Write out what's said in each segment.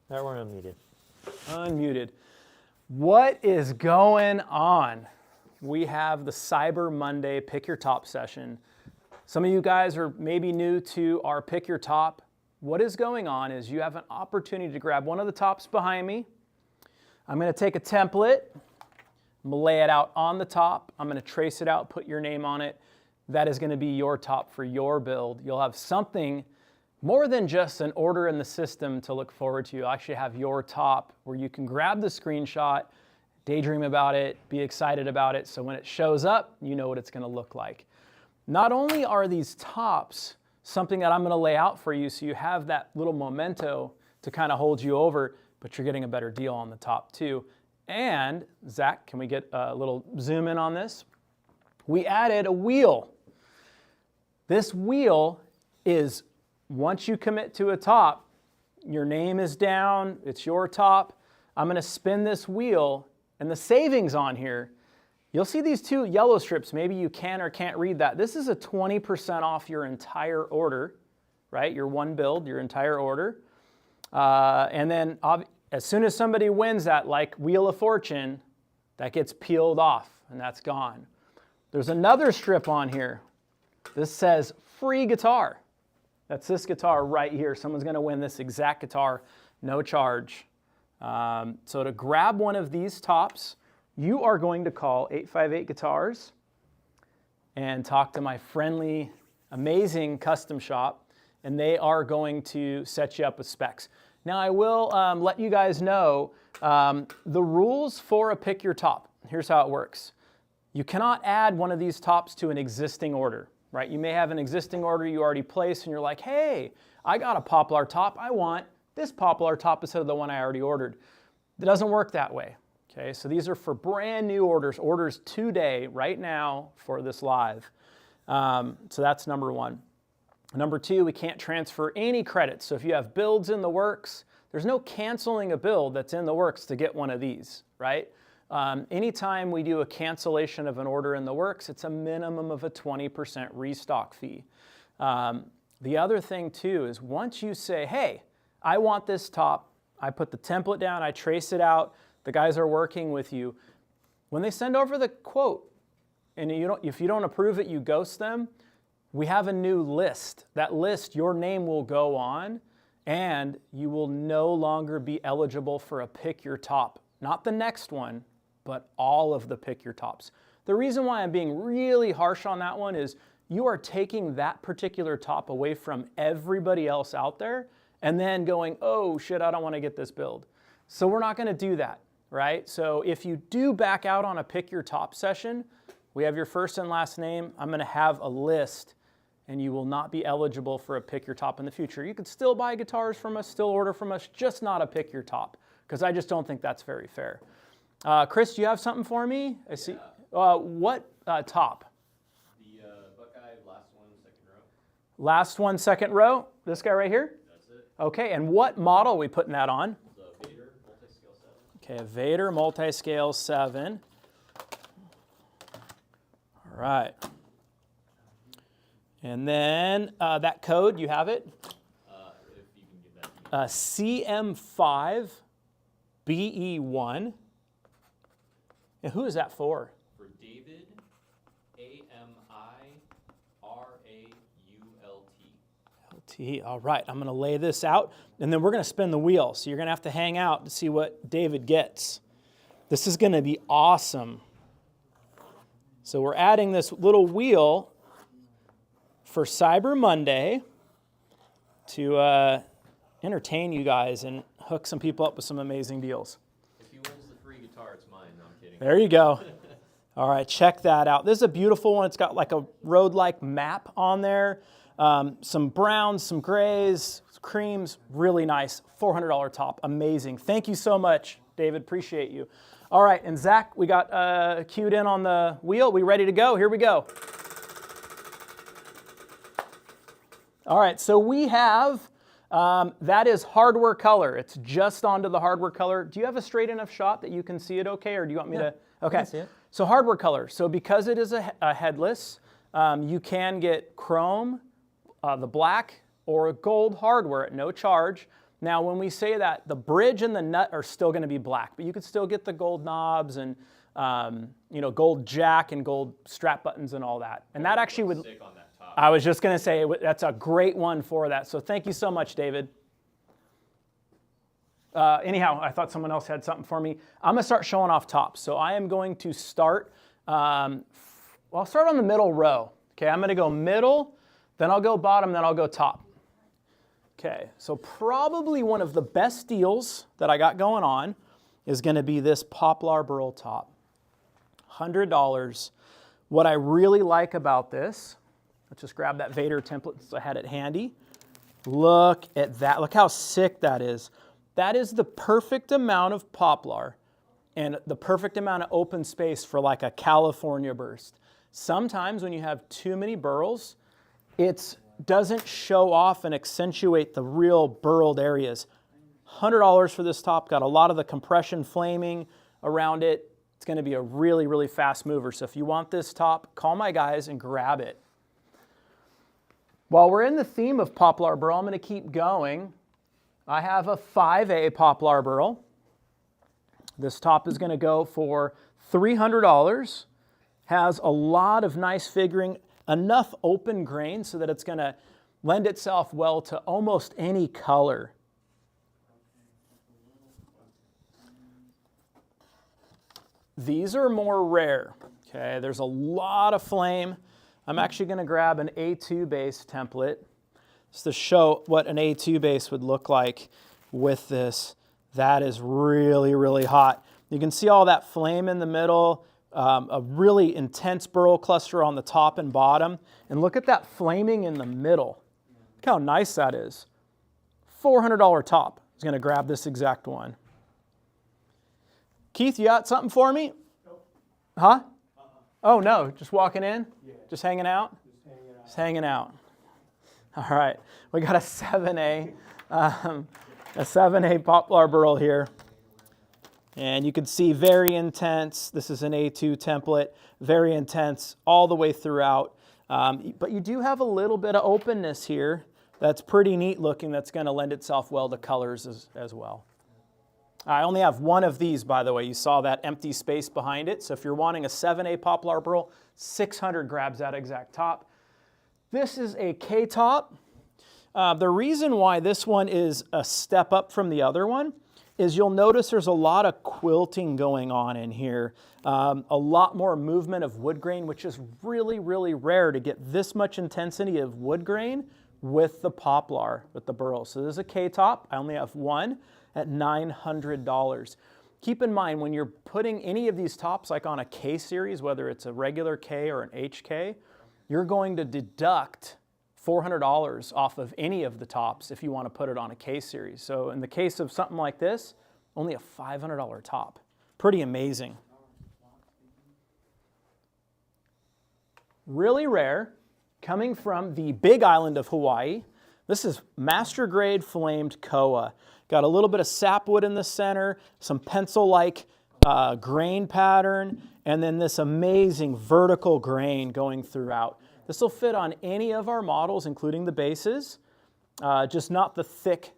There, we're unmuted. Unmuted. What is going on? We have the Cyber Monday Pick Your Top session. Some of you guys are maybe new to our Pick Your Top. What is going on is you have an opportunity to grab one of the tops behind me. I'm going to take a template. I'm going to lay it out on the top. I'm going to trace it out, put your name on it. That is going to be your top for your build. You'll have something more than just an order in the system to look forward to. You'll actually have your top where you can grab the screenshot, daydream about it, be excited about it, so when it shows up, you know what it's going to look like. Not only are these tops something that I'm going to lay out for you so you have that little memento to kind of hold you over, but you're getting a better deal on the top too. And Zach, can we get a little zoom in on this? We added a wheel. This wheel is, once you commit to a top, your name is down, it's your top. I'm going to spin this wheel, and the savings on here, you'll see these two yellow strips. Maybe you can or can't read that. This is a 20% off your entire order, right? Your one build, your entire order. And then as soon as somebody wins that, like Wheel of Fortune, that gets peeled off, and that's gone. There's another strip on here. This says free guitar. That's this guitar right here. Someone's going to win this exact guitar, no charge. So to grab one of these tops, you are going to call 858 Guitars and talk to my friendly, amazing custom shop, and they are going to set you up with specs. Now I will let you guys know the rules for a Pick Your Top. Here's how it works. You cannot add one of these tops to an existing order. Right? You may have an existing order you already placed and you're like, hey, I got a Poplar top. I want this Poplar top instead of the one I already ordered. It doesn't work that way. Okay, so these are for brand new orders today, right now for this live. So that's number one. Number two, we can't transfer any credits. So if you have builds in the works, there's no canceling a build that's in the works to get one of these, right? Anytime we do a cancellation of an order in the works, it's a minimum of a 20% restock fee. The other thing too is once you say, hey, I want this top, I put the template down, I trace it out, the guys are working with you. When they send over the quote, and if you don't approve it, you ghost them, we have a new list. That list, your name will go on, and you will no longer be eligible for a Pick Your Top. Not the next one, but all of the Pick Your Tops. The reason why I'm being really harsh on that one is you are taking that particular top away from everybody else out there and then going, oh shit, I don't want to get this build. So we're not going to do that, right? So if you do back out on a Pick Your Top session, we have your first and last name. I'm going to have a list and you will not be eligible for a Pick Your Top in the future. You could still buy guitars from us, still order from us, just not a Pick Your Top, because I just don't think that's very fair. Chris, do you have something for me? I see. What top? The Buckeye last one, second row. Last one, second row? This guy right here? That's it. Okay, and what model are we putting that on? The Vader Multiscale 7. Okay, a Vader Multiscale 7. All right. And then that code, you have it? If you can give that to me. CM5 BE1. And who is that for? For David, A-M-I-R-A-U-L-T. LT. All right, I'm going to lay this out, and then we're going to spin the wheel. So you're going to have to hang out to see what David gets. This is going to be awesome. So we're adding this little wheel for Cyber Monday to entertain you guys and hook some people up with some amazing deals. If he wins the free guitar, it's mine. No, I'm kidding. There you go. All right, check that out. This is a beautiful one. It's got like a road-like map on there. Some browns, some grays, creams, really nice. $400 top, amazing. Thank you so much, David, appreciate you. All right, and Zach, we got cued in on the wheel. We ready to go? Here we go. All right, so we have, that is hardware color. It's just onto the hardware color. Do you have a straight enough shot that you can see it okay, or do you want me to? Okay, I can see it. So hardware color. So because it is a headless, you can get chrome, the black, or a gold hardware at no charge. Now, when we say that, the bridge and the nut are still going to be black, but you could still get the gold knobs and gold jack and gold strap buttons and all that. And that actually would, Sick on that top. I was just going to say, that's a great one for that. So thank you so much, David. Anyhow, I thought someone else had something for me. I'm going to start showing off tops. So I am going to start, I'll start on the middle row. Okay, I'm going to go middle, then I'll go bottom, then I'll go top. Okay, so probably one of the best deals that I got going on is going to be this Poplar Burl top. $100. What I really like about this, let's just grab that Vader template since I had it handy. Look at that. Look how sick that is. That is the perfect amount of poplar and the perfect amount of open space for like a California burst. Sometimes when you have too many burls, it doesn't show off and accentuate the real burled areas. $100 for this top, got a lot of the compression flaming around it. It's going to be a really, really fast mover. So if you want this top, call my guys and grab it. While we're in the theme of poplar burl, I'm going to keep going. I have a 5A poplar burl. This top is going to go for $300. Has a lot of nice figuring, enough open grain so that it's going to lend itself well to almost any color. These are more rare. Okay, there's a lot of flame. I'm actually going to grab an A2 base template just to show what an A2 base would look like with this. That is really, really hot. You can see all that flame in the middle, a really intense burl cluster on the top and bottom. And look at that flaming in the middle. Look how nice that is. $400 top is going to grab this exact one. Keith, you got something for me? Nope. Huh? Oh, no, just walking in? Yeah. Just hanging out? Just hanging out. Just hanging out. All right, we got a 7A, a 7A poplar burl here. And you can see very intense. This is an A2 template, very intense all the way throughout. But you do have a little bit of openness here that's pretty neat looking, that's going to lend itself well to colors as well. I only have one of these, by the way. You saw that empty space behind it. So if you're wanting a 7A poplar burl, 600 grabs that exact top. This is a K-top. The reason why this one is a step up from the other one is you'll notice there's a lot of quilting going on in here. A lot more movement of wood grain, which is really, really rare to get this much intensity of wood grain with the poplar, with the burl. So this is a K-top. I only have one at $900. Keep in mind, when you're putting any of these tops like on a K series, whether it's a regular K or an HK, you're going to deduct $400 off of any of the tops if you want to put it on a K series. So in the case of something like this, only a $500 top. Pretty amazing. Really rare, coming from the Big Island of Hawaii. This is master grade flamed koa. Got a little bit of sapwood in the center, some pencil-like grain pattern, and then this amazing vertical grain going throughout. This will fit on any of our models, including the bases, just not the thick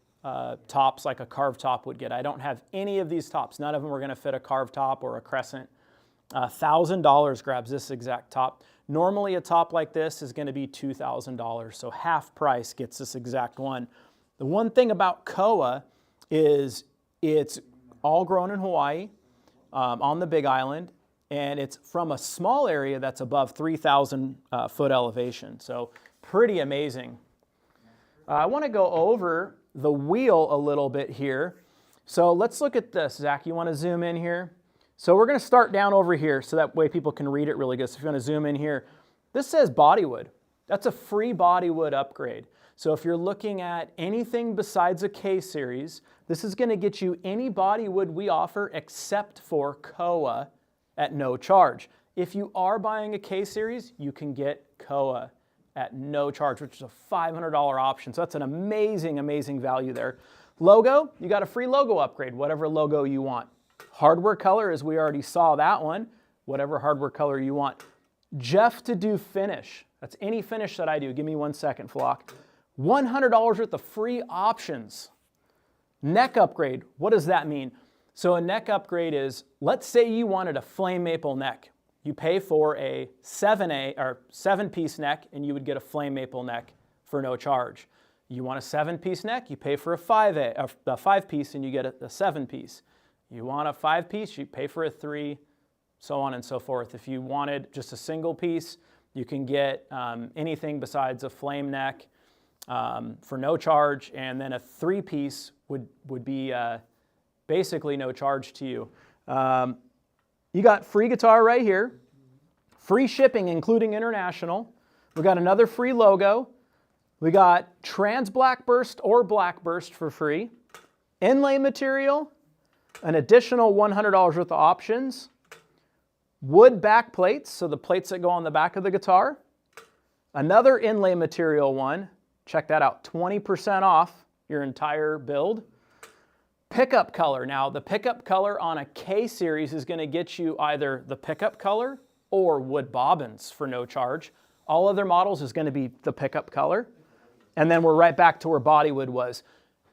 tops like a carved top would get. I don't have any of these tops. None of them are going to fit a carved top or a crescent. $1,000 grabs this exact top. Normally a top like this is going to be $2,000, so half price gets this exact one. The one thing about koa is it's all grown in Hawaii on the Big Island, and it's from a small area that's above 3,000 foot elevation, so pretty amazing. I want to go over the wheel a little bit here. So let's look at this. Zach, you want to zoom in here? So we're going to start down over here so that way people can read it really good. So if you're going to zoom in here, this says bodywood. That's a free bodywood upgrade. So if you're looking at anything besides a K series, this is going to get you any bodywood we offer except for koa at no charge. If you are buying a K series, you can get koa at no charge, which is a $500 option. So that's an amazing, amazing value there. Logo, you got a free logo upgrade, whatever logo you want. Hardware color, as we already saw that one, whatever hardware color you want. Jeff to do finish. That's any finish that I do. Give me 1 second, Flock. $100 worth of free options. Neck upgrade, what does that mean? So a neck upgrade is, let's say you wanted a flame maple neck. You pay for a 7-piece neck and you would get a flame maple neck for no charge. You want a 7-piece neck, you pay for a 5-piece and you get a 7-piece. You want a 5-piece, you pay for a 3, so on and so forth. If you wanted just a single piece, you can get anything besides a flame neck for no charge, and then a 3-piece would be basically no charge to you. You got free guitar right here, free shipping including international. We got another free logo. We got trans black burst or black burst for free, inlay material, an additional $100 worth of options, wood back plates, so the plates that go on the back of the guitar, another inlay material one, check that out, 20% off your entire build. Pickup color. Now, the pickup color on a K series is going to get you either the pickup color or wood bobbins for no charge. All other models is going to be the pickup color. And then we're right back to where bodywood was.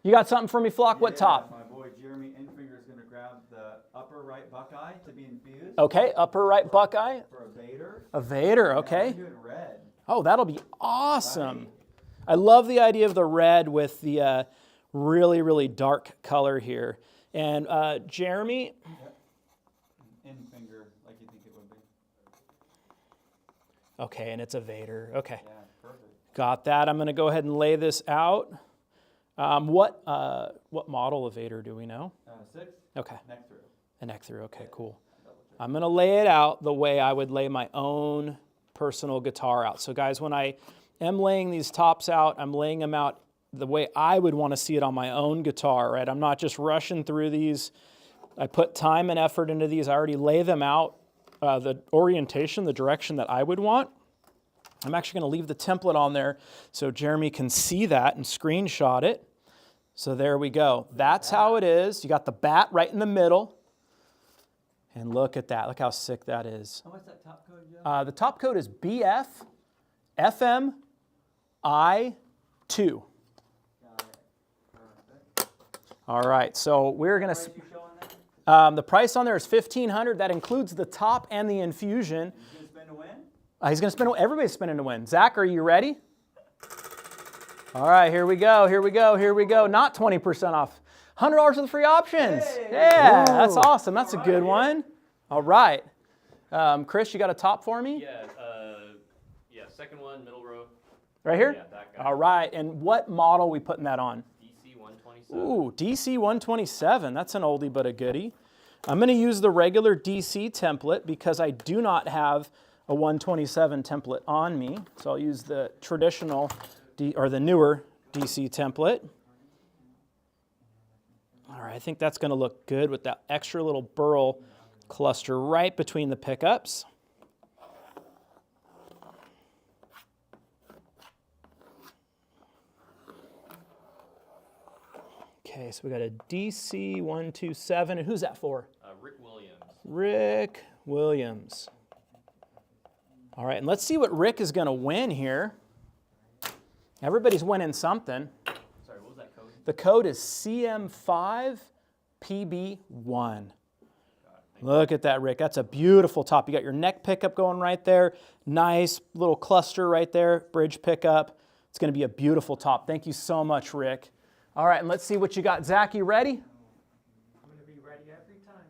You got something for me, Flock? What top? My boy Jeremy Infinger is going to grab the upper right buckeye to be infused. Okay, upper right buckeye. For a Vader. A Vader, okay. I'm doing red. Oh, that'll be awesome. I love the idea of the red with the really, really dark color here. And Jeremy? Infinger, like you think it would be. Okay, and it's a Vader. Okay. Yeah, perfect. Got that. I'm going to go ahead and lay this out. What model of Vader do we know? 6. Okay. Neck through. A neck through. Okay, cool. I'm going to lay it out the way I would lay my own personal guitar out. So guys, when I am laying these tops out, I'm laying them out the way I would want to see it on my own guitar, right? I'm not just rushing through these. I put time and effort into these. I already lay them out, the orientation, the direction that I would want. I'm actually going to leave the template on there so Jeremy can see that and screenshot it. So there we go. That's how it is. You got the bat right in the middle. And look at that. Look how sick that is. How much that top code, Joe? The top code is BF FM I2. All right, so we're going to... the price on there is $1,500. That includes the top and the infusion. He's going to spin to win? He's going to spin. Everybody's spinning to win. Zach, are you ready? All right, here we go. Here we go. Here we go. Not 20% off. $100 of the free options. Hey. Yeah, that's awesome. That's a good one. All right. Chris, you got a top for me? Yeah, second one, middle row. Right here? Yeah, that guy. All right. And what model are we putting that on? DC 127. Ooh, DC 127. That's an oldie but a goodie. I'm going to use the regular DC template because I do not have a 127 template on me. So I'll use the traditional or the newer DC template. All right, I think that's going to look good with that extra little burl cluster right between the pickups. Okay, so we got a DC 127, and who's that for? Rick Williams. Rick Williams. All right, and let's see what Rick is going to win here. Everybody's winning something. Sorry, what was that code? The code is CM5PB1. Look at that, Rick. That's a beautiful top. You got your neck pickup going right there. Nice little cluster right there, bridge pickup. It's going to be a beautiful top. Thank you so much, Rick. All right, and let's see what you got. Zach, you ready? I'm going to be ready every time.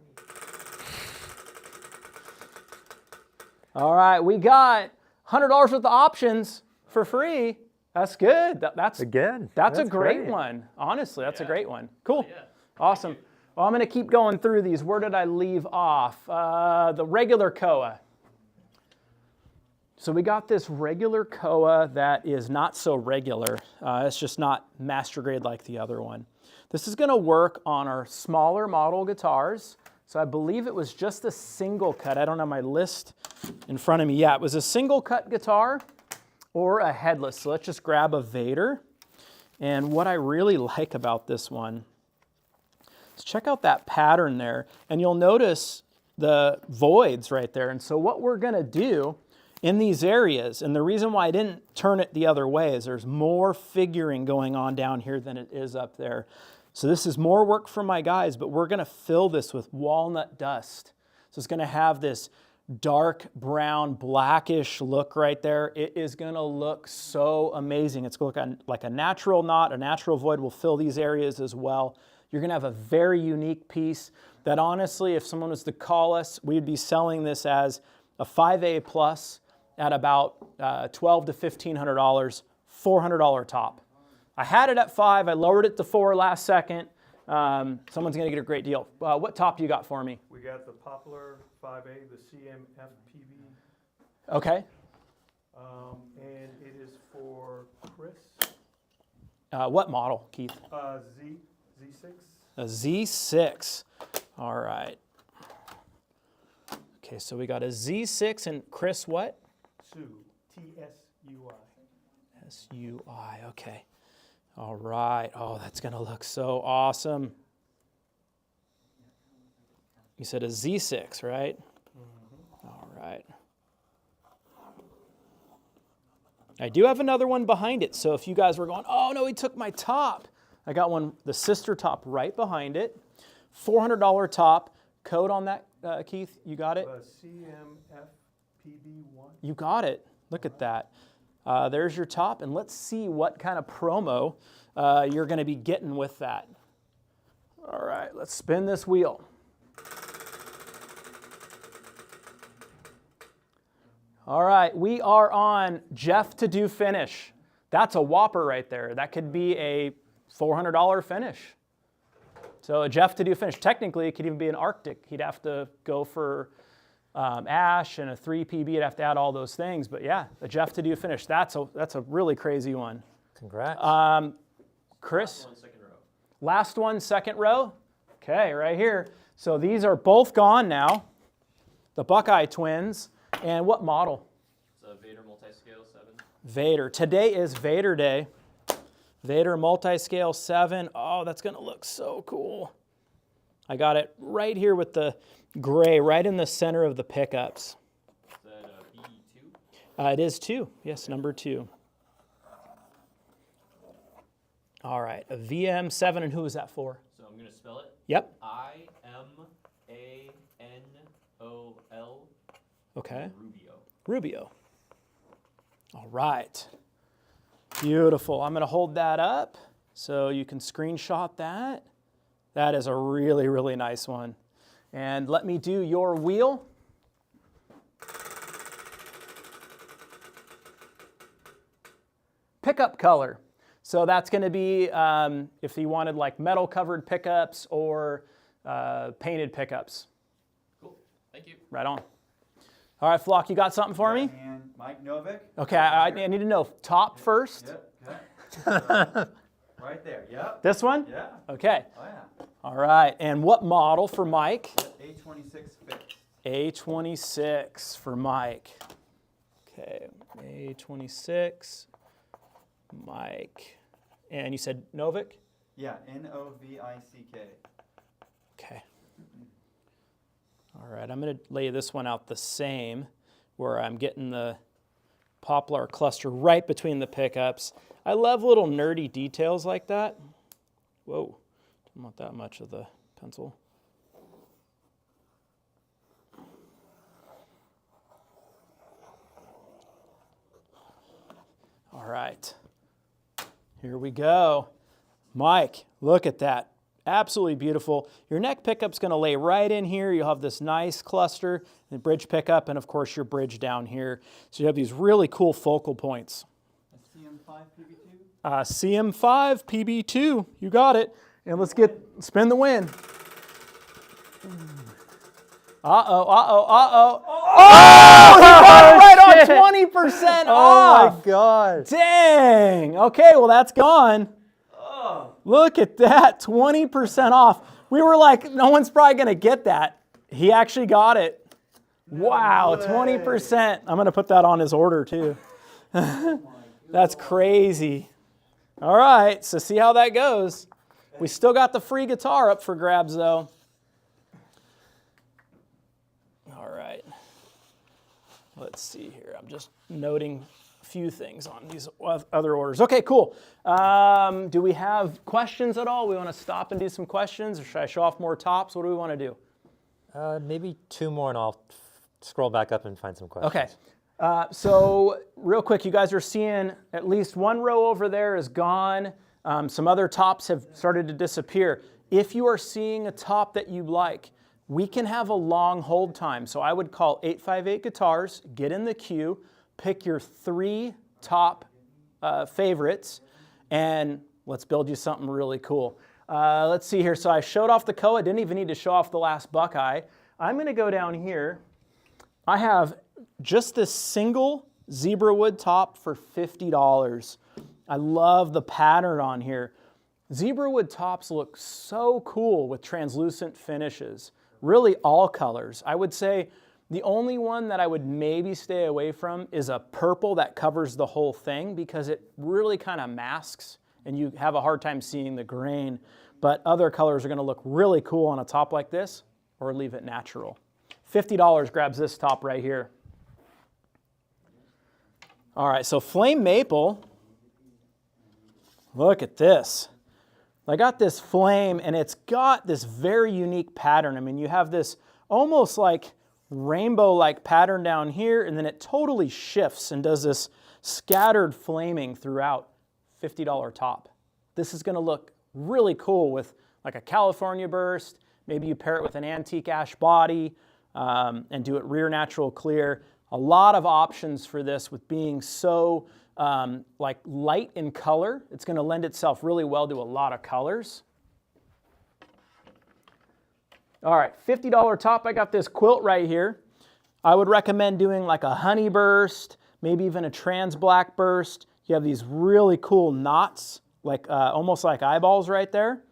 All right, we got $100 worth of options for free. That's good. That's Again. That's a great one. Honestly, that's a great one. Cool. Awesome. Well, I'm going to keep going through these. Where did I leave off? The regular koa. So we got this regular koa that is not so regular. It's just not master grade like the other one. This is going to work on our smaller model guitars. So I believe it was just a single cut. I don't have my list in front of me. Yeah, it was a single cut guitar or a headless. So let's just grab a Vader. And what I really like about this one is check out that pattern there. And you'll notice the voids right there. And so what we're going to do in these areas, and the reason why I didn't turn it the other way is there's more figuring going on down here than it is up there. So this is more work for my guys, but we're gonna fill this with walnut dust. So it's gonna have this dark brown, blackish look right there. It is gonna look so amazing. It's gonna look like a natural knot, a natural void will fill these areas as well. You're gonna have a very unique piece that honestly, if someone was to call us, we'd be selling this as a 5A plus at about $1,200 to $1,500, $400 top. I had it at 5, I lowered it to 4 last second. Someone's gonna get a great deal. What top do you got for me? We got the Poplar 5A, the CMFPB, Okay. and it is for Chris, What model, Keith? Z6. A Z6. All right. Okay, so we got a Z6 and Chris what? Sue, TSUI. SUI, okay. All right. Oh, that's going to look so awesome. You said a Z6, right? Mm-hmm. All right. I do have another one behind it, so if you guys were going, oh no, he took my top, I got one, the sister top right behind it. $400 top. Code on that, Keith, you got it? CMFPB1. You got it. Look at that. There's your top, and let's see what kind of promo you're going to be getting with that. All right, let's spin this wheel. All right, we are on Jeff to do finish. That's a whopper right there. That could be a $400 finish. So a Jeff to do finish. Technically, it could even be an Arctic. He'd have to go for ash and a 3 PB. He'd have to add all those things. But yeah, a Jeff to do finish. That's a really crazy one. Congrats. Chris? Last one, second row. Last one, second row. Okay, right here. So these are both gone now. The Buckeye twins. And what model? It's a Vader multi-scale 7. Vader. Today is Vader Day. Vader multi-scale 7. Oh, that's going to look so cool. I got it right here with the gray, right in the center of the pickups. Is that BE2? It is 2. Yes, number 2. All right, a VM7, and who is that for? So I'm going to spell it. Yep. IMANOL. Okay. Rubio. Rubio. All right. Beautiful. I'm going to hold that up so you can screenshot that. That is a really, really nice one. And let me do your wheel. Pickup color. So that's going to be if you wanted like metal covered pickups or painted pickups. Cool. Thank you. Right on. All right, Flock, you got something for me? And Mike Novick. Okay, I need to know top first. Yep. Okay. Right there. Yep. This one? Yeah. Okay. Oh yeah. All right, and what model for Mike? A26 fixed. A26 for Mike. Okay, A26, Mike. And you said Novick? Yeah. Novick. Okay. All right, I'm going to lay this one out the same, where I'm getting the poplar cluster right between the pickups. I love little nerdy details like that. Whoa, don't want that much of the pencil. All right, here we go. Mike, look at that. Absolutely beautiful. Your neck pickup's going to lay right in here. You'll have this nice cluster, and bridge pickup, and of course your bridge down here. So you have these really cool focal points. A CM5 PB2. CM5 PB2, you got it. And let's spin the win. Uh-oh. Oh, he got it right on 20% off. Oh my God. Dang. Okay, well that's gone. Look at that, 20% off. We were like, no one's probably going to get that. He actually got it. Wow, 20%. I'm going to put that on his order too. That's crazy. All right, so see how that goes. We still got the free guitar up for grabs though. All right. Let's see here. I'm just noting few things on these other orders. Okay, cool. Do we have questions at all? We want to stop and do some questions, or should I show off more tops? What do we want to do? Maybe 2 more, and I'll scroll back up and find some questions. Okay. So real quick, you guys are seeing at least one row over there is gone. Some other tops have started to disappear. If you are seeing a top that you like, we can have a long hold time. So I would call 858 Guitars, get in the queue, pick your 3 top favorites, and let's build you something really cool. Let's see here. So I showed off the Koa. Didn't even need to show off the last Buckeye. I'm going to go down here. I have just this single zebra wood top for $50. I love the pattern on here. Zebra wood tops look so cool with translucent finishes. Really all colors. I would say the only one that I would maybe stay away from is a purple that covers the whole thing, because it really kind of masks and you have a hard time seeing the grain. But other colors are going to look really cool on a top like this, or leave it natural. $50 grabs this top right here. All right, so flame maple. Look at this. I got this flame, and it's got this very unique pattern. I mean, you have this almost like rainbow-like pattern down here, and then it totally shifts and does this scattered flaming throughout. $50 top. This is going to look really cool with like a California burst. Maybe you pair it with an antique ash body and do it rear natural clear. A lot of options for this with being so like light in color. It's going to lend itself really well to a lot of colors. All right, $50 top. I got this quilt right here. I would recommend doing like a honey burst, maybe even a trans black burst. You have these really cool knots, like almost like eyeballs right there.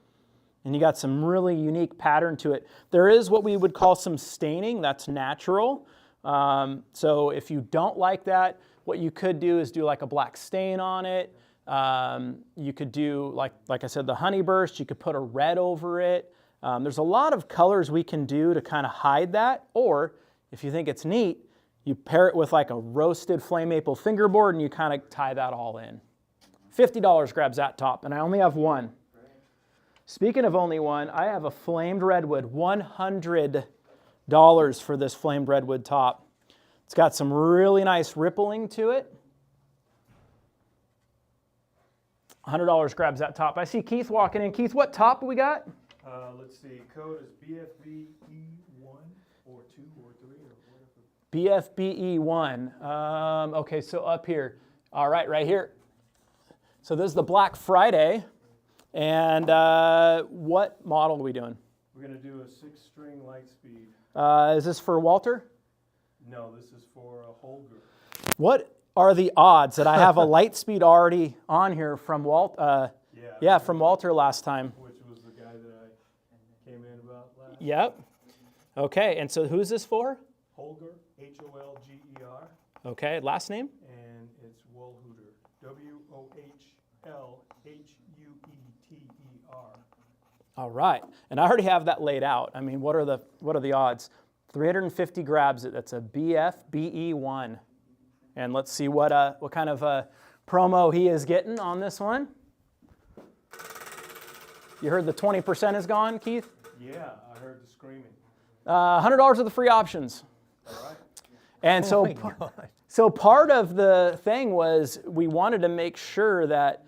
And you got some really unique pattern to it. There is what we would call some staining. That's natural. So if you don't like that, what you could do is do like a black stain on it. You could do, like I said, the honey burst. You could put a red over it. There's a lot of colors we can do to kind of hide that. Or if you think it's neat, you pair it with like a roasted flame maple fingerboard and you kind of tie that all in. $50 grabs that top, and I only have one. Speaking of only one, I have a flamed redwood, $100 for this flamed redwood top. It's got some really nice rippling to it. $100 grabs that top. I see Keith walking in. Keith, what top we got? Let's see, code is BFB E1 or 2 or 3 or whatever. BFB E1. Okay, so up here. All right, right here. So this is the Black Friday. And what model are we doing? We're going to do a 6-string Lightspeed. Is this for Walter? No, this is for a Holger. What are the odds that I have a Lightspeed already on here from from Walter last time? Which was the guy that I came in about last. Yep. Okay, and so who's this for? Holger, Holger. Okay, last name? And it's Wohlhuter, Wohlhueter. All right, and I already have that laid out. I mean, what are the odds? 350 grabs it. That's a BFBE1. And let's see what kind of promo he is getting on this one. You heard the 20% is gone, Keith? Yeah, I heard the screaming. $100 of the free options. All right. And so part of the thing was we wanted to make sure that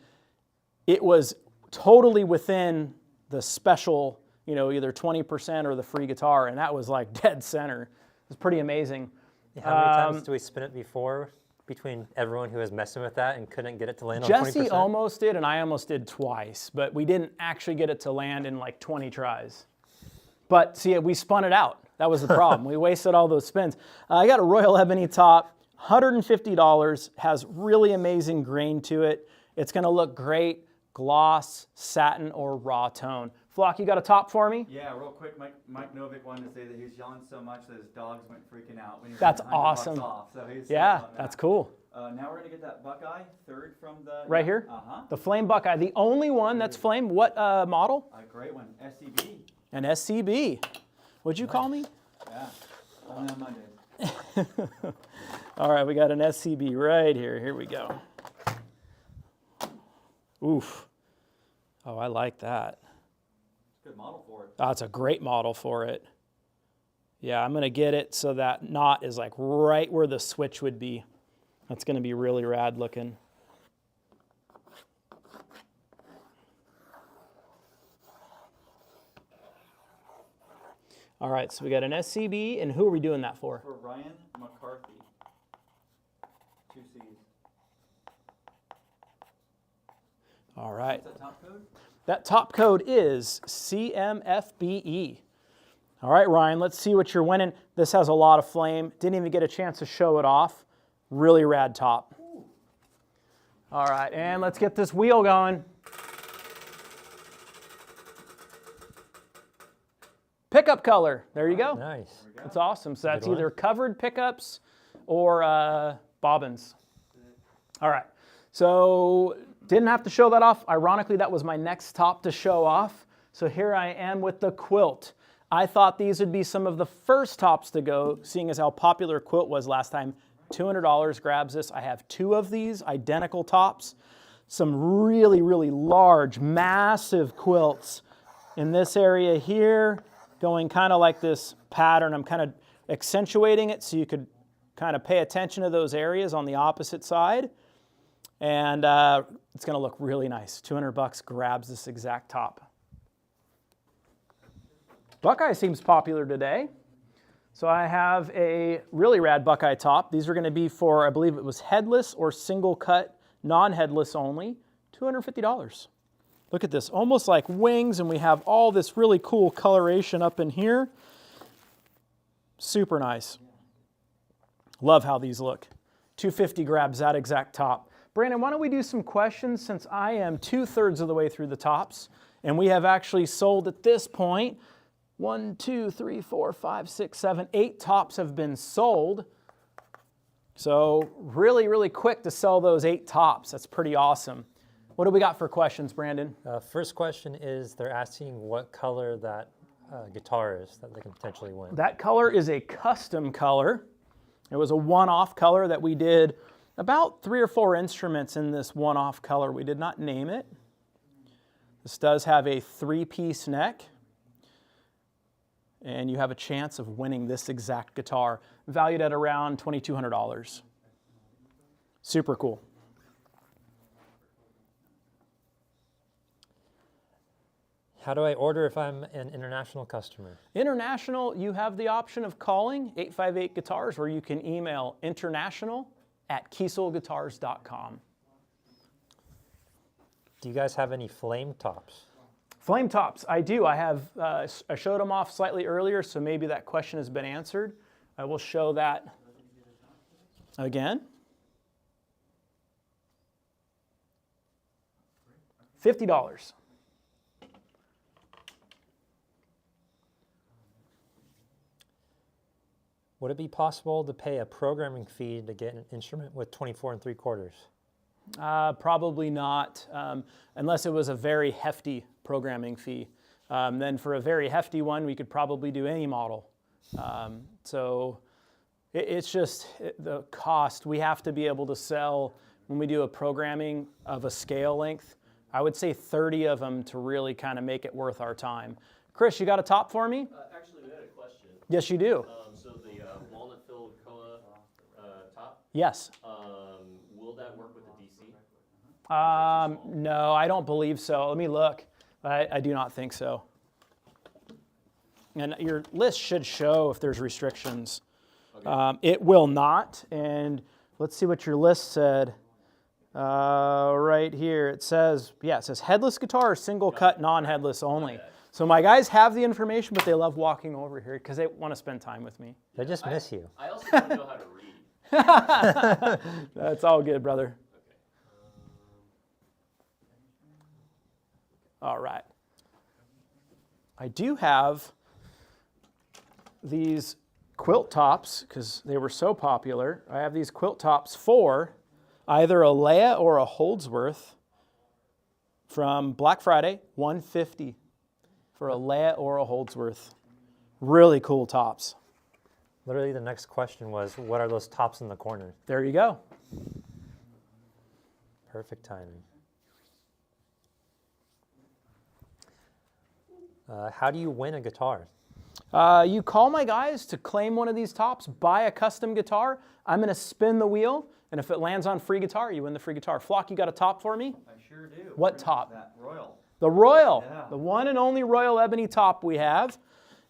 it was totally within the special, either 20% or the free guitar, and that was like dead center. It was pretty amazing. How many times do we spin it before between everyone who was messing with that and couldn't get it to land on 20%? Jesse almost did, and I almost did twice, but we didn't actually get it to land in like 20 tries. But see, we spun it out. That was the problem. We wasted all those spins. I got a Royal Ebony top, $150, has really amazing grain to it. It's going to look great. Gloss, satin, or raw tone. Flock, you got a top for me? Yeah, real quick, Mike Novick wanted to say that he was yelling so much that his dogs went freaking out when he That's $100 awesome. off, so he's Yeah, on that. that's cool. Now we're going to get that Buckeye, third from the... Right here? Uh-huh. The Flame Buckeye, the only one that's flame. What model? A great one, SCB. An SCB. What'd you call me? Yeah, only on Mondays. All right, we got an SCB right here. Here we go. Oof. Oh, I like that. Good model for it. That's a great model for it. Yeah, I'm going to get it so that knot is like right where the switch would be. That's going to be really rad looking. All right, so we got an SCB, and who are we doing that for? For Ryan McCarthy. 2 C's. All right. What's that top code? That top code is CMFBE. All right, Ryan, let's see what you're winning. This has a lot of flame. Didn't even get a chance to show it off. Really rad top. All right, and let's get this wheel going. Pickup color. There you go. Nice. That's awesome. So that's Good one. either covered pickups or bobbins. All right. So didn't have to show that off. Ironically, that was my next top to show off. So here I am with the quilt. I thought these would be some of the first tops to go, seeing as how popular quilt was last time. $200 grabs this. I have 2 of these identical tops. Some really, really large, massive quilts in this area here, going kind of like this pattern. I'm kind of accentuating it so you could kind of pay attention to those areas on the opposite side. And it's going to look really nice. $200 grabs this exact top. Buckeye seems popular today. So I have a really rad Buckeye top. These are going to be for, I believe it was headless or single cut, non-headless only, $250. Look at this, almost like wings, and we have all this really cool coloration up in here. Super nice. Love how these look. $250 grabs that exact top. Brandon, why don't we do some questions, since I am 2/3 of the way through the tops, and we have actually sold at this point 1, 2, 3, 4, 5, 6, 7, 8 tops have been sold. So really, really quick to sell those 8 tops. That's pretty awesome. What do we got for questions, Brandon? First question is, they're asking what color that guitar is that they can potentially win. That color is a custom color. It was a one-off color that we did about 3 or 4 instruments in this one-off color. We did not name it. This does have a 3-piece neck. And you have a chance of winning this exact guitar, valued at around $2,200. Super cool. How do I order if I'm an international customer? International, you have the option of calling 858 Guitars, or you can email international@kieselguitars.com. Do you guys have any flame tops? Flame tops, I do. I have, I showed them off slightly earlier, so maybe that question has been answered. I will show that again. $50. Would it be possible to pay a programming fee to get an instrument with 24 3/4? Probably not, unless it was a very hefty programming fee. Then for a very hefty one, we could probably do any model. So it's just the cost. We have to be able to sell, when we do a programming of a scale length, I would say 30 of them to really kind of make it worth our time. Chris, you got a top for me? Actually, we had a question. Yes, you do. So the walnut-filled koa top, Yes. will that work with the DC? No, I don't believe so. Let me look. I do not think so. And your list should show if there's restrictions. Okay. It will not. And let's see what your list said. Right here, it says, yeah, it says headless guitar, single cut, non-headless only. So my guys have the information, but they love walking over here because they want to spend time with me. They just miss you. I also don't know how to read. That's all good, brother. Okay. All right. I do have these quilt tops because they were so popular. I have these quilt tops for either a Leia or a Holdsworth from Black Friday, $150 for a Leia or a Holdsworth. Really cool tops. Literally, the next question was, what are those tops in the corner? There you go. Perfect timing. How do you win a guitar? You call my guys to claim one of these tops, buy a custom guitar. I'm going to spin the wheel, and if it lands on free guitar, you win the free guitar. Flock, you got a top for me? I sure do. What Where's top? That Royal. The Royal, Yeah. the one and only Royal Ebony top we have.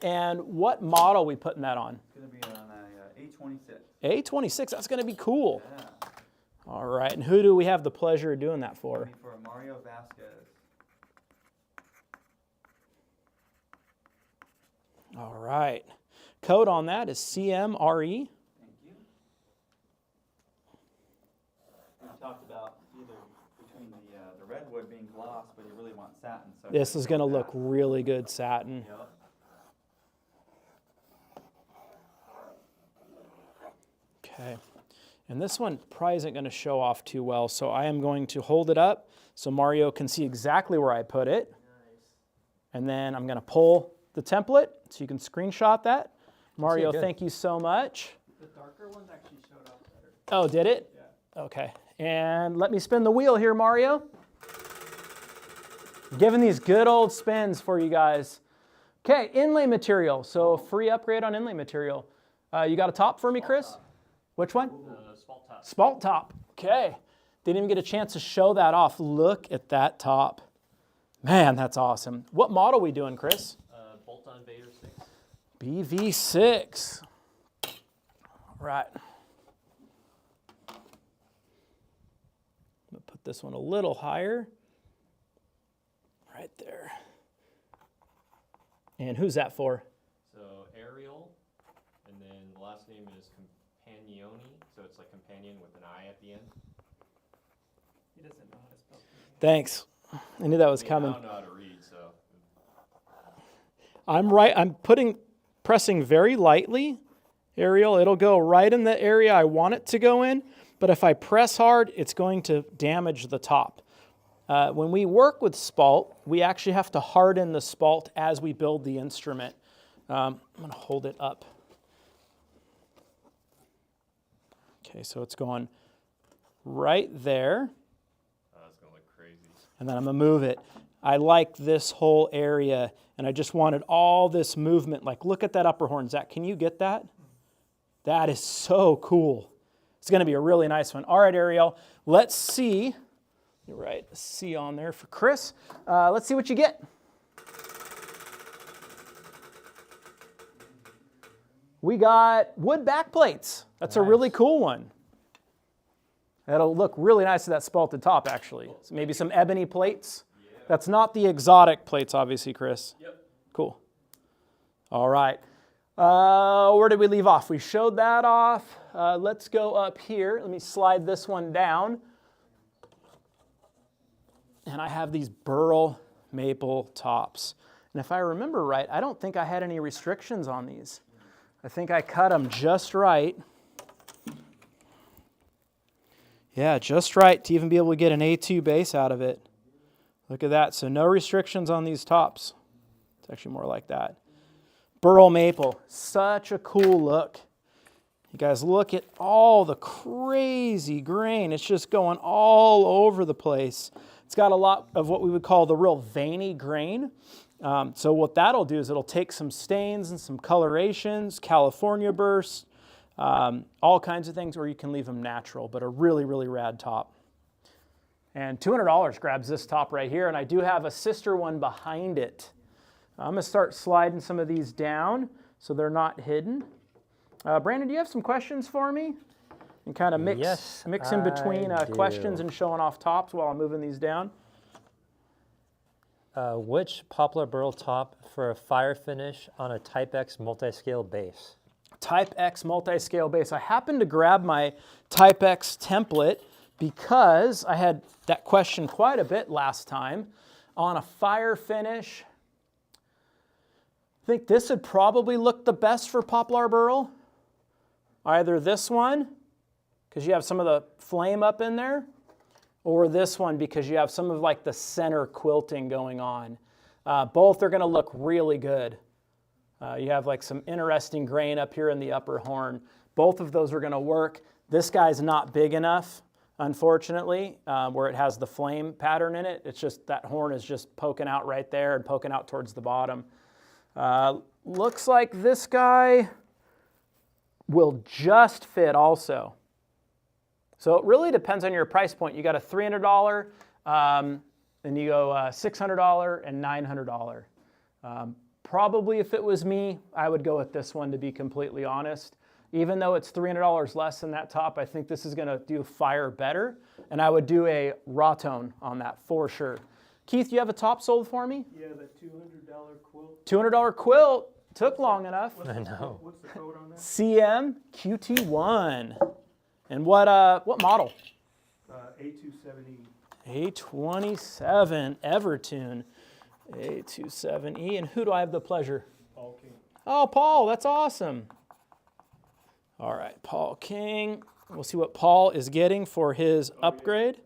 And what model we putting that on? It's going to be on a A26. A26, that's going to be cool. Yeah. All right, and who do we have the pleasure of doing that for? It'll be for Mario Vasquez. All right. Code on that is CMRE. Thank you. We talked about either between the redwood being gloss, but you really want satin. So This is going to look really good satin. Yep. Okay. And this one probably isn't going to show off too well, so I am going to hold it up so Mario can see exactly where I put it. And then I'm going to pull the template so you can screenshot that. Mario, good. thank you so much. The darker ones actually showed up better. Oh, did it? Yeah. Okay. And let me spin the wheel here, Mario. Giving these good old spins for you guys. Okay, inlay material. So free upgrade on inlay material. You got a top for me, Chris? Which one? Spalt top. Spalt top. Okay. Didn't even get a chance to show that off. Look at that top. Man, that's awesome. What model we doing, Chris? Bolt-on Vader 6. BV6. All right. I'm going to put this one a little higher. Right there. And who's that for? So Ariel, and then the last name is Compagnoni, so it's like companion with an I at the end. He doesn't know how to spell it. Thanks. I knew that was I coming. don't know how to read, so. I'm pressing very lightly, Ariel. It'll go right in the area I want it to go in, but if I press hard, it's going to damage the top. When we work with spalt, we actually have to harden the spalt as we build the instrument. I'm going to hold it up. Okay, so it's going right there, Oh, that's gonna look crazy. and then I'm going to move it. I like this whole area, and I just wanted all this movement. Like, look at that upper horn. Zach, can you get that? That is so cool. It's going to be a really nice one. All right, Ariel, let's see. You're right, a C on there for Chris. Let's see what you get. We got wood back plates. That's a really cool one. That'll look really nice with that spalted top, actually. So maybe some ebony plates. That's not the exotic plates, obviously, Chris. Yep. Cool. All right. Where did we leave off? We showed that off. Let's go up here. Let me slide this one down. And I have these burl maple tops. And if I remember right, I don't think I had any restrictions on these. I think I cut them just right. Yeah, just right to even be able to get an A2 bass out of it. Look at that. So no restrictions on these tops. It's actually more like that. Burl maple, such a cool look. You guys look at all the crazy grain. It's just going all over the place. It's got a lot of what we would call the real veiny grain. So what that'll do is it'll take some stains and some colorations, California bursts, all kinds of things, or you can leave them natural, but a really, really rad top. And $200 grabs this top right here, and I do have a sister one behind it. I'm going to start sliding some of these down so they're not hidden. Brandon, do you have some questions for me? And kind of mix in between questions and showing off tops while I'm moving these down. Which poplar burl top for a fire finish on a Type X multi-scale bass? Type X multi-scale bass. I happened to grab my Type X template because I had that question quite a bit last time. On a fire finish, I think this would probably look the best for poplar burl. Either this one, because you have some of the flame up in there, or this one because you have some of like the center quilting going on. Both are going to look really good. You have like some interesting grain up here in the upper horn. Both of those are going to work. This guy's not big enough, unfortunately, where it has the flame pattern in it. It's just that horn is just poking out right there and poking out towards the bottom. Looks like this guy will just fit also. So it really depends on your price point. You got a $300, and you go $600 and $900. Probably if it was me, I would go with this one, to be completely honest. Even though it's $300 less than that top, I think this is going to do fire better, and I would do a raw tone on that for sure. Keith, you have a top sold for me? Yeah, the $200 quilt. $200 quilt took long enough. I know. What's the code on that? CMQT1. And what model? A27E. A27 Evertune. A27E. And who do I have the pleasure? Paul King. Oh, Paul, that's awesome. All right, Paul King. We'll see what Paul is getting for his upgrade.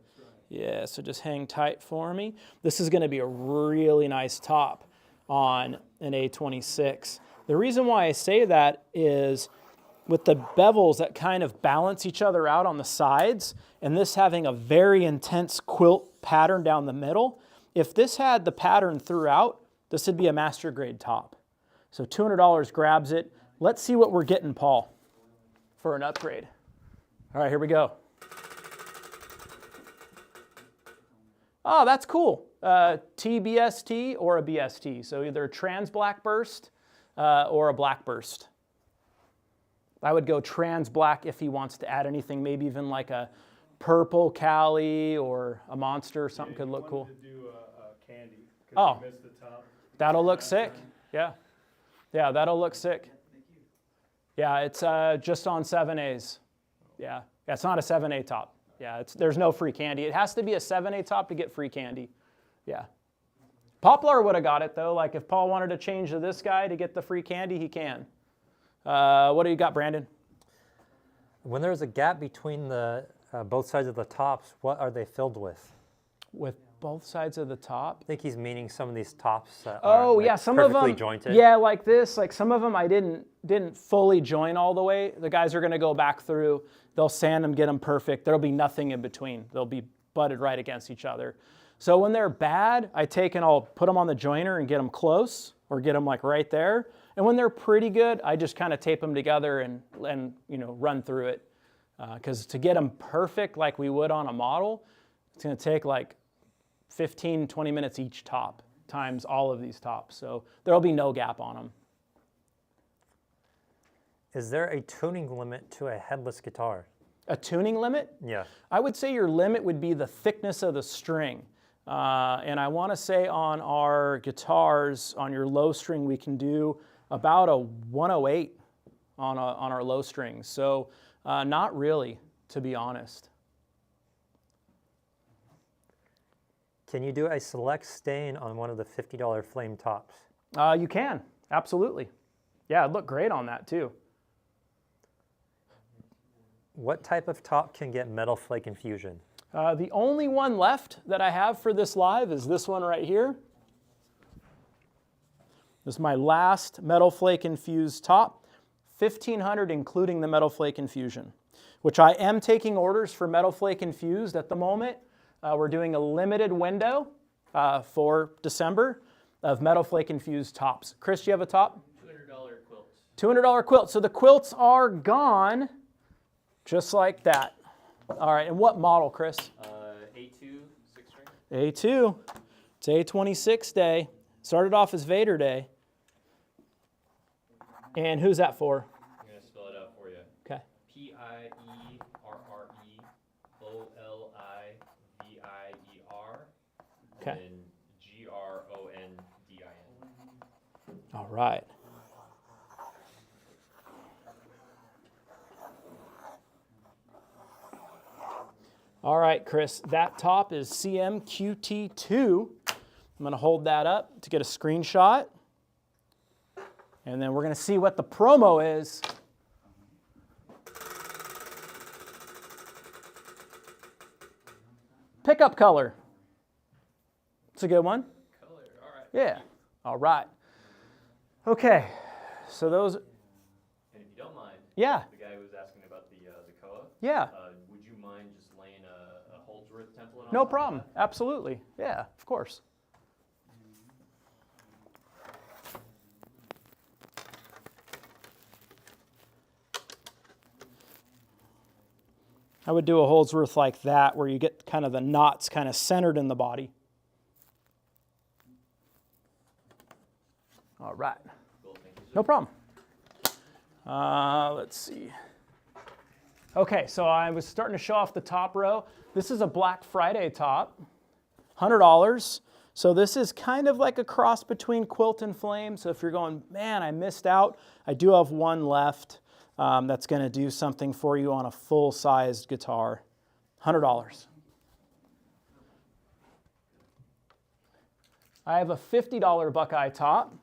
Yeah, so just hang tight for me. This is going to be a really nice top on an A26. The reason why I say that is with the bevels that kind of balance each other out on the sides, and this having a very intense quilt pattern down the middle, if this had the pattern throughout, this would be a master grade top. So $200 grabs it. Let's see what we're getting, Paul, for an upgrade. All right, here we go. Oh, that's cool. TBST or a BST. So either a trans black burst or a black burst. I would go trans black if he wants to add anything, maybe even like a purple Cali or a monster or something could look cool. To do a candy. Oh. You missed the top. That'll look sick. Yeah. Yeah, that'll look sick. Yeah, it's just on 7As. Yeah, it's not a 7A top. Yeah, there's no free candy. It has to be a 7A top to get free candy. Yeah. Poplar would have got it, though. Like, if Paul wanted to change to this guy to get the free candy, he can. What do you got, Brandon? When there's a gap between the both sides of the tops, what are they filled with? With both sides of the top? I think he's meaning some of these tops that Oh, are yeah, some of perfectly them. jointed. Yeah, like this. Like some of them I didn't fully join all the way. The guys are going to go back through. They'll sand them, get them perfect. There'll be nothing in between. They'll be butted right against each other. So when they're bad, I take and I'll put them on the joiner and get them close or get them like right there. And when they're pretty good, I just kind of tape them together and run through it. Because to get them perfect like we would on a model, it's going to take like 15, 20 minutes each top times all of these tops. So there'll be no gap on them. Is there a tuning limit to a headless guitar? A tuning limit? Yeah. I would say your limit would be the thickness of the string. And I want to say on our guitars, on your low string, we can do about a 108 on our low strings. So not really, to be honest. Can you do a select stain on one of the $50 flame tops? You can, absolutely. Yeah, it'd look great on that too. What type of top can get metal flake infusion? The only one left that I have for this live is this one right here. This is my last metal flake infused top, $1,500 including the metal flake infusion, which I am taking orders for metal flake infused at the moment. We're doing a limited window for December of metal flake infused tops. Chris, do you have a top? $200 quilts. $200 quilt. So the quilts are gone just like that. All right, and what model, Chris? A2 6-string. A2. It's A26 day. Started off as Vader Day. And who's that for? I'm going to spell it out for you. Okay. PIERREOLIVIER. Okay. And then GRONDIN. All right. All right, Chris, that top is CMQT2. I'm going to hold that up to get a screenshot. And then we're going to see what the promo is. Pickup color. It's a good one. Color, all right. Yeah. All right. Okay. So those, And if you don't mind, yeah, the guy who was asking about the koa, yeah, would you mind just laying a Holdsworth template on no top of problem. that? Absolutely. Yeah, of course. I would do a Holdsworth like that where you get kind of the knots kind of centered in the body. All right. Cool, thank you, sir. No problem. Let's see. Okay, so I was starting to show off the top row. This is a Black Friday top, $100. So this is kind of like a cross between quilt and flame. So if you're going, man, I missed out, I do have one left that's going to do something for you on a full-sized guitar. $100. I have a $50 Buckeye top.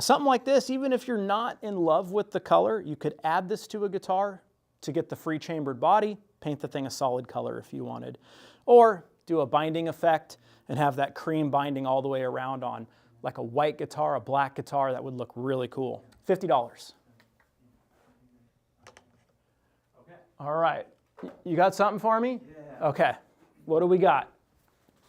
Something like this, even if you're not in love with the color, you could add this to a guitar to get the free chambered body, paint the thing a solid color if you wanted, or do a binding effect and have that cream binding all the way around on like a white guitar, a black guitar. That would look really cool. $50. Okay. All right. You got something for me? Yeah. Okay. What do we got?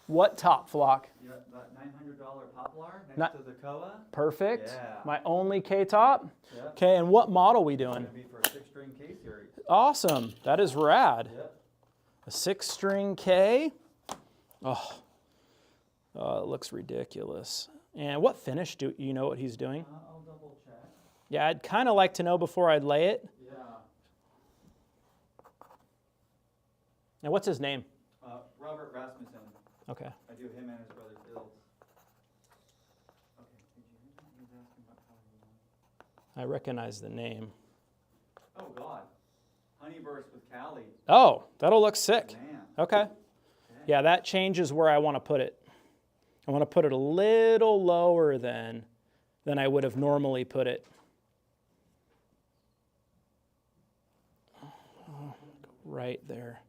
What top, Flock? You got that $900 poplar next Not- to the koa. Perfect. Yeah. My only K top. Yeah. Okay, and what model we It's doing? gonna be for a 6-string K series. Awesome. That is rad. Yep. A 6-string K. Oh, it looks ridiculous. And what finish do you know what he's doing? I'll double check. Yeah, I'd kind of like to know before I'd lay it. Yeah. Now, what's his name? Robert Rasmussen. Okay. I do him and his brother Phil's. Okay. Did you hear that? He was asking about how he won. I recognize the name. Oh God. Honeyburst with Cali. Oh, that'll look sick. Man. Okay. Yeah, that changes where I want to put it. I want to put it a little lower than I would have normally put it. Right there.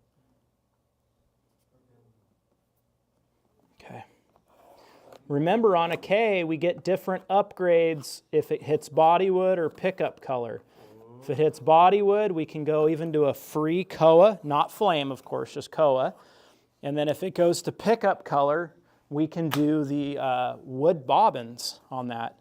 Okay. Remember, on a K, we get different upgrades if it hits bodywood or pickup color. If it hits bodywood, we can go even to a free koa, not flame, of course, just koa. And then if it goes to pickup color, we can do the wood bobbins on that.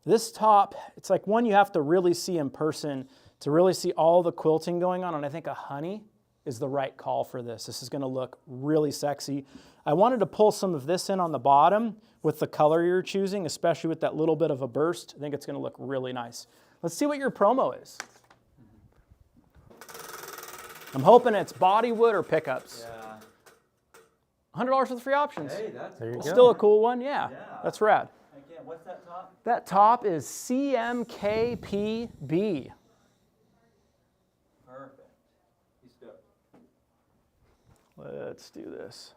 This top, it's like one you have to really see in person to really see all the quilting going on, and I think a honey is the right call for this. This is gonna look really sexy. I wanted to pull some of this in on the bottom with the color you're choosing, especially with that little bit of a burst. I think it's gonna look really nice. Let's see what your promo is. I'm hoping it's bodywood or pickups. Yeah. $100 with free options. Hey, that's There you cool. go. Still a cool one, yeah. Yeah. That's rad. Again, what's that top? That top is CMKPB. Perfect. He's stoked. Let's do this.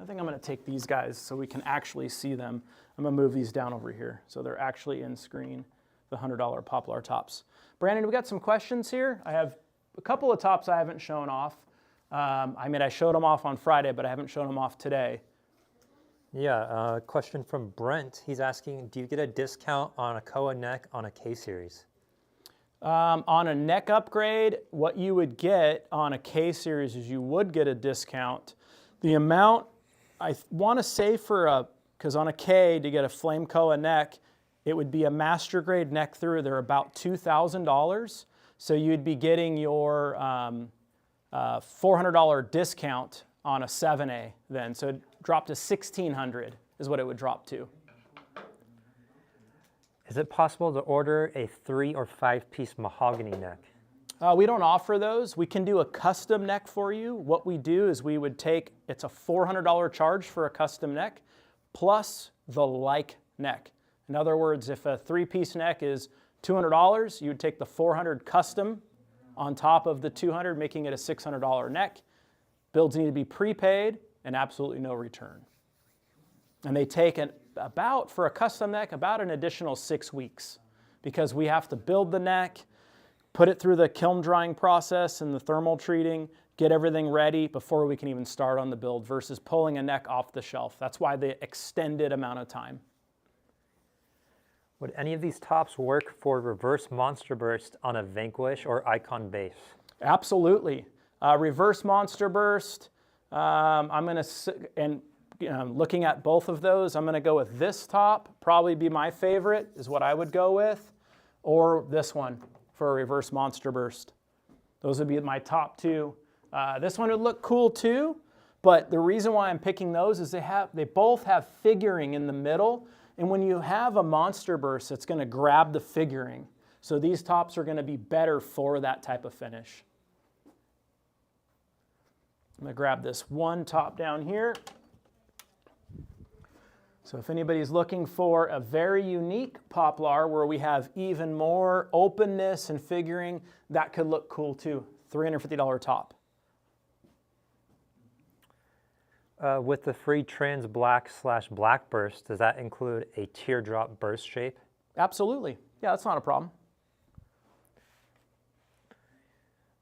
I think I'm going to take these guys so we can actually see them. I'm going to move these down over here so they're actually in screen, the $100 poplar tops. Brandon, we got some questions here. I have a couple of tops I haven't shown off. I mean, I showed them off on Friday, but I haven't shown them off today. Yeah, question from Brent. He's asking, do you get a discount on a koa neck on a K series? On a neck upgrade, what you would get on a K series is you would get a discount. The amount, I want to say because on a K, to get a flame koa neck, it would be a master grade neck through. They're about $2,000. So you'd be getting your $400 discount on a 7A then. So it dropped to $1,600 is what it would drop to. Is it possible to order a 3 or 5 piece mahogany neck? We don't offer those. We can do a custom neck for you. What we do is we would take, it's a $400 charge for a custom neck plus the like neck. In other words, if a 3-piece neck is $200, you would take the $400 custom on top of the $200, making it a $600 neck. Builds need to be prepaid and absolutely no return. And they take for a custom neck, about an additional 6 weeks because we have to build the neck, put it through the kiln drying process and the thermal treating, get everything ready before we can even start on the build versus pulling a neck off the shelf. That's why the extended amount of time. Would any of these tops work for reverse monster burst on a Vanquish or Icon base? Absolutely. Reverse Monster Burst, I'm going to, and looking at both of those, I'm going to go with this top, probably be my favorite, is what I would go with, or this one for a Reverse Monster Burst. Those would be my top two. This one would look cool too, but the reason why I'm picking those is they both have figuring in the middle, and when you have a Monster Burst, it's going to grab the figuring. So these tops are going to be better for that type of finish. I'm going to grab this one top down here. So if anybody's looking for a very unique poplar where we have even more openness and figuring, that could look cool too. $350 top. With the free trans black/black burst, does that include a teardrop burst shape? Absolutely. Yeah, that's not a problem.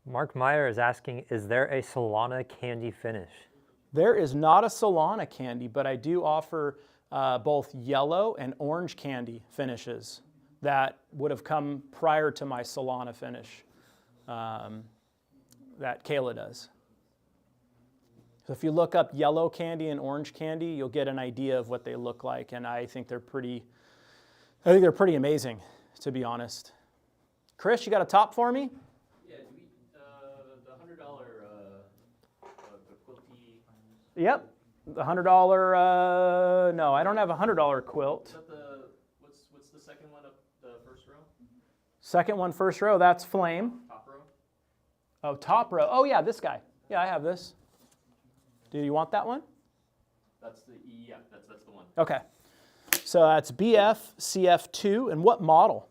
Mark Meyer is asking, is there a Solana candy finish? There is not a Solana candy, but I do offer both yellow and orange candy finishes that would have come prior to my Solana finish that Kayla does. So if you look up yellow candy and orange candy, you'll get an idea of what they look like, and I think they're pretty amazing, to be honest. Chris, you got a top for me? Yeah, do we, the $100, the quilty, Yep. The $100, no, I don't have a $100 is quilt. that the, what's the second one up the first row? Second one, first row, that's Flame. Top row? Oh, top row. Oh yeah, this guy. Yeah, I have this. Do you want that one? That's the, yeah, that's the one. Okay. So that's BF CF2, and what model?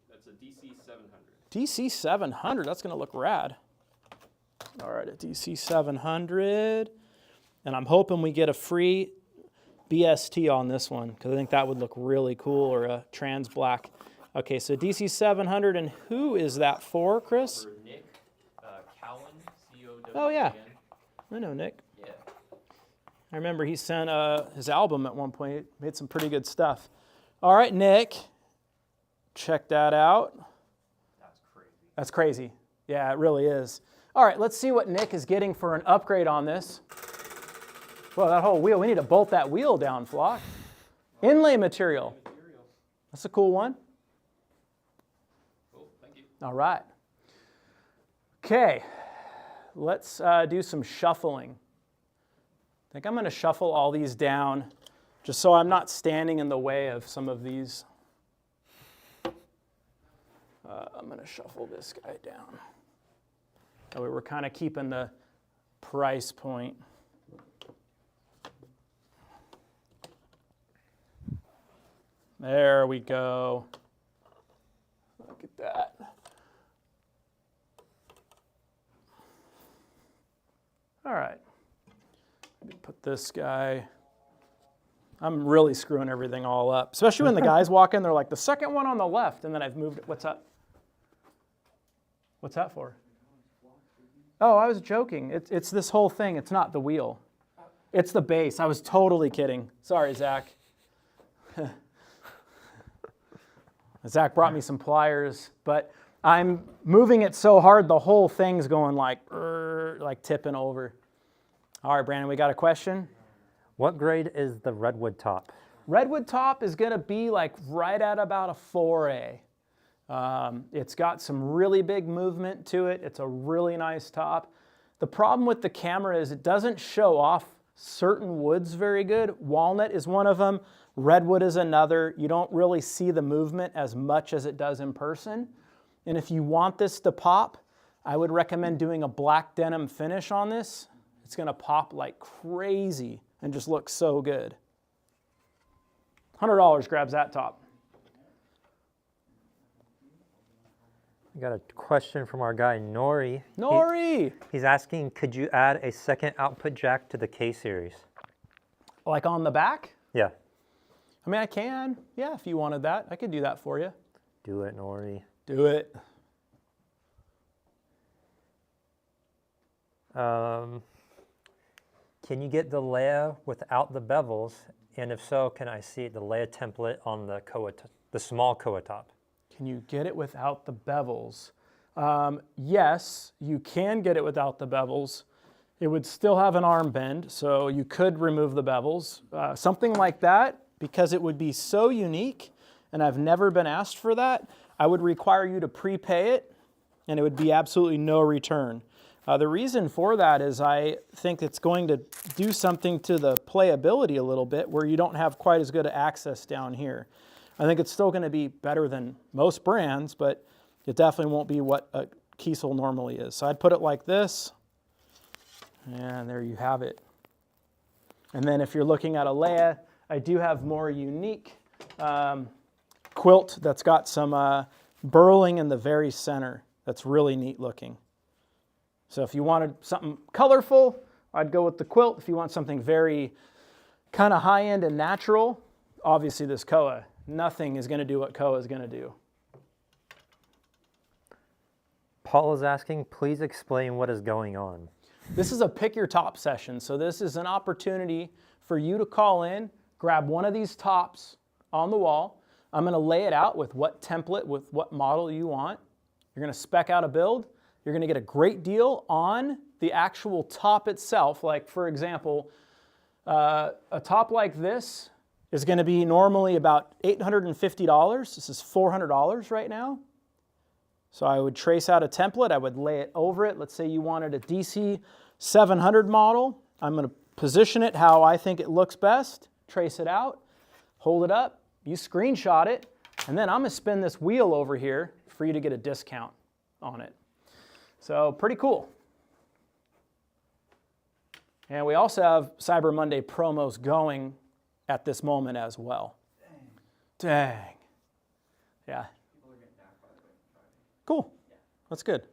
That's a DC 700. DC 700, that's gonna look rad. All right, a DC 700, and I'm hoping we get a free BST on this one, because I think that would look really cool, or a trans black. Okay, so DC 700, and who is that for, Chris? For Nick Cowan, C-O-W-A-N. Oh yeah, I know Nick. Yeah. I remember he sent his album at one point, made some pretty good stuff. All right, Nick, check that out. That's crazy. That's crazy. Yeah, it really is. All right, let's see what Nick is getting for an upgrade on this. Well, that whole wheel, we need to bolt that wheel down, Flock. Inlay material. That's a cool one. Cool, thank you. All right. Okay, let's do some shuffling. I think I'm going to shuffle all these down just so I'm not standing in the way of some of these. I'm going to shuffle this guy down. That way we're kind of keeping the price point. There we go. Look at that. All right. Let me put this guy. I'm really screwing everything all up, especially when the guys walk in. They're like, the second one on the left, and then I've moved it. What's up? What's that for? Oh, I was joking. It's this whole thing. It's not the wheel. It's the base. I was totally kidding. Sorry, Zach. Zach brought me some pliers, but I'm moving it so hard the whole thing's going like tipping over. All right, Brandon, we got a question? What grade is the redwood top? Redwood top is going to be like right at about a 4A. It's got some really big movement to it. It's a really nice top. The problem with the camera is it doesn't show off certain woods very good. Walnut is one of them. Redwood is another. You don't really see the movement as much as it does in person. And if you want this to pop, I would recommend doing a black denim finish on this. It's going to pop like crazy and just look so good. $100 grabs that top. We got a question from our guy Nori. Nori! He's asking, could you add a second output jack to the K series? Like on the back? Yeah. I mean, I can. Yeah, if you wanted that. I could do that for you. Do it, Nori. Do it. Can you get the Leia without the bevels And if so, can I see the Leia template on the the small Koa top? Can you get it without the bevels? Yes, you can get it without the bevels. It would still have an arm bend, so you could remove the bevels. Something like that, because it would be so unique, and I've never been asked for that, I would require you to prepay it, and it would be absolutely no return. The reason for that is I think it's going to do something to the playability a little bit where you don't have quite as good access down here. I think it's still going to be better than most brands, but it definitely won't be what a Kiesel normally is. So I'd put it like this, and there you have it. And then if you're looking at a Leia, I do have more unique quilt that's got some burling in the very center. That's really neat looking. So if you wanted something colorful, I'd go with the quilt. If you want something very kind of high-end and natural, obviously this Koa. Nothing is going to do what Koa is going to do. Paul is asking, please explain what is going on. This is a pick your top session. So this is an opportunity for you to call in, grab one of these tops on the wall. I'm going to lay it out with what template, with what model you want. You're going to spec out a build. You're going to get a great deal on the actual top itself. Like, for example, a top like this is going to be normally about $850. This is $400 right now. So I would trace out a template. I would lay it over it. Let's say you wanted a DC 700 model. I'm going to position it how I think it looks best, trace it out, hold it up, you screenshot it, and then I'm going to spin this wheel over here for you to get a discount on it. So pretty cool. And we also have Cyber Monday promos going at this moment as well. Dang. Yeah. Cool. That's good.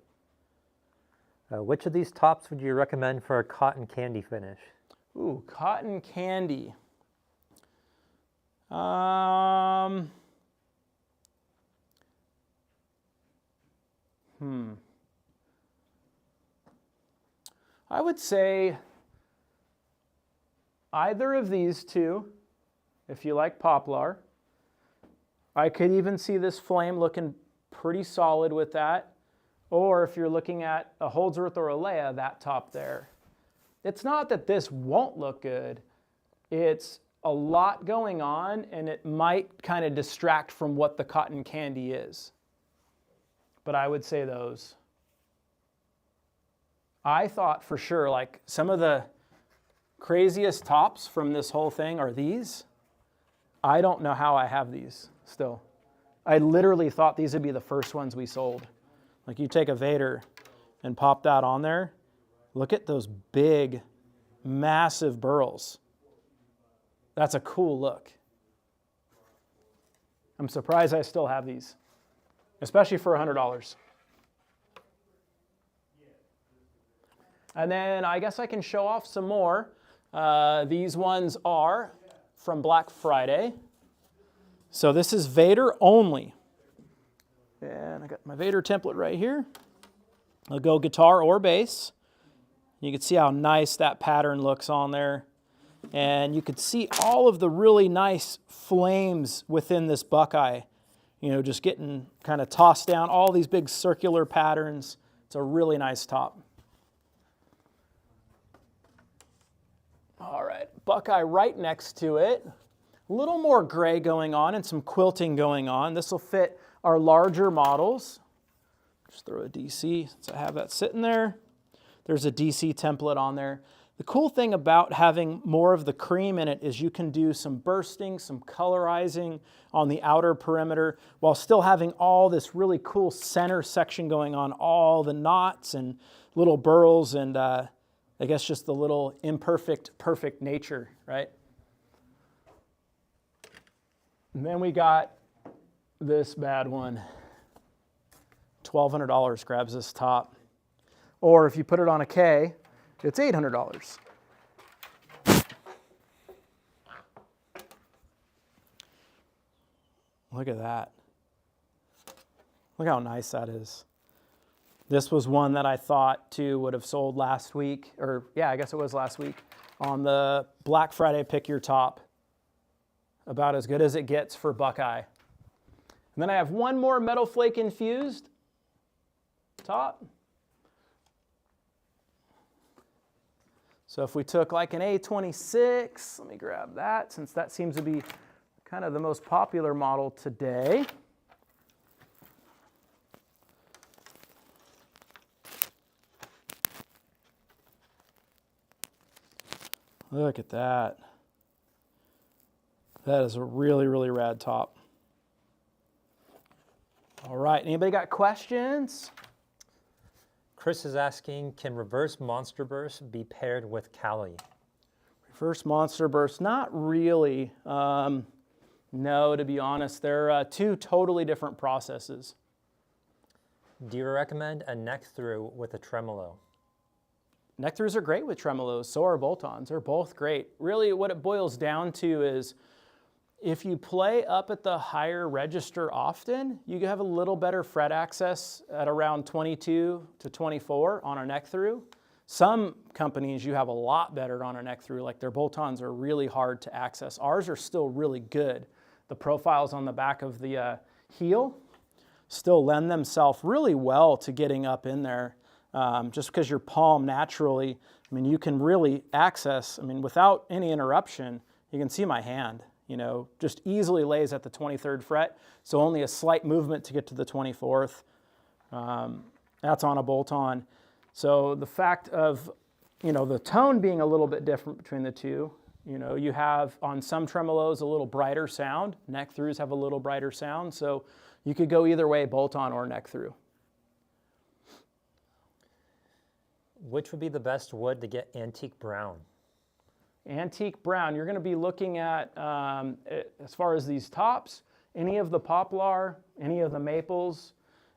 Which of these tops would you recommend for a cotton candy finish? Ooh, cotton candy. I would say either of these two, if you like poplar. I could even see this flame looking pretty solid with that. Or if you're looking at a Holdsworth or a Leia, that top there. It's not that this won't look good. It's a lot going on, and it might kind of distract from what the cotton candy is. But I would say those. I thought for sure, like, some of the craziest tops from this whole thing are these. I don't know how I have these still. I literally thought these would be the first ones we sold. Like, you take a Vader and pop that on there. Look at those big, massive burls. That's a cool look. I'm surprised I still have these, especially for $100. And then I guess I can show off some more. These ones are from Black Friday. So this is Vader only. And I got my Vader template right here. I'll go guitar or bass. You can see how nice that pattern looks on there. And you could see all of the really nice flames within this Buckeye. You know, just getting kind of tossed down, all these big circular patterns. It's a really nice top. All right, Buckeye right next to it. A little more gray going on and some quilting going on. This will fit our larger models. Just throw a DC since I have that sitting there. There's a DC template on there. The cool thing about having more of the cream in it is you can do some bursting, some colorizing on the outer perimeter while still having all this really cool center section going on, all the knots and little burls and I guess just the little imperfect, perfect nature, right? And then we got this bad one. $1,200 grabs this top. Or if you put it on a K, it's $800. Look at that. Look how nice that is. This was one that I thought too would have sold last week, or yeah, I guess it was last week, on the Black Friday Pick Your Top. About as good as it gets for Buckeye. And then I have one more metal flake infused top. So if we took like an A26, let me grab that since that seems to be kind of the most popular model today. Look at that. That is a really, really rad top. All right, anybody got questions? Chris is asking, can reverse monster burst be paired with Cali? Reverse monster burst, not really. No, to be honest, they're two totally different processes. Do you recommend a neck through with a tremolo? Neck throughs are great with tremolos, so are bolt-ons. They're both great. Really, what it boils down to is if you play up at the higher register often, you have a little better fret access at around 22 to 24 on a neck through. Some companies you have a lot better on a neck through, like their bolt-ons are really hard to access. Ours are still really good. The profiles on the back of the heel still lend themselves really well to getting up in there. Just because your palm naturally, I mean, you can really access, I mean, without any interruption, you can see my hand, you know, just easily lays at the 23rd fret. So only a slight movement to get to the 24th. That's on a bolt-on. So the fact of, you know, the tone being a little bit different between the two, you know, you have on some tremolos a little brighter sound. Neck throughs have a little brighter sound. So you could go either way, bolt-on or neck through. Which would be the best wood to get antique brown? Antique brown, you're going to be looking at, as far as these tops, any of the poplar, any of the maples,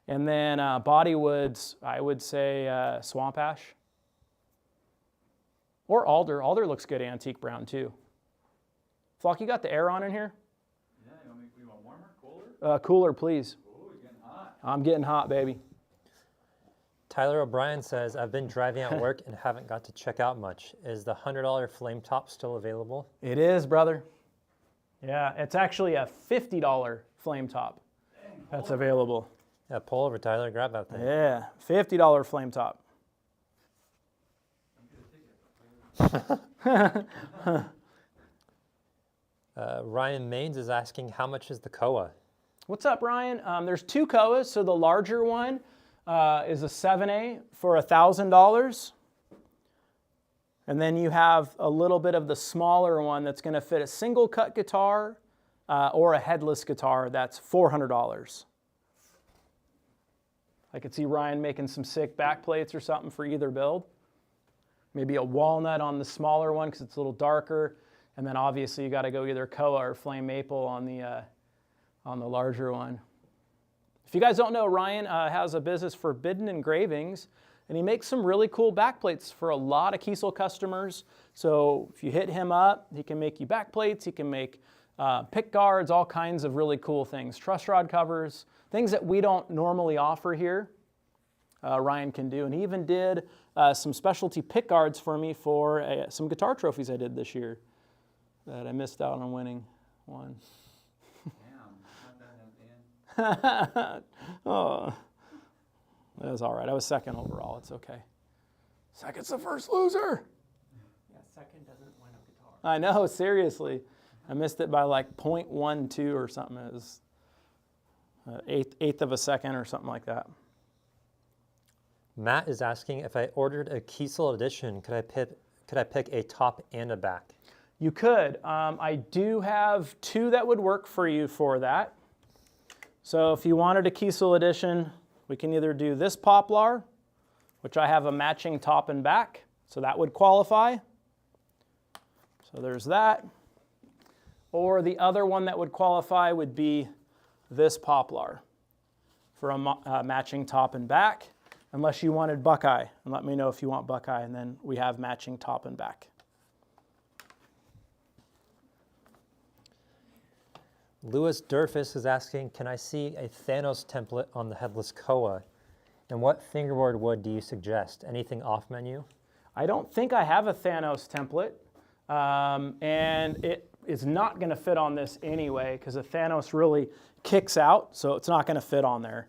and then body woods, I would say swamp ash. Or alder. Alder looks good antique brown too. Flock, you got the air on in here? Yeah, you want warmer, cooler? Cooler, please. Ooh, you're getting hot. I'm getting hot, baby. Tyler O'Brien says, I've been driving at work and haven't got to check out much. Is the $100 flame top still available? It is, brother. Yeah, it's actually a $50 flame top that's available. Yeah, pull over, Tyler. Grab that thing. Yeah, $50 flame top. Ryan Maines is asking, how much is the Koa? What's up, Ryan? There's two Koas, so the larger one is a 7A for $1,000. And then you have a little bit of the smaller one that's going to fit a single cut guitar or a headless guitar that's $400. I could see Ryan making some sick back plates or something for either build. Maybe a walnut on the smaller one because it's a little darker. And then obviously you got to go either Koa or flame maple on the larger one. If you guys don't know, Ryan has a business, Forbidden Engravings, and he makes some really cool backplates for a lot of Kiesel customers. So if you hit him up, he can make you backplates, he can make pick guards, all kinds of really cool things. Truss rod covers, things that we don't normally offer here, Ryan can do. And he even did some specialty pick guards for me for some guitar trophies I did this year that I missed out on winning one. Oh, that was all right. I was second overall. It's okay. Second's the first loser. Yeah, second doesn't win a guitar. I know, seriously. I missed it by like 0.12 or something. It was eighth of a second or something like that. Matt is asking, if I ordered a Kiesel edition, could I pick a top and a back? You could. I do have two that would work for you for that. So if you wanted a Kiesel edition, we can either do this poplar, which I have a matching top and back, so that would qualify. So there's that. Or the other one that would qualify would be this poplar for a matching top and back, unless you wanted Buckeye. And let me know if you want Buckeye, and then we have matching top and back. Louis Durfus is asking, can I see a Thanos template on the headless Koa? And what fingerboard wood do you suggest? Anything off menu? I don't think I have a Thanos template. And is not going to fit on this anyway because the Thanos really kicks out, so it's not going to fit on there.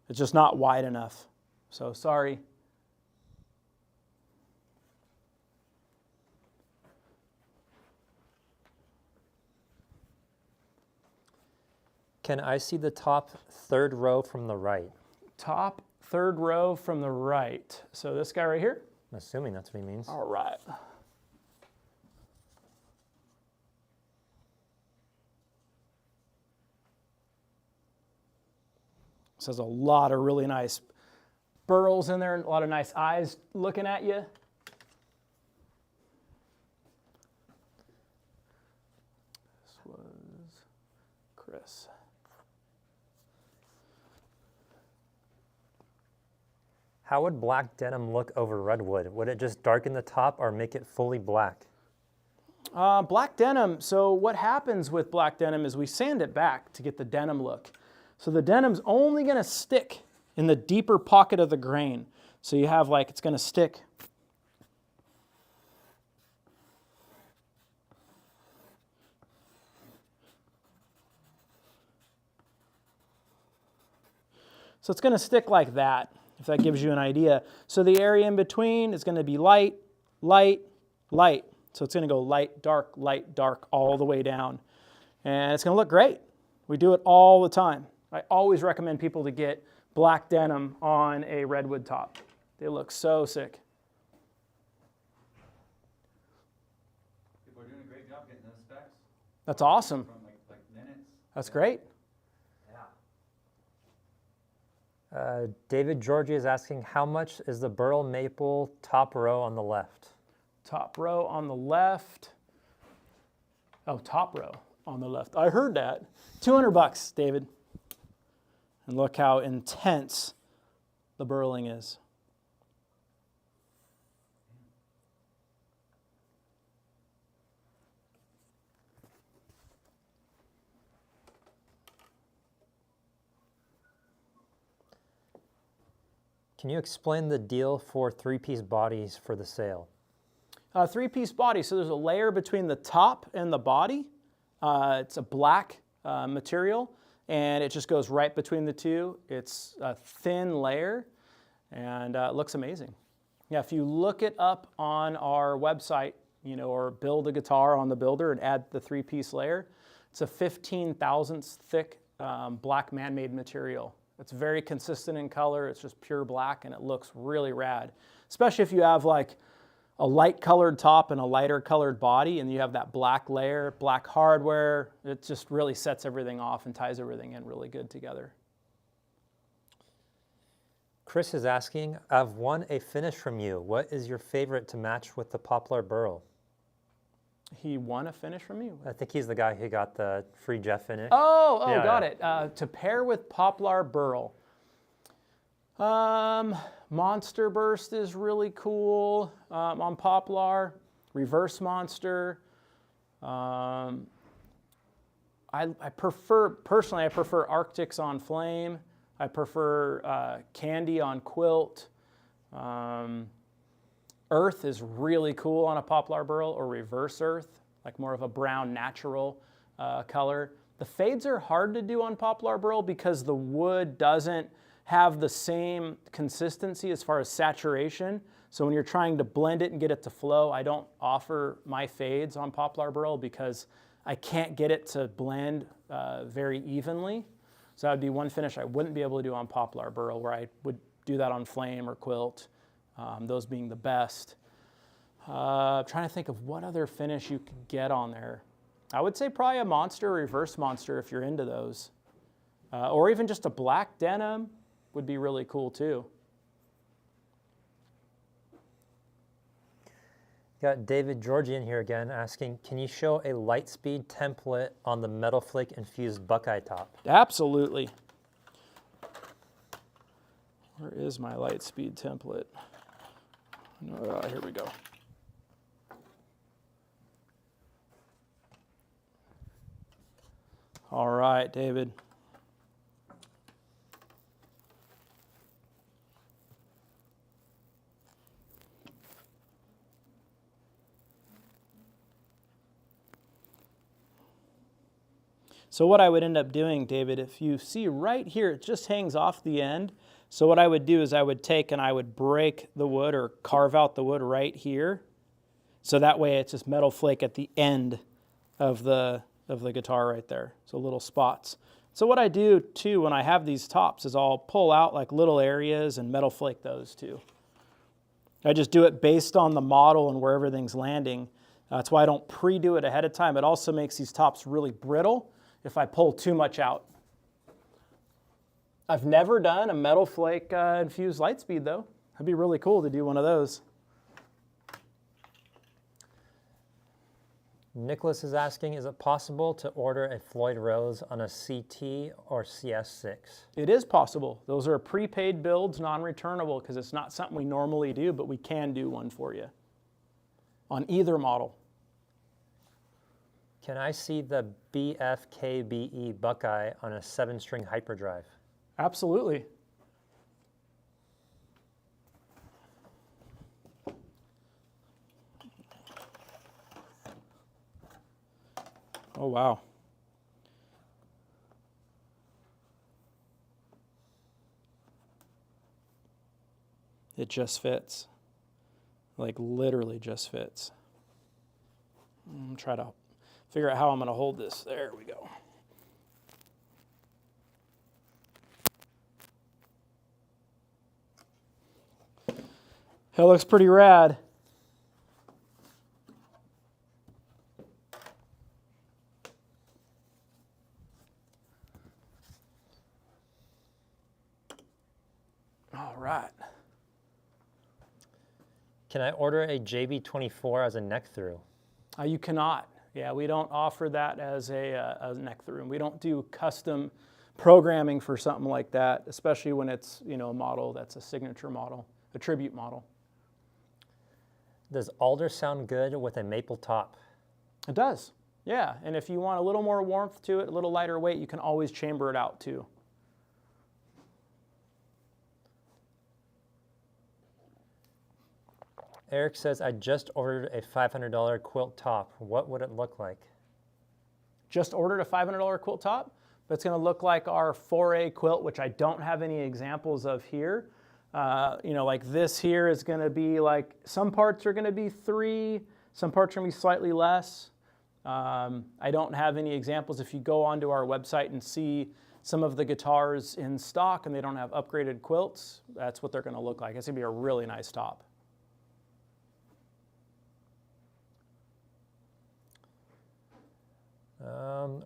It's just not wide enough. So sorry. Can I see the top third row from the right? Top third row from the right. So this guy right here? I'm assuming that's what he means. All right. This has a lot of really nice burls in there and a lot of nice eyes looking at you. This was Chris. How would black denim look over redwood? Would it just darken the top or make it fully black? Black denim, so what happens with black denim is we sand it back to get the denim look. So the denim's only going to stick in the deeper pocket of the grain. So you have like, it's going to stick. So it's going to stick like that, if that gives you an idea. So the area in between is going to be light, light, light. So it's going to go light, dark, all the way down. And it's going to look great. We do it all the time. I always recommend people to get black denim on a redwood top. They look so sick. People are doing a great job getting those specs That's awesome. from like minutes. That's great. David Georgie is asking, how much is the burl maple top row on the left? Top row on the left. Oh, top row on the left. I heard that. $200, David. And look how intense the burling is. Can you explain the deal for three-piece bodies for the sale? Three-piece body. So there's a layer between the top and the body. It's a black material, and it just goes right between the two. It's a thin layer, and it looks amazing. Yeah, if you look it up on our website, or build a guitar on the builder and add the three-piece layer, it's a 15 thousandths thick black man-made material. It's very consistent in color. It's just pure black, and it looks really rad, especially if you have like a light colored top and a lighter colored body, and you have that black layer, black hardware. It just really sets everything off and ties everything in really good together. Chris is asking, I've won a finish from you. What is your favorite to match with the poplar burl? He won a finish from you? I think he's the guy who got the free Jeff finish. Oh, Yeah, got yeah. it. To pair with poplar burl. Monster Burst is really cool on poplar. Reverse Monster. I prefer Arctics on Flame. I prefer Candy on Quilt. Earth is really cool on a poplar burl, or Reverse Earth, like more of a brown natural color. The fades are hard to do on poplar burl because the wood doesn't have the same consistency as far as saturation. So when you're trying to blend it and get it to flow, I don't offer my fades on poplar burl because I can't get it to blend very evenly. So that would be one finish I wouldn't be able to do on poplar burl, where I would do that on Flame or Quilt, those being the best. Trying to think of what other finish you could get on there. I would say probably a Monster or Reverse Monster if you're into those. Or even just a black denim would be really cool too. Got David Georgie in here again asking, can you show a Lightspeed template on the Metal Flake infused Buckeye top? Absolutely. Where is my Lightspeed template? Here we go. All right, David. So what I would end up doing, David, if you see right here, it just hangs off the end. So what I would do is I would take and I would break the wood or carve out the wood right here. So that way it's just metal flake at the end of the guitar right there. So little spots. So what I do too when I have these tops is I'll pull out like little areas and metal flake those too. I just do it based on the model and where everything's landing. That's why I don't pre-do it ahead of time. It also makes these tops really brittle if I pull too much out. I've never done a metal flake infused Lightspeed though. That'd be really cool to do one of those. Nicholas is asking, is it possible to order a Floyd Rose on a CT or CS6? It is possible. Those are prepaid builds, non-returnable, because it's not something we normally do, but we can do one for you on either model. Can I see the BFKBE Buckeye on a 7-string hyperdrive? Absolutely. Oh, wow. It just fits. Like literally just fits. Try to figure out how I'm going to hold this. There we go. That looks pretty rad. All right. Can I order a JB24 as a neck through? You cannot. Yeah, we don't offer that as a neck through. We don't do custom programming for something like that, especially when it's, you know, a model that's a signature model, a tribute model. Does alder sound good with a maple top? It does, yeah. And if you want a little more warmth to it, a little lighter weight, you can always chamber it out too. Eric says, I just ordered a $500 quilt top. What would it look like? Just ordered a $500 quilt top, but it's going to look like our 4A quilt, which I don't have any examples of here. You know, like this here is going to be like, some parts are going to be 3, some parts are going to be slightly less. I don't have any examples. If you go onto our website and see some of the guitars in stock and they don't have upgraded quilts, that's what they're going to look like. It's going to be a really nice top.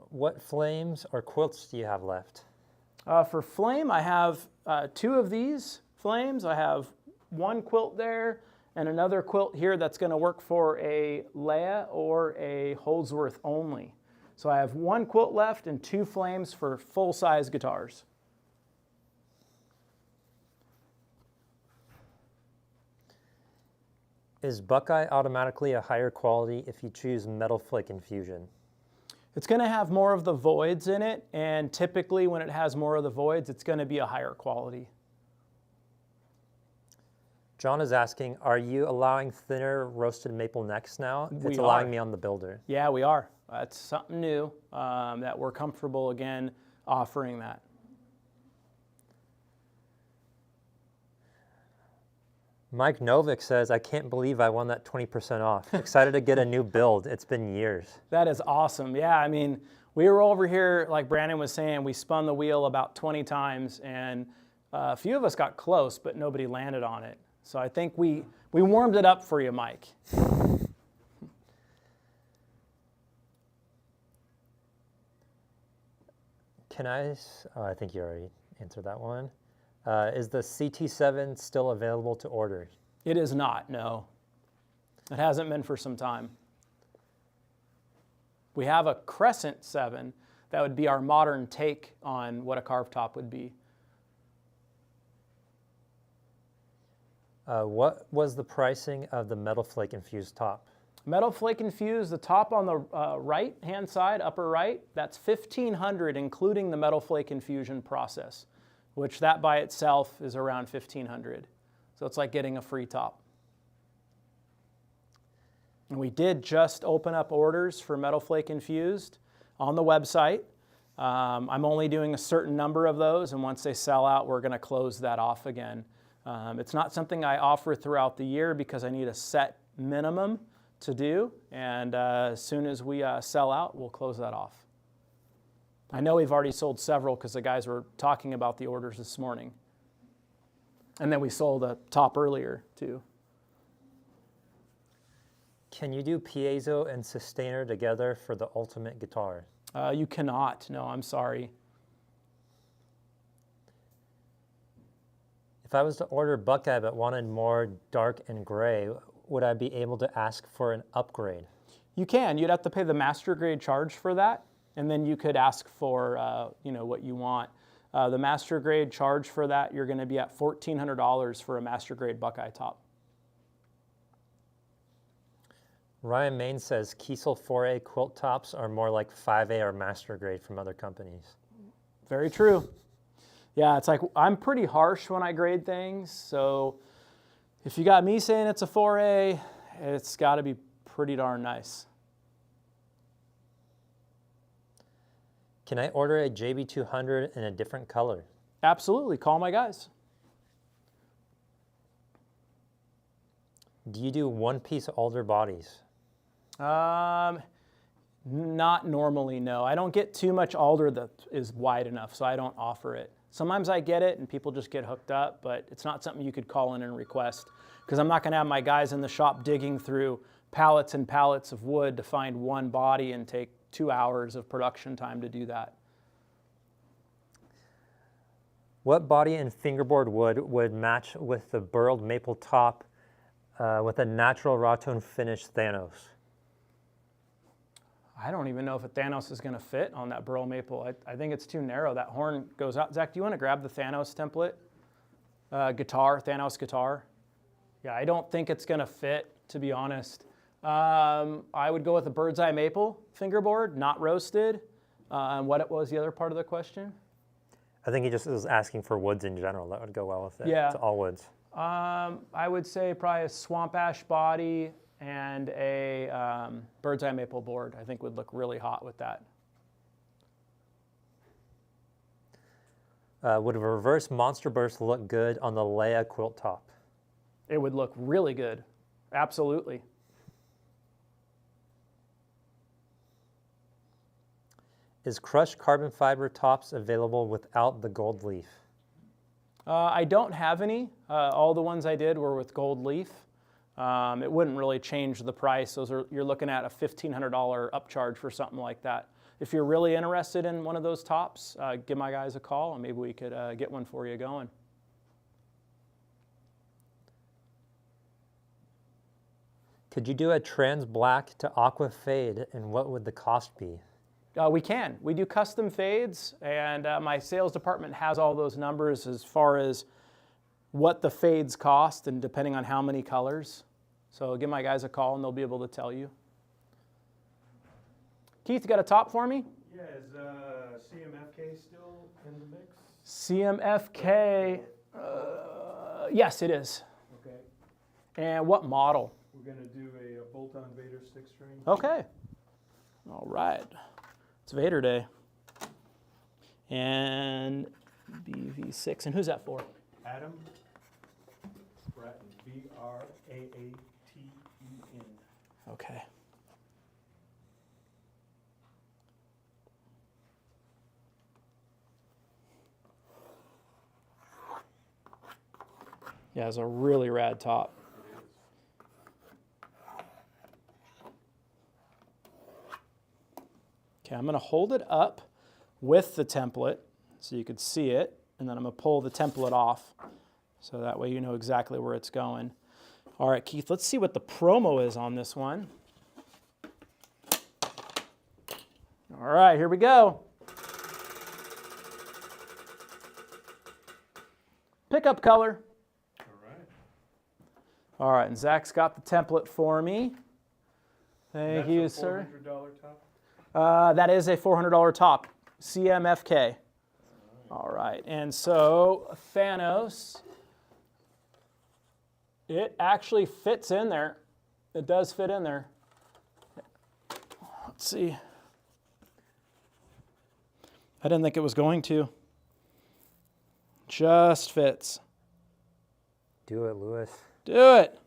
What flames or quilts do you have left? For flame, I have 2 of these flames. I have 1 quilt there and another quilt here that's going to work for a Leia or a Holdsworth only. So I have 1 quilt left and 2 flames for full-size guitars. Is Buckeye automatically a higher quality if you choose metal flake infusion? It's going to have more of the voids in it, and typically when it has more of the voids, it's going to be a higher quality. John is asking, are you allowing thinner roasted maple necks now? It's allowing me on the builder. Yeah, we are. That's something new that we're comfortable, again, offering that. Mike Novick says, I can't believe I won that 20% off. Excited to get a new build. It's been years. That is awesome. Yeah, I mean, we were over here, like Brandon was saying, we spun the wheel about 20 times, and a few of us got close, but nobody landed on it. So I think we warmed it up for you, Mike. I think you already answered that one. Is the CT7 still available to order? It is not, no. It hasn't been for some time. We have a Crescent 7 that would be our modern take on what a carved top would be. What was the pricing of the metal flake infused top? Metal flake infused, the top on the right hand side, upper right, that's $1,500 including the metal flake infusion process, which that by itself is around $1,500. So it's like getting a free top. And we did just open up orders for metal flake infused on the website. I'm only doing a certain number of those, and once they sell out, we're going to close that off again. It's not something I offer throughout the year because I need a set minimum to do, and as soon as we sell out, we'll close that off. I know we've already sold several because the guys were talking about the orders this morning. And then we sold a top earlier too. Can you do piezo and sustainer together for the ultimate guitar? You cannot. No, I'm sorry. If I was to order Buckeye but wanted more dark and gray, would I be able to ask for an upgrade? You can. You'd have to pay the master grade charge for that, and then you could ask for what you want. The master grade charge for that, you're going to be at $1,400 for a master grade Buckeye top. Ryan Main says Kiesel 4A quilt tops are more like 5A or master grade from other companies. Very true. Yeah, it's like I'm pretty harsh when I grade things, so if you got me saying it's a 4A, it's got to be pretty darn nice. Can I order a JB200 in a different color? Absolutely. Call my guys. Do you do one-piece alder bodies? Not normally, no. I don't get too much alder that is wide enough, so I don't offer it. Sometimes I get it and people just get hooked up, but it's not something you could call in and request because I'm not going to have my guys in the shop digging through pallets and pallets of wood to find one body and take 2 hours of production time to do that. What body and fingerboard wood would match with the burled maple top with a natural raw tone finish Thanos? I don't even know if a Thanos is going to fit on that burl maple. I think it's too narrow. That horn goes out. Zach, do you want to grab the Thanos template? Thanos guitar. Yeah, I don't think it's going to fit, to be honest. I would go with a bird's eye maple fingerboard, not roasted. And what was the other part of the question? I think he just was asking for woods in general. That would go well with it. Yeah. It's all woods. I would say probably a swamp ash body and a bird's eye maple board. I think would look really hot with that. Would a reverse monster burst look good on the Leia quilt top? It would look really good. Absolutely. Is crushed carbon fiber tops available without the gold leaf? I don't have any. All the ones I did were with gold leaf. It wouldn't really change the price. You're looking at a $1,500 upcharge for something like that. If you're really interested in one of those tops, give my guys a call and maybe we could get one for you going. Could you do a trans black to aqua fade, and what would the cost be? We can. We do custom fades, and my sales department has all those numbers as far as what the fades cost and depending on how many colors. So give my guys a call and they'll be able to tell you. Keith, you got a top for me? Yeah, is CMFK still in the mix? CMFK, yes it is. Okay, And what model? we're gonna do a bolt-on Vader 6-string. Okay. All right. It's Vader Day. And BV6. And who's that for? Adam Bratton, Braathen. Okay. Yeah, it's a really rad top. Okay, I'm going to hold it up with the template so you could see it, and then I'm going to pull the template off so that way you know exactly where it's going. All right, Keith, let's see what the promo is on this one. All right, here we go. Pickup color. All right, and Zach's got the template for me. Thank you, sir. $400 top? That is a $400 top, CMFK. All right, and so Thanos, it actually fits in there. It does fit in there. Let's see. I didn't think it was going to. Just fits. Do it, Lewis. Do it.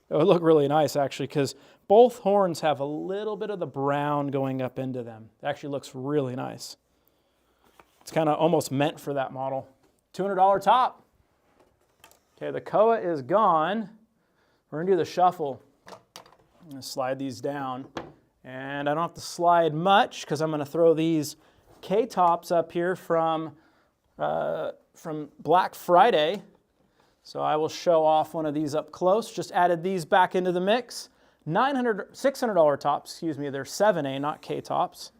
It would look really nice, actually, because both horns have a little bit of the brown going up into them. It actually looks really nice. It's kind of almost meant for that model. $200 top. Okay, the koa is gone. We're going to do the shuffle. I'm going to slide these down. And I don't have to slide much because I'm going to throw these K-tops up here from Black Friday. So I will show off one of these up close. Just added these back into the mix. $600 tops, excuse me. They're 7A, not K-tops.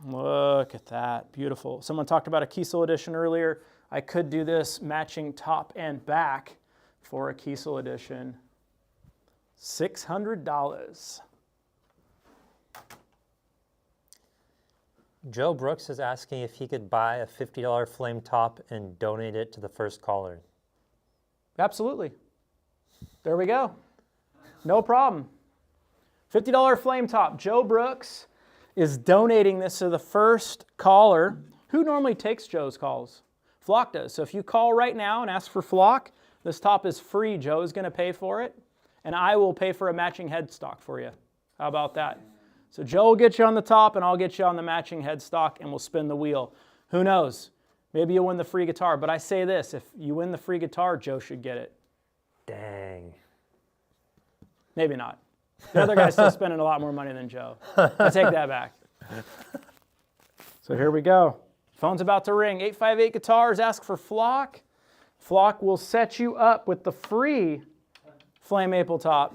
Look at that, beautiful. Someone talked about a Kiesel edition earlier. I could do this matching top and back for a Kiesel edition. $600. Joe Brooks is asking if he could buy a $50 flame top and donate it to the first caller. Absolutely. There we go. No problem. $50 flame top. Joe Brooks is donating this to the first caller. Who normally takes Joe's calls? Flock does. So if you call right now and ask for Flock, this top is free. Joe is going to pay for it, and I will pay for a matching headstock for you. How about that? So Joe will get you on the top, and I'll get you on the matching headstock, and we'll spin the wheel. Who knows? Maybe you'll win the free guitar. But I say this, if you win the free guitar, Joe should get it. Dang. Maybe not. The other guy's still spending a lot more money than Joe. I take that back. So here we go. Phone's about to ring. 858 Guitars, ask for Flock. Flock will set you up with the free flame maple top.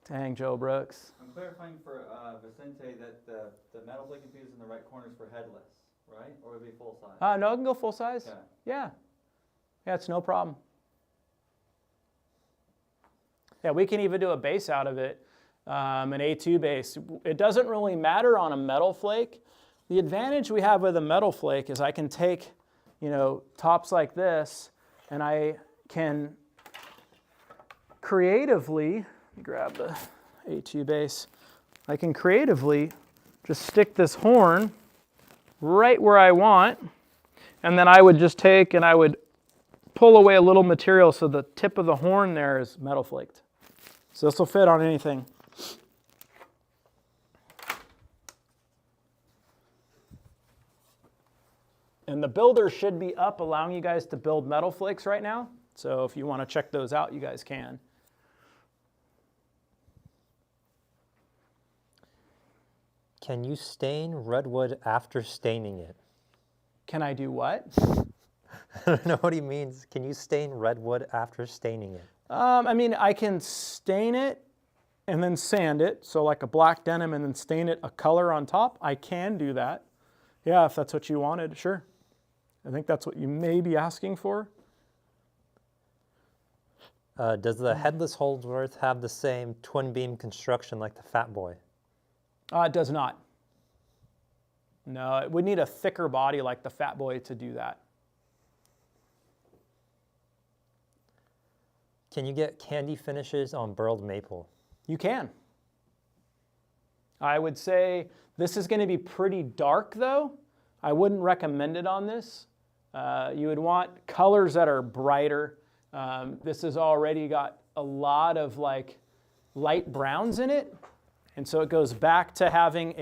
Dang, Joe Brooks. I'm clarifying for Vicente that the metal flake and fuse in the right corner is for headless, right? Or would it be full size? No, it can go full size. Okay. Yeah. Yeah, it's no problem. Yeah, we can even do a bass out of it, an A2 bass. It doesn't really matter on a metal flake. The advantage we have with a metal flake is I can take, tops like this, and I can creatively, grab the A2 bass, I can creatively just stick this horn right where I want, and then I would just take and I would pull away a little material so the tip of the horn there is metal flaked. So this will fit on anything. And the builder should be up allowing you guys to build metal flakes right now. So if you want to check those out, you guys can. Can you stain redwood after staining it? Can I do what? I don't know what he means. Can you stain redwood after staining it? I can stain it and then sand it. So like a black denim and then stain it a color on top. I can do that. Yeah, if that's what you wanted, sure. I think that's what you may be asking for. Does the headless Holdsworth have the same twin beam construction like the Fat Boy? It does not. No, it would need a thicker body like the Fat Boy to do that. Can you get candy finishes on burled maple? You can. I would say this is going to be pretty dark though. I wouldn't recommend it on this. You would want colors that are brighter. This has already got a lot of like light browns in it. And so it goes back to having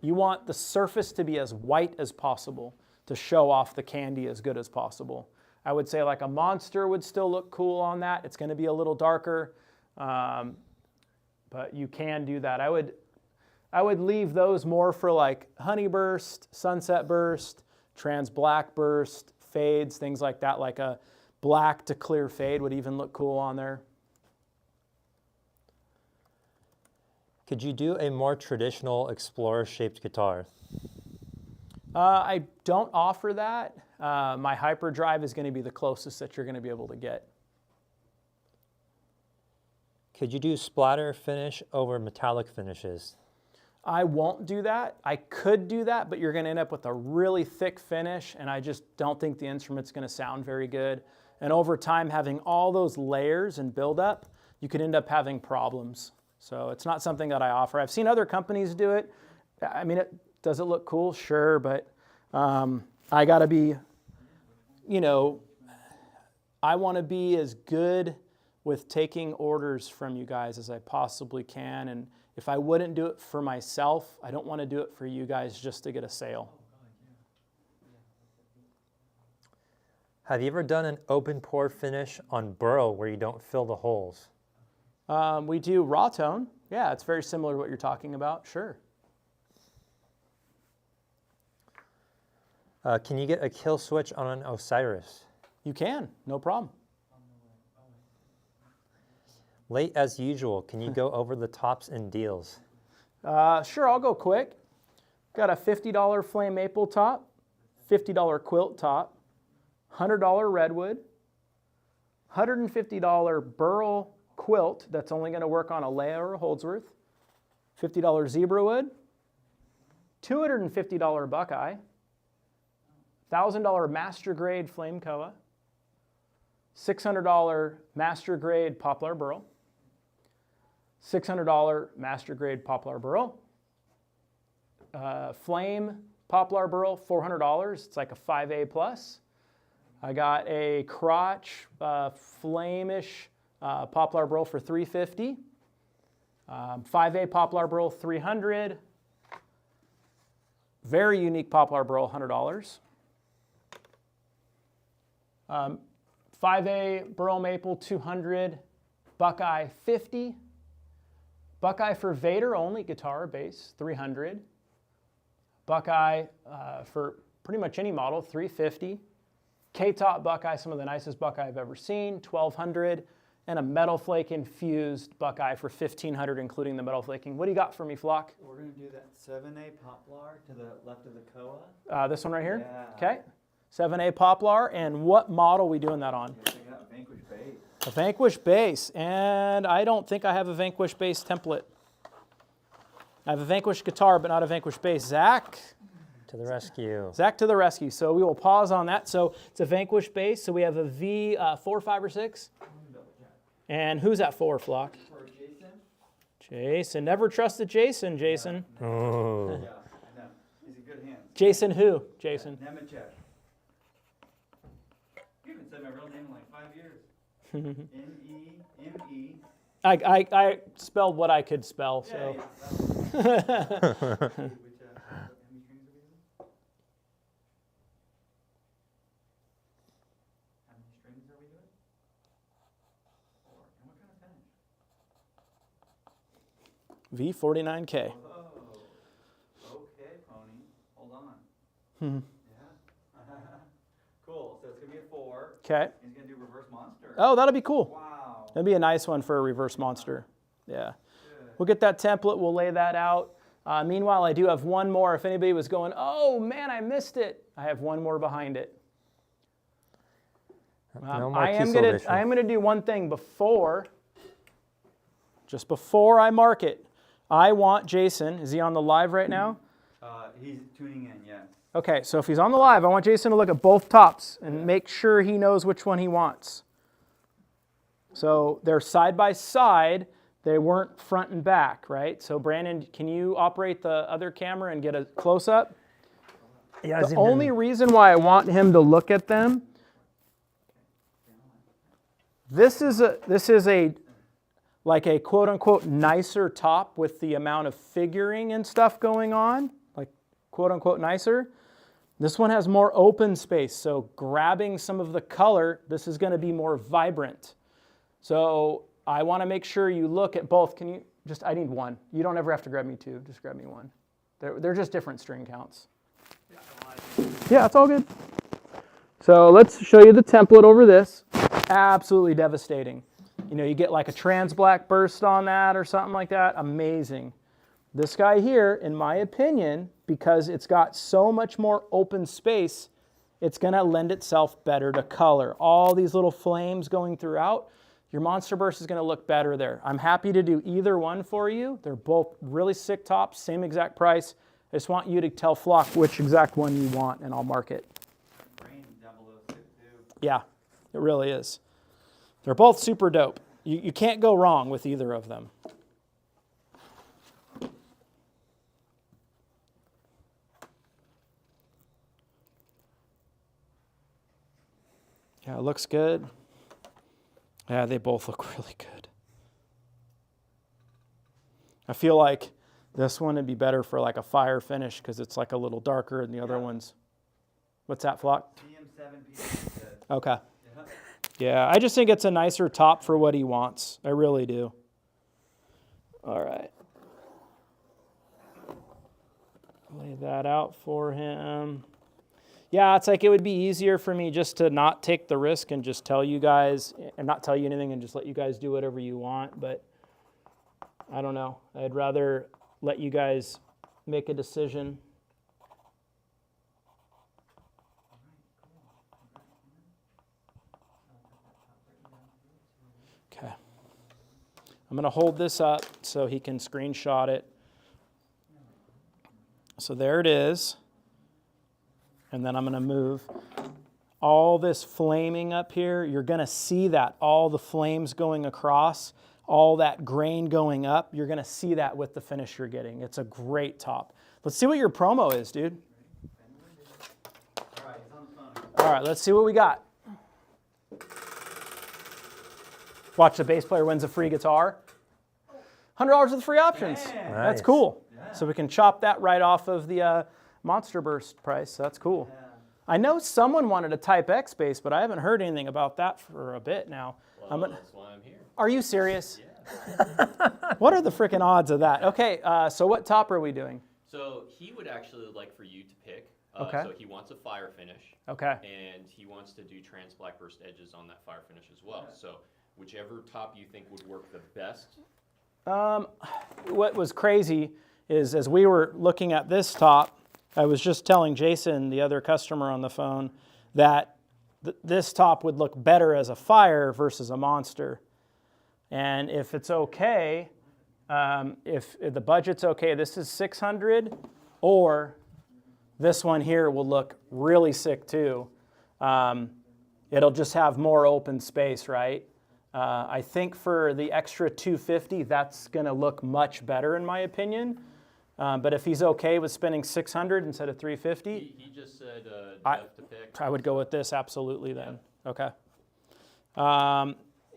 you want the surface to be as white as possible to show off the candy as good as possible. I would say like a Monster would still look cool on that. It's going to be a little darker, but you can do that. I would leave those more for like Honey Burst, Sunset Burst, Trans Black Burst, fades, things like that. Like a black to clear fade would even look cool on there. Could you do a more traditional Explorer-shaped guitar? I don't offer that. My Hyperdrive is going to be the closest that you're going to be able to get. Could you do splatter finish over metallic finishes? I won't do that. I could do that, but you're going to end up with a really thick finish, and I just don't think the instrument's going to sound very good. And over time, having all those layers and buildup, you could end up having problems. So it's not something that I offer. I've seen other companies do it. I mean, does it look cool? Sure, but I got to be, I want to be as good with taking orders from you guys as I possibly can. And if I wouldn't do it for myself, I don't want to do it for you guys just to get a sale. Have you ever done an open pour finish on burl where you don't fill the holes? We do raw tone. Yeah, it's very similar to what you're talking about. Sure. Can you get a kill switch on an Osiris? You can, no problem. Late as usual, can you go over the tops and deals? Sure, I'll go quick. Got a $50 flame maple top, $50 quilt top, $100 redwood, $150 burl quilt that's only going to work on a Leah or a Holdsworth, $50 zebra wood, $250 buckeye, $1,000 master grade flame koa, $600 master grade poplar burl, $600 master grade poplar burl, flame poplar burl, $400. It's like a 5A plus. I got a crotch flame-ish poplar burl for $350. 5A poplar burl, $300. Very unique poplar burl, $100. 5A burl maple, $200. Buckeye, $50. Buckeye for Vader only, guitar, bass, $300. Buckeye for pretty much any model, $350. K-top Buckeye, some of the nicest Buckeye I've ever seen, $1,200. And a metal flake infused Buckeye for $1,500, including the metal flaking. What do you got for me, Flock? We're going to do that 7A poplar to the left of the koa. This one right here? Yeah. Okay. 7A poplar. And what model are we doing that on? Yeah, check out Vanquish Base. A Vanquish base. And I don't think I have a Vanquish base template. I have a Vanquish guitar, but not a Vanquish bass. Zach? To the rescue. Zach to the rescue. So we will pause on that. So it's a Vanquish bass. So we have a V4, 5, or 6. And who's at 4, Flock? For Jason? Jason. Never trusted Jason, Jason. Oh. Yeah, I know. He's in good hands. Jason who? Jason. Nemechek. You haven't said my real name in like 5 years. N-E-M-E. I spelled what I could spell, Yeah, so. yeah. How many strings are we using? 4. How many strings are we doing? 4. And what kind of finish? V49K. Whoa. Okay, pony. Hold on. Hmm. Yeah. Cool. So it's going to be a 4. Okay. He's going to do reverse monster. Oh, that'll be cool. Wow. That'd be a nice one for a reverse monster. Yeah. Good. We'll get that template. We'll lay that out. Meanwhile, I do have one more. If anybody was going, oh, man, I missed it. I have one more behind it. No more I am Kiesel going edition. to do one thing just before I mark it. I want Jason, is he on the live right now? He's tuning in, yes. Okay, so if he's on the live, I want Jason to look at both tops and make sure he knows which one he wants. So they're side by side. They weren't front and back, right? So Brandon, can you operate the other camera and get a close-up? Yeah, The only reason why I want him to look at them, this is a like a quote-unquote nicer top with the amount of figuring and stuff going on, like quote-unquote nicer. This one has more open space, so grabbing some of the color, this is going to be more vibrant. So I want to make sure you look at both. Can you just, I need one. You don't ever have to grab me two, just grab me one. They're just different string counts. Yeah, it's all good. So let's show you the template over this. Absolutely devastating. You know, you get like a trans black burst on that or something like that. Amazing. This guy here, in my opinion, because it's got so much more open space, it's going to lend itself better to color. All these little flames going throughout, your Monster Burst is going to look better there. I'm happy to do either one for you. They're both really sick tops, same exact price. I just want you to tell Flock which exact one you want, and I'll mark it. Brain down below 6 too. Yeah, it really is. They're both super dope. You can't go wrong with either of them. Yeah, it looks good. Yeah, they both look really good. I feel like this one would be better for like a fire finish because it's like a little darker than the other ones. What's that, Flock? PM7 PM said. Okay. Yeah. Yeah, I just think it's a nicer top for what he wants. I really do. All right. Lay that out for him. Yeah, it's like it would be easier for me just to not take the risk and just tell you guys and not tell you anything and just let you guys do whatever you want. But I don't know. I'd rather let you guys make a decision. Okay. I'm going to hold this up so he can screenshot it. So there it is. And then I'm going to move all this flaming up here. You're going to see that, all the flames going across, all that grain going up. You're going to see that with the finish you're getting. It's a great top. Let's see what your promo is, dude. All right, he's on the phone. All right, let's see what we got. Watch, the bass player wins a free guitar. $100 with free options. Damn. That's Nice. cool. Yeah. So we can chop that right off of the Monster Burst price. So that's cool. Yeah. I know someone wanted a Type X bass, but I haven't heard anything about that for a bit now. Well, that's why I'm here. Are you serious? Yeah. What are the freaking odds of that? Okay, so what top are we doing? So he would actually like for you to pick. Okay. So he wants a fire finish, Okay. and he wants to do trans black burst edges on that fire finish as well. So whichever top you think would work the best. What was crazy is as we were looking at this top, I was just telling Jason, the other customer on the phone, that this top would look better as a fire versus a monster. And if it's okay, if the budget's okay, this is $600, or this one here will look really sick too. It'll just have more open space, right? I think for the extra $250, that's going to look much better in my opinion. But if he's okay with spending $600 instead of $350, He just said Jeff to pick. I would go with this absolutely then. Okay.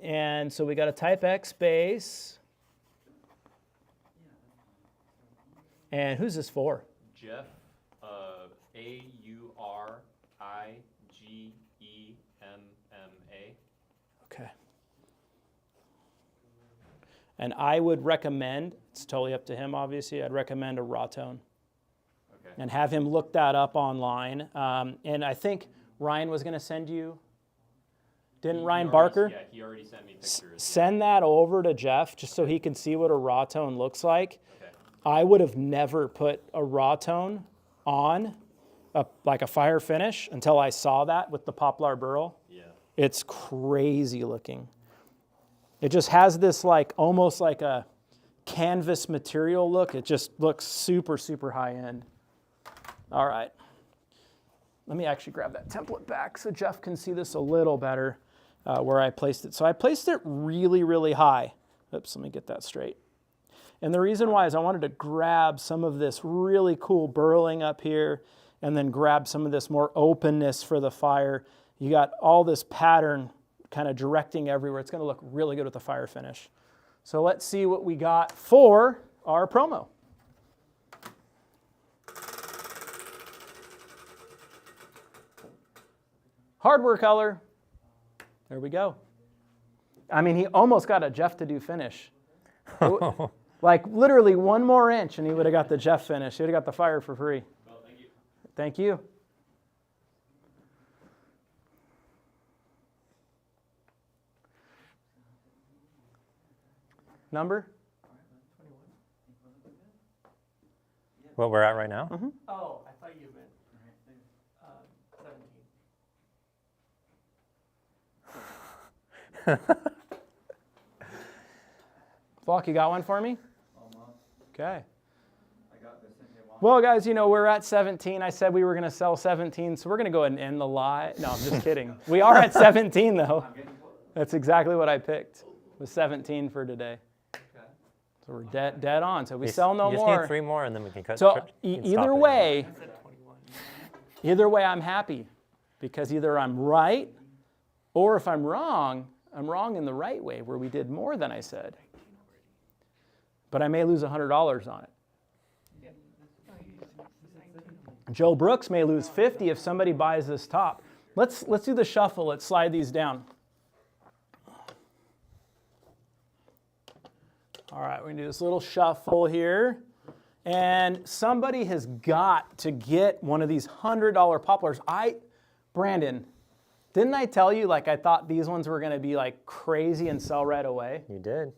And so we got a Type X bass. And who's this for? Jeff, AURIGEMMA. Okay. And I would recommend, it's totally up to him obviously, I'd recommend a raw tone. Okay. And have him look that up online. And I think Ryan was going to send you, didn't Ryan Barker? Yeah, he already sent me pictures. yeah. Send that over to Jeff just so he can see what a raw tone looks like. Okay. I would have never put a raw tone on like a fire finish until I saw that with the Poplar Burl. Yeah. It's crazy looking. It just has this like almost like a canvas material look. It just looks super, super high end. All right. Let me actually grab that template back so Jeff can see this a little better where I placed it. So I placed it really, really high. Oops, let me get that straight. And the reason why is I wanted to grab some of this really cool burling up here and then grab some of this more openness for the fire. You got all this pattern kind of directing everywhere. It's going to look really good with the fire finish. So let's see what we got for our promo. Hardware color. There we go. I mean, he almost got a Jeff to do finish. Like literally one more inch and he would have got the Jeff finish. He would have got the fire for free. Well, thank you. Thank you. Number? What we're at right now? Oh, I thought you meant 17. Flock, you got one for me? Almost. Okay. I got this in here. Well, guys, you know, we're at 17. I said we were going to sell 17, so we're going to go ahead and end the live. No, I'm just kidding. We are at 17, though. I'm getting close. That's exactly what I picked. Was 17 for today. Okay. So we're dead on. So we You sell no just more. need 3 more and then we can cut. So you can stop either it. way, I said 21. either way, I'm happy because either I'm right Or if I'm wrong in the right way where we did more than I said. But I may lose $100 on it. Joe Brooks may lose 50 if somebody buys this top. Let's do the shuffle. Let's slide these down. All right, we're gonna do this little shuffle here. And somebody has got to get one of these $100 poplars. Brandon, didn't I tell you like I thought these ones were gonna be like crazy and sell right away? You did.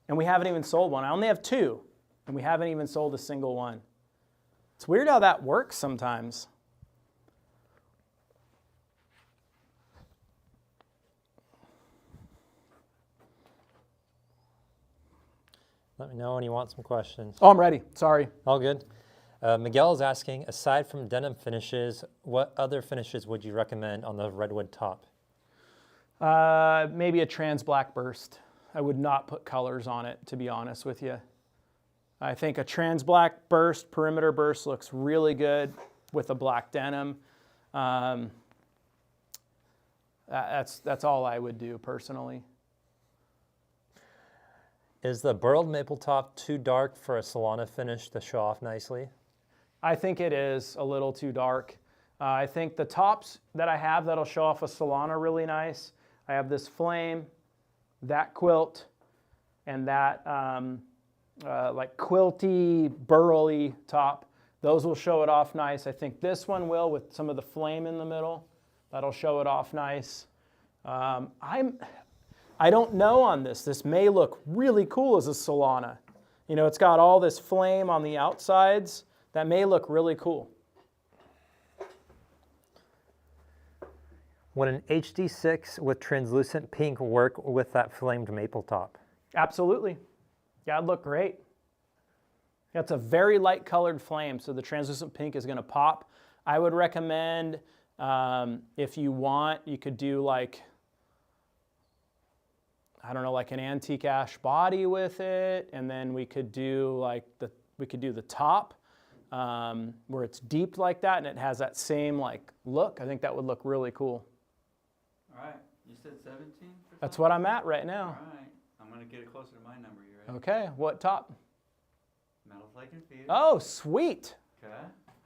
And we haven't even sold one. I only have 2, and we haven't even sold a single one. It's weird how that works sometimes. Let me know when you want some questions. Oh, I'm ready. Sorry. All good. Miguel is asking, aside from denim finishes, what other finishes would you recommend on the redwood top? Maybe a trans black burst. I would not put colors on it, to be honest with you. I think a trans black burst, perimeter burst looks really good with a black denim. That's all I would do personally. Is the burled maple top too dark for a Solana finish to show off nicely? I think it is a little too dark. I think the tops that I have that'll show off a Solana really nice. I have this flame, that quilt, and that like quilty, burly top. Those will show it off nice. I think this one will with some of the flame in the middle. That'll show it off nice. I don't know on this. This may look really cool as a Solana. You know, it's got all this flame on the outsides. That may look really cool. Would an HD6 with translucent pink work with that flamed maple top? Absolutely. Yeah, it'd look great. That's a very light colored flame, so the translucent pink is going to pop. I would recommend, if you want, you could do like, I don't know, like an antique ash body with it, and then we could do like the top where it's deep like that, and it has that same like look. I think that would look really cool. All right, you said 17? That's what I'm at right now. All right, I'm gonna get it closer to my number. You ready? Okay, what top? Metal flake and feed. Oh, sweet. Okay.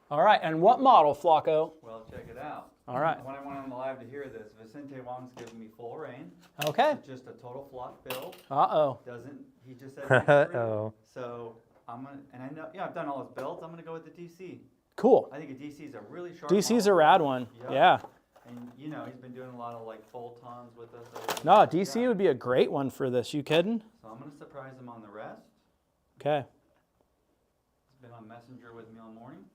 All right, and what model, Flacco? Well, check it out. All right. I want on the live to hear this. Vicente Wong's giving me full reign. Okay. It's just a total flop build. Uh-oh. Doesn't he just said? Uh-oh. So I'm gonna, and I know, yeah, I've done all his builds. I'm gonna go with the DC. Cool. I think a DC is a really sharp. DC's a model. rad one. Yep. Yeah. And you know, he's been doing a lot of like bolt-ons with us. No, DC would be a great one for this. You kidding? So I'm gonna surprise him on the rest. Okay. He's been on Messenger with me all morning.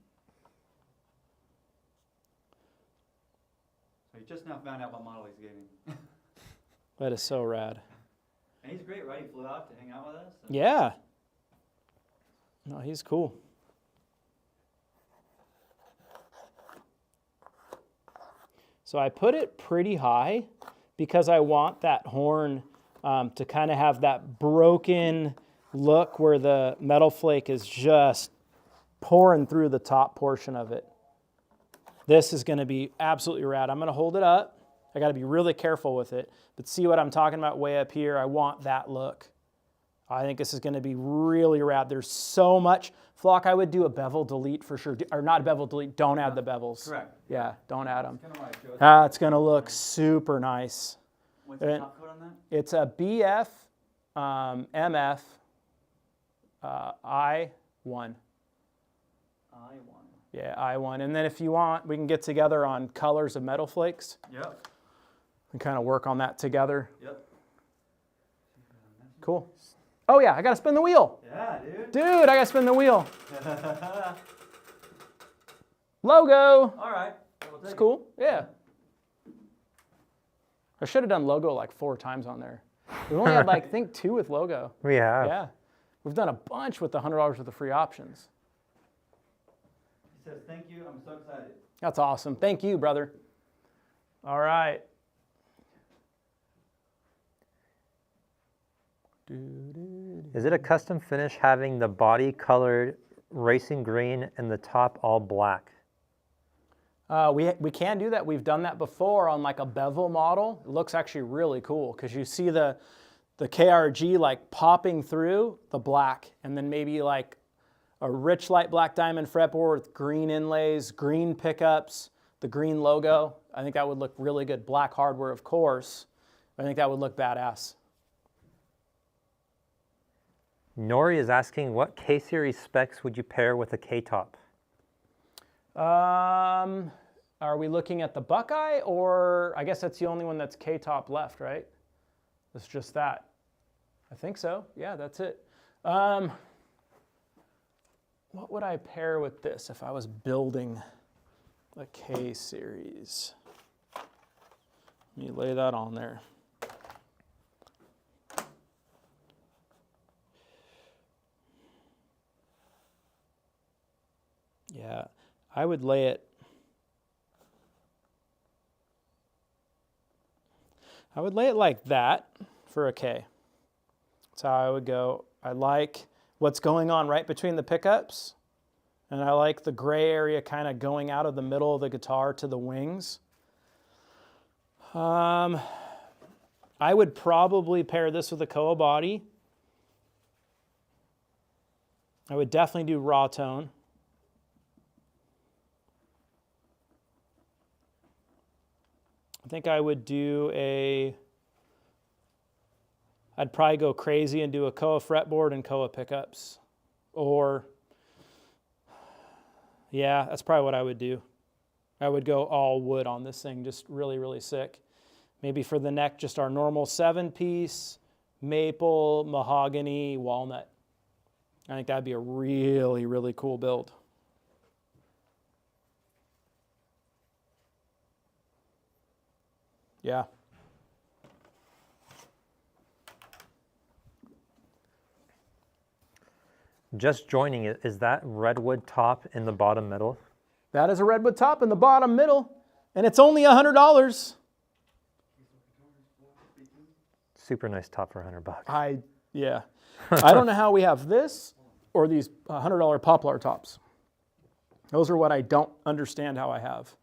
So he just now found out what model he's getting. That is so rad. And he's great, right? He flew out to hang out with us. Yeah. No, he's cool. So I put it pretty high because I want that horn to kind of have that broken look where the metal flake is just pouring through the top portion of it. This is going to be absolutely rad. I'm going to hold it up. I got to be really careful with it. But see what I'm talking about way up here? I want that look. I think this is going to be really rad. There's so much. Flock, I would do a bevel delete for sure. Or not a bevel delete. Don't add the bevels. Correct. Yeah, don't add them. It's kind of like It's going to look super nice. What's the top code on that? It's a BF MF I1. I1. Yeah, I1. And then if you want, we can get together on colors of metal flakes Yep. and kind of work on that together. Yep. Cool. Oh yeah, I got to spin the wheel. Yeah, dude. Dude, I got to spin the wheel. Logo. All right. It's cool. Yeah. I should have done logo like 4 times on there. We've only had like, I think 2 with logo. We have. Yeah. We've done a bunch with the $100 worth of free options. He says, thank you. I'm so excited. That's awesome. Thank you, brother. All right. Is it a custom finish having the body colored racing green and the top all black? We can do that. We've done that before on like a bevel model. It looks actually really cool because you see the KRG like popping through the black, and then maybe like a rich light black diamond fretboard with green inlays, green pickups, the green logo. I think that would look really good. Black hardware, of course. I think that would look badass. Nori is asking, what K-series specs would you pair with a K-top? Are we looking at the Buckeye, or I guess that's the only one that's K-top left, right? It's just that. I think so. Yeah, that's it. What would I pair with this if I was building a K-series? Let me lay that on there. Yeah, I would lay it. I would lay it like that for a K. That's how I would go. I like what's going on right between the pickups, and I like the gray area kind of going out of the middle of the guitar to the wings. I would probably pair this with a Koa body. I would definitely do raw tone. I think I would do I'd probably go crazy and do a Koa fretboard and Koa pickups. Or, yeah, that's probably what I would do. I would go all wood on this thing, just really, really sick. Maybe for the neck, just our normal 7-piece, maple, mahogany, walnut. I think that'd be a really, really cool build. Yeah. Just joining it, is that redwood top in the bottom middle? That is a redwood top in the bottom middle, and it's only $100. Super nice top for $100. Yeah. I don't know how we have this or these $100 poplar tops. Those are what I don't understand how I have.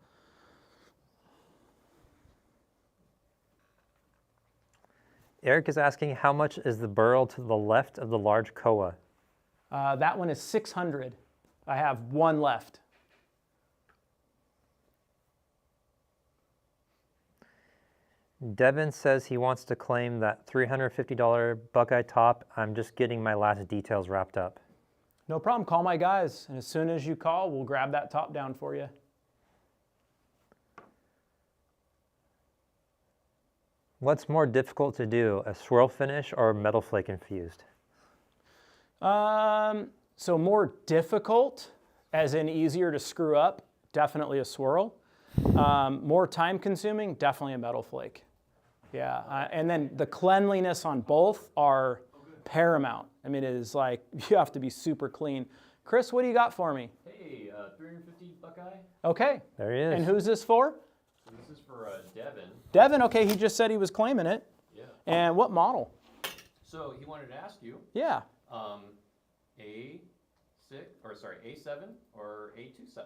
Eric is asking, how much is the burl to the left of the large Koa? That one is $600. I have one left. Devin says he wants to claim that $350 Buckeye top. I'm just getting my last details wrapped up. No problem. Call my guys, and as soon as you call, we'll grab that top down for you. What's more difficult to do, a swirl finish or metal flake infused? So more difficult, as in easier to screw up, definitely a swirl. More time consuming, definitely a metal flake. Yeah, and then the cleanliness on both are paramount. I mean, it is like, you have to be super clean. Chris, what do you got for me? Hey, 350 Buckeye. Okay. There he is. And who's this for? So this is for Devin. Devin, okay, he just said he was claiming it. Yeah. And what model? So he wanted to ask you, Yeah. A7 or A27?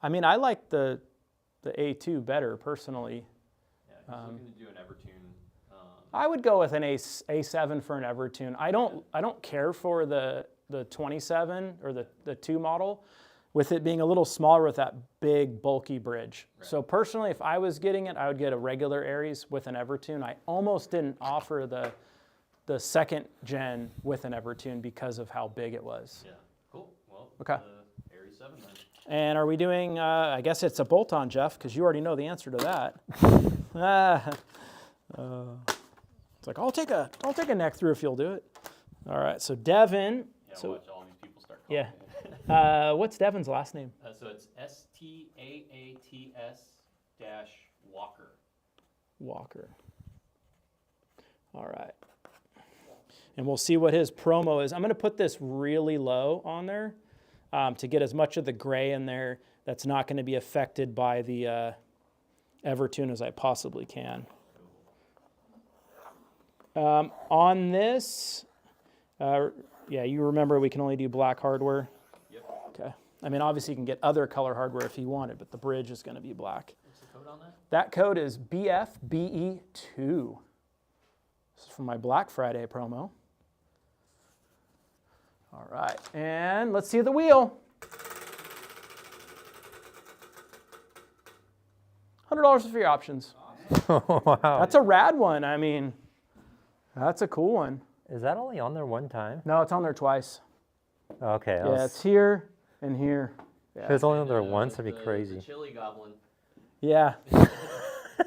I mean, I like the A2 better personally. Yeah, he's looking to do an Evertune. I would go with an A7 for an Evertune. I don't care for the 27 or the 2 model, with it being a little smaller with that big bulky bridge. Right. So personally, if I was getting it, I would get a regular Aries with an Evertune. I almost didn't offer the second gen with an Evertune because of how big it was. Yeah, cool. Well, Okay. Aries 7 then. And are we doing, I guess it's a bolt-on, Jeff, because you already know the answer to that. It's like, I'll take a neck through if you'll do it. All right, so Devin. Yeah, So, watch all these people start calling. yeah. What's Devin's last name? So it's STAATS-Walker. Walker. All right. And we'll see what his promo is. I'm going to put this really low on there to get as much of the gray in there that's not going to be affected by the Evertune as I possibly can. On this, yeah, you remember we can only do black hardware. Yep. Okay. I mean, obviously you can get other color hardware if you wanted, but the bridge is going to be black. What's the code on that? That code is BFBE2. This is from my Black Friday promo. All right, and let's see the wheel. $100 for your options. Wow. That's a rad one. I mean, that's a cool one. Is that only on there one time? No, it's on there twice. Okay. Yeah, it's here and here. If it was only on there And, once, that'd be the crazy. chili goblin. Yeah.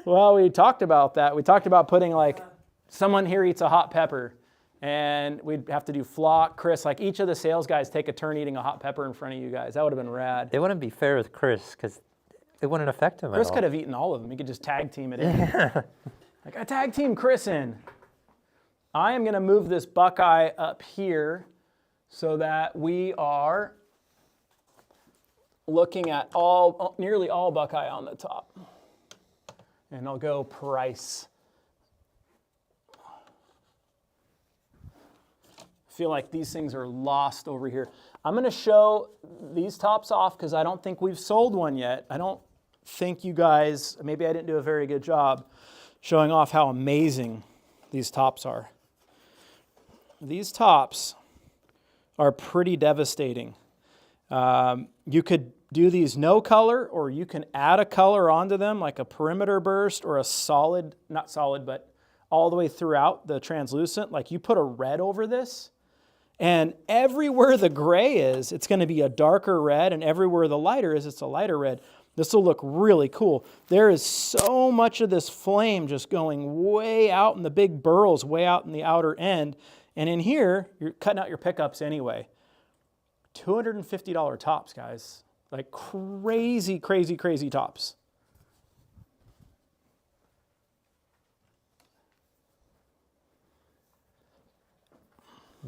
Well, we talked about that. We talked about putting like, someone here eats a hot pepper, and we'd have to do Flock, Chris, like each of the sales guys take a turn eating a hot pepper in front of you guys. That would have been rad. It wouldn't be fair with Chris because it wouldn't affect him Chris at all. could have eaten all of them. He could just tag team it in. Like, I tag team Chris in. I am going to move this Buckeye up here so that we are looking at nearly all Buckeye on the top. And I'll go price. I feel like these things are lost over here. I'm going to show these tops off because I don't think we've sold one yet. I don't think you guys, maybe I didn't do a very good job showing off how amazing these tops are. These tops are pretty devastating. You could do these no color, or you can add a color onto them like a perimeter burst or a solid, not solid, but all the way throughout the translucent. Like you put a red over this, and everywhere the gray is, it's going to be a darker red, and everywhere the lighter is, it's a lighter red. This will look really cool. There is so much of this flame just going way out, and the big burls way out in the outer end. And in here, you're cutting out your pickups anyway. $250 tops, guys. Like crazy, crazy, crazy tops.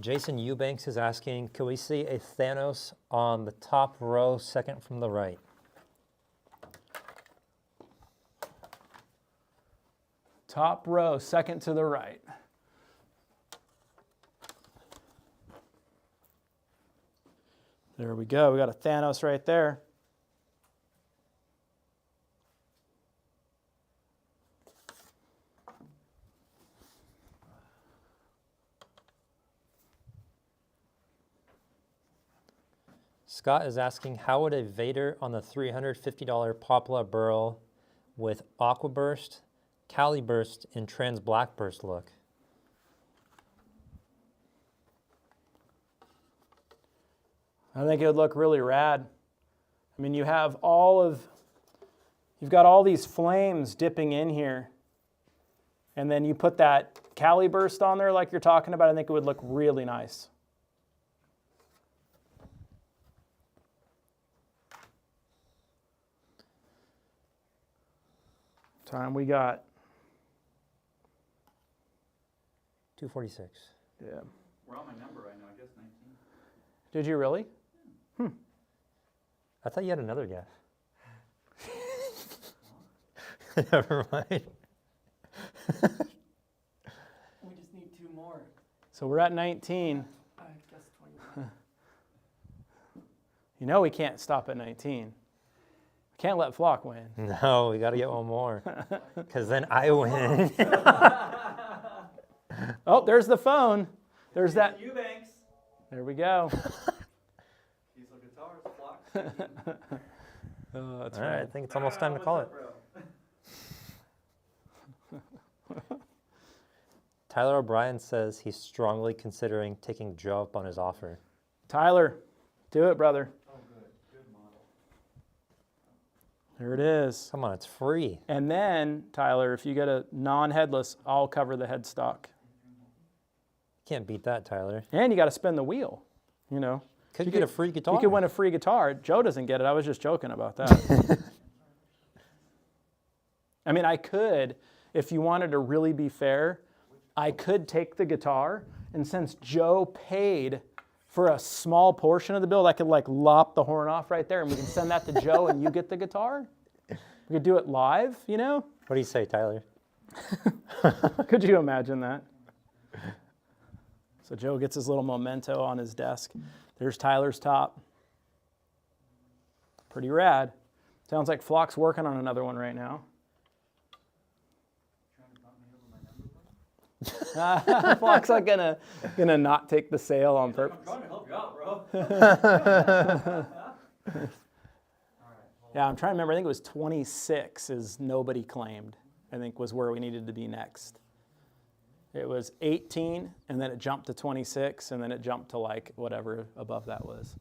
Jason Eubanks is asking, can we see a Thanos on the top row, second from the right? Top row, second to the right. There we go. We got a Thanos right there. Scott is asking, how would a Vader on the $350 Poplar Burl with Aqua Burst, Cali Burst, and Trans Black Burst look? I think it would look really rad. I mean, you've got all these flames dipping in here. And then you put that Cali burst on there like you're talking about, I think it would look really nice. Time we got. 246. Yeah. We're on my number right now, I guess 19. Did you really? I thought you had another guess. Never mind. We just need 2 more. So we're at 19. I guess 21. You know we can't stop at 19. Can't let Flock win. No, we got to get one more. Because then I win. Oh, there's the phone. There's that. Eubanks. There we go. Diesel guitars, Flock. Oh, that's All right, I right. think it's almost time to call it. Tyler O'Brien says he's strongly considering taking Joe up on his offer. Tyler, do it, brother. Oh, good. Good model. There it is. Come on, it's free. And then, Tyler, if you get a non-headless, I'll cover the headstock. Can't beat that, Tyler. And you got to spin the wheel, you know. Could you get a free guitar? You could win a free guitar. Joe doesn't get it. I was just joking about that. I mean, I could, if you wanted to really be fair, I could take the guitar, and since Joe paid for a small portion of the bill, I could like lop the horn off right there, and we can send that to Joe, and you get the guitar. We could do it live, you know? What do you say, Tyler? Could you imagine that? So Joe gets his little memento on his desk. There's Tyler's top. Pretty rad. Sounds like Flock's working on another one right now. Flock's like gonna not take the sale on purpose. I'm trying to help you out, bro. Yeah, I'm trying to remember. I think it was 26 is nobody claimed. I think was where we needed to be next. It was 18, and then it jumped to 26, and then it jumped to like whatever above that was.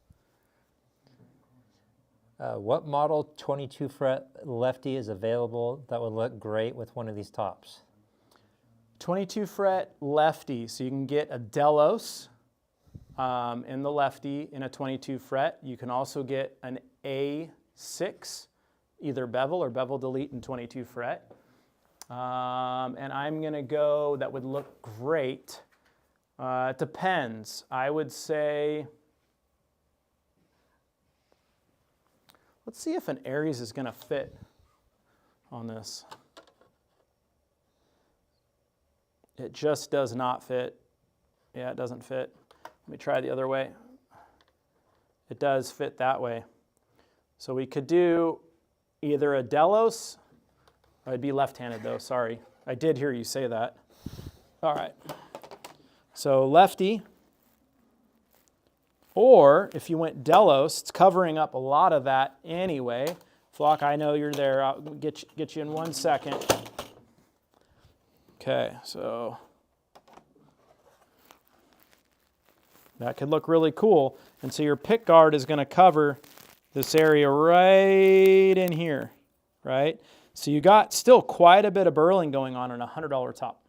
What model 22 fret lefty is available that would look great with one of these tops? 22 fret lefty, so you can get a Delos in the lefty in a 22 fret. You can also get an A6, either bevel or bevel delete in 22 fret. And I'm gonna go, that would look great. It depends. I would say, let's see if an Aries is gonna fit on this. It just does not fit. Yeah, it doesn't fit. Let me try the other way. It does fit that way. So we could do either a Delos. I'd be left-handed though, sorry. I did hear you say that. All right. So lefty. Or if you went Delos, it's covering up a lot of that anyway. Flock, I know you're there. I'll get you in 1 second. Okay, so that could look really cool. And so your pick guard is going to cover this area right in here, right? So you got still quite a bit of burling going on a $100 top.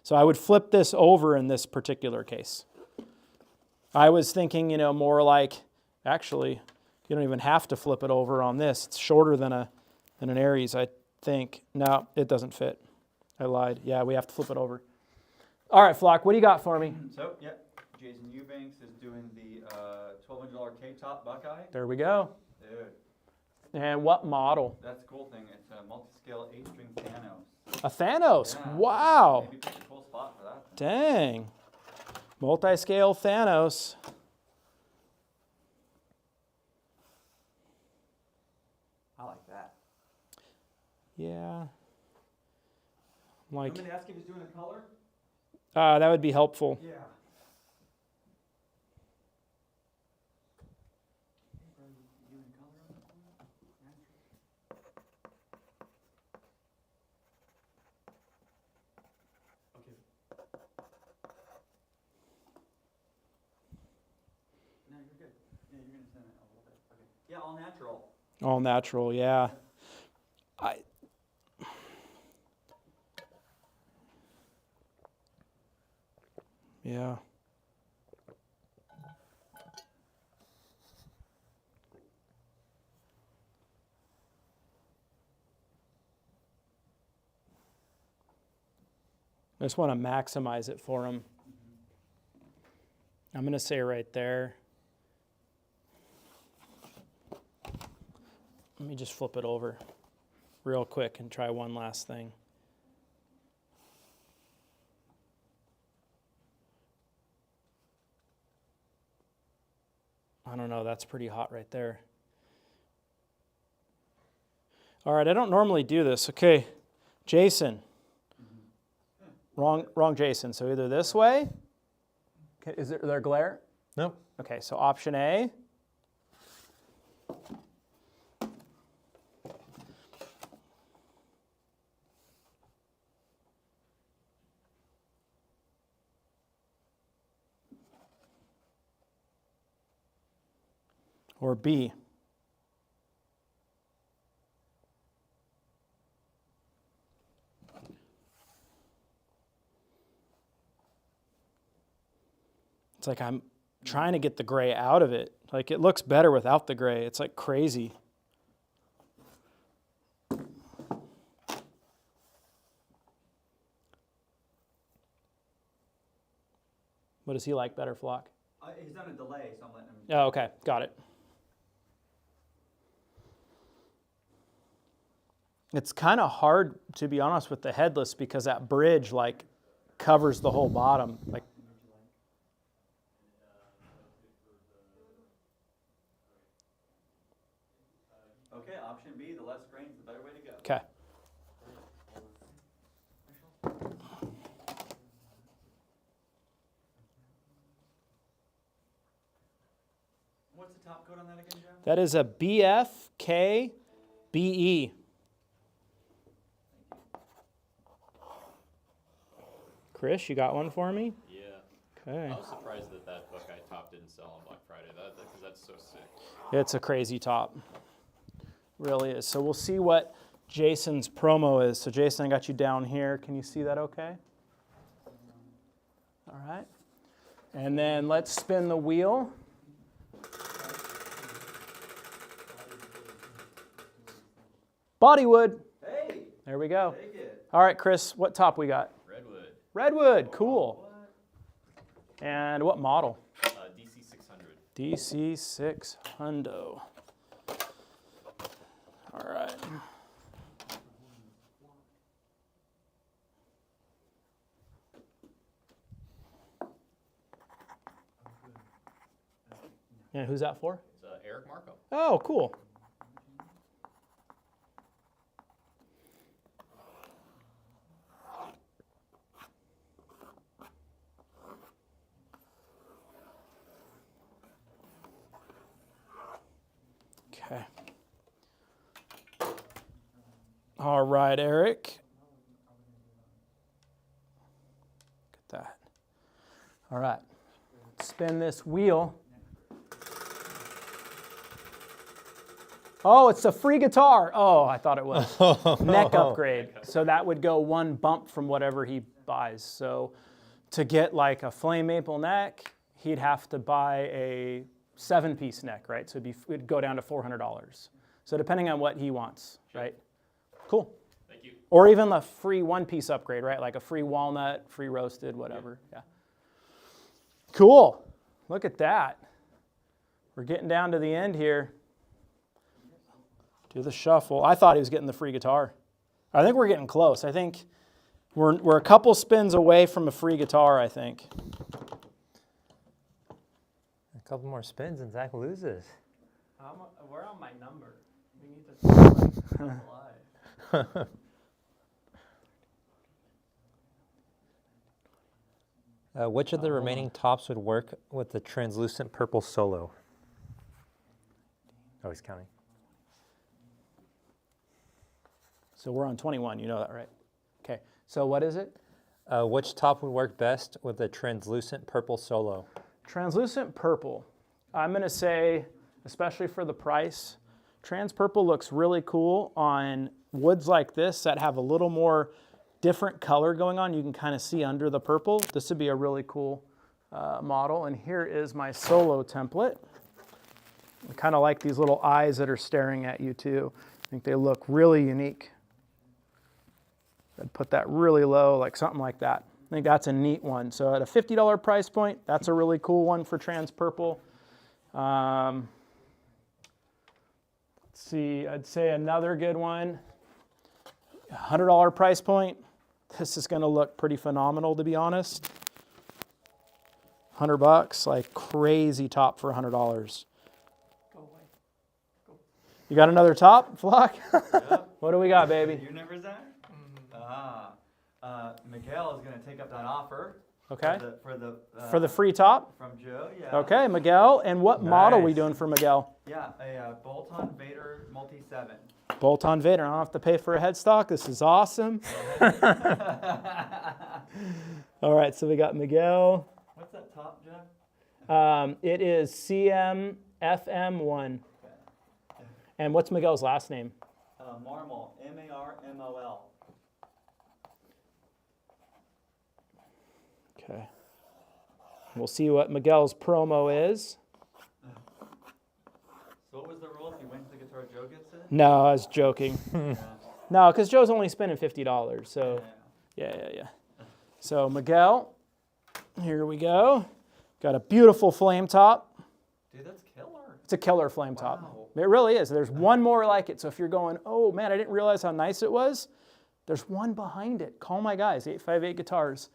So I would flip this over in this particular case. I was thinking, more like, actually, you don't even have to flip it over on this. It's shorter than an Aries, I think. No, it doesn't fit. I lied. Yeah, we have to flip it over. All right, Flock, what do you got for me? So, Jason Eubanks is doing the $1,200 K-top Buckeye. There we go. Dude, And what model? that's the cool thing. It's a multi-scale 8-string Thanos. A Thanos. Yeah, Wow. Maybe pick a cool spot for that. Dang. Multi-scale Thanos. I like that. Yeah. You Like, want me to ask if he's doing a color? that would be helpful. Yeah. No, you're good. Yeah, you're gonna send it a little bit. Okay. Yeah, all natural. All natural, yeah. Yeah. I just want to maximize it for them. I'm going to say right there. Let me just flip it over real quick and try one last thing. I don't know, that's pretty hot right there. All right, I don't normally do this. Okay, Jason. Wrong Jason. So either this way. Okay, is there glare? No. Okay, so option A. Or B. It's like I'm trying to get the gray out of it. Like it looks better without the gray. It's like crazy. What does he like better, Flock? He's done a delay, so I'm letting him. Oh, okay, got it. It's kind of hard, to be honest, with the headless because that bridge like covers the whole bottom. Like, Okay, option B, the less grains, the better way to go. Okay. What's the top coat on that again, Joe? That is a BFKBE. Chris, you got one for me? Yeah. Okay. I was surprised that that Buckeye top didn't sell on Black Friday. Because that's so sick. It's a crazy top. Really is. So we'll see what Jason's promo is. So Jason, I got you down here. Can you see that okay? All right. And then let's spin the wheel. Bodywood. Hey, There we go. take it. All right, Chris, what top we got? Redwood, Redwood. Cool. And what model? DC 600. DC6 Hundo. All right. And who's that for? It's Eric Marco. Oh, cool. Okay. All right, Eric. Look at that. All right. Spin this wheel. Oh, it's a free guitar. Oh, I thought it was. Neck upgrade. So that would go one bump from whatever he buys. So to get like a flame maple neck, he'd have to buy a 7-piece neck, right? So it'd go down to $400. So depending on what he wants, right? Cool. Thank you. Or even a free 1-piece upgrade, right? Like a free walnut, free roasted, whatever. Yeah. Cool. Look at that. We're getting down to the end here. Do the shuffle. I thought he was getting the free guitar. I think we're getting close. I think we're a couple spins away from a free guitar, I think. A couple more spins and Zach loses. We're on my number. We need to live. Which of the remaining tops would work with the translucent purple solo? Oh, he's counting. So we're on 21, you know that, right? Okay, so what is it? Which top would work best with the translucent purple solo? Translucent purple. I'm going to say, especially for the price, trans purple looks really cool on woods like this that have a little more different color going on. You can kind of see under the purple. This would be a really cool model. And here is my solo template. I kind of like these little eyes that are staring at you too. I think they look really unique. I'd put that really low, like something like that. I think that's a neat one. So at a $50 price point, that's a really cool one for trans purple. Let's see, I'd say another good one, $100 price point. This is going to look pretty phenomenal, to be honest. $100, like crazy top for $100. Go away. You got another top, Flock? Yep. What do we got, baby? Your numbers there? Miguel is going to take up that offer. Okay. For For the free top? From Joe, yeah. Okay, Miguel. And what model are we Nice. doing for Miguel? Yeah, a bolt-on Vader Multi-7. Bolt-on Vader. I don't have to pay for a headstock. This is awesome. All right, so we got Miguel. What's that top, Jeff? It is CMFM1. And what's Miguel's last name? Marmol, M-A-R-M-O-L. Okay. We'll see what Miguel's promo is. So what was the rule if you win the guitar, Joe gets it? No, I was joking. Yeah. No, because Joe's only spending $50. So, yeah. So Miguel, here we go. Got a beautiful flame top. Dude, that's killer. It's a killer flame top. Wow. It really is. There's one more like it. So if you're going, oh man, I didn't realize how nice it was, there's one behind it. Call my guys, 858 Guitars.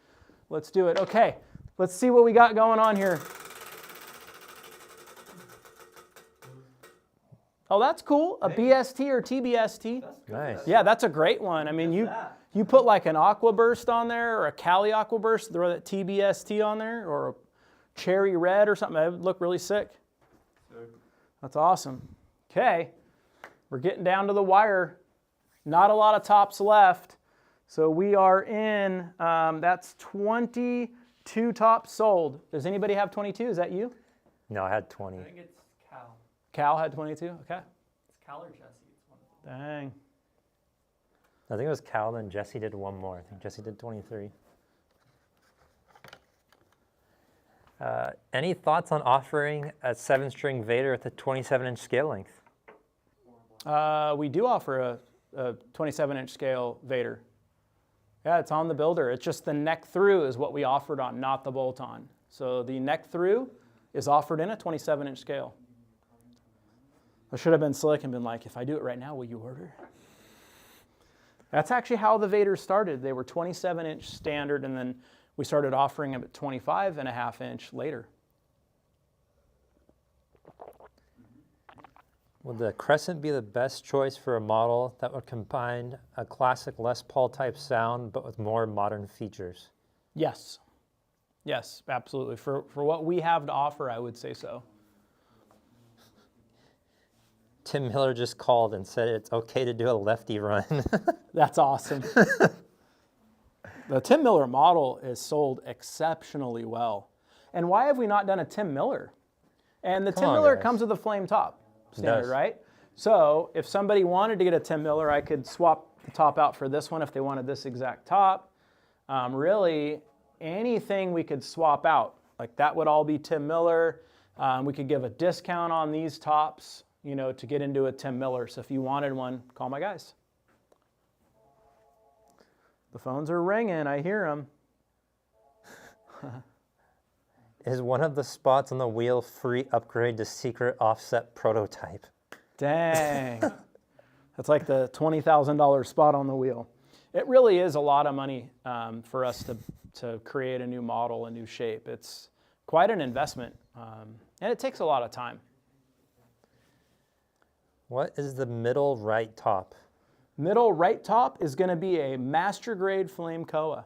Let's do it. Okay, let's see what we got going on here. Oh, that's cool. A BST or TBST. That's good. Nice. Yeah, that's a great one. I mean, you put like an Aquaburst on there or a Cali Aquaburst, throw that TBST on there or a Cherry Red or something. That would look really sick. That's awesome. Okay, we're getting down to the wire. Not a lot of tops left. So we are in, that's 22 tops sold. Does anybody have 22? Is that you? No, I had 20. I think it's Cal. Cal had 22? Okay. It's Cal or Jesse. It's one of them. Dang. I think it was Cal, then Jesse did one more. I think Jesse did 23. Any thoughts on offering a 7-string Vader with a 27-inch scale length? We do offer a 27-inch scale Vader. Yeah, it's on the builder. It's just the neck through is what we offered on, not the bolt on. So the neck through is offered in a 27-inch scale. I should have been slick and been like, if I do it right now, will you order? That's actually how the Vaders started. They were 27-inch standard, and then we started offering them at 25.5-inch later. Would the Crescent be the best choice for a model that would combine a classic Les Paul type sound but with more modern features? Yes. Yes, absolutely. For what we have to offer, I would say so. Tim Miller just called and said it's okay to do a lefty run. That's awesome. The Tim Miller model is sold exceptionally well. And why have we not done a Tim Miller? And the Tim on, Miller guys. comes with a flame top standard, does. right? So if somebody wanted to get a Tim Miller, I could swap the top out for this one if they wanted this exact top. Really, anything we could swap out. Like that would all be Tim Miller. We could give a discount on these tops, you know, to get into a Tim Miller. So if you wanted one, call my guys. The phones are ringing. I hear them. Is one of the spots on the wheel free upgrade to secret offset prototype? Dang. That's like the $20,000 spot on the wheel. It really is a lot of money for us to create a new model, a new shape. It's quite an investment, and it takes a lot of time. What is the middle right top? Middle right top is going to be a master grade flame koa.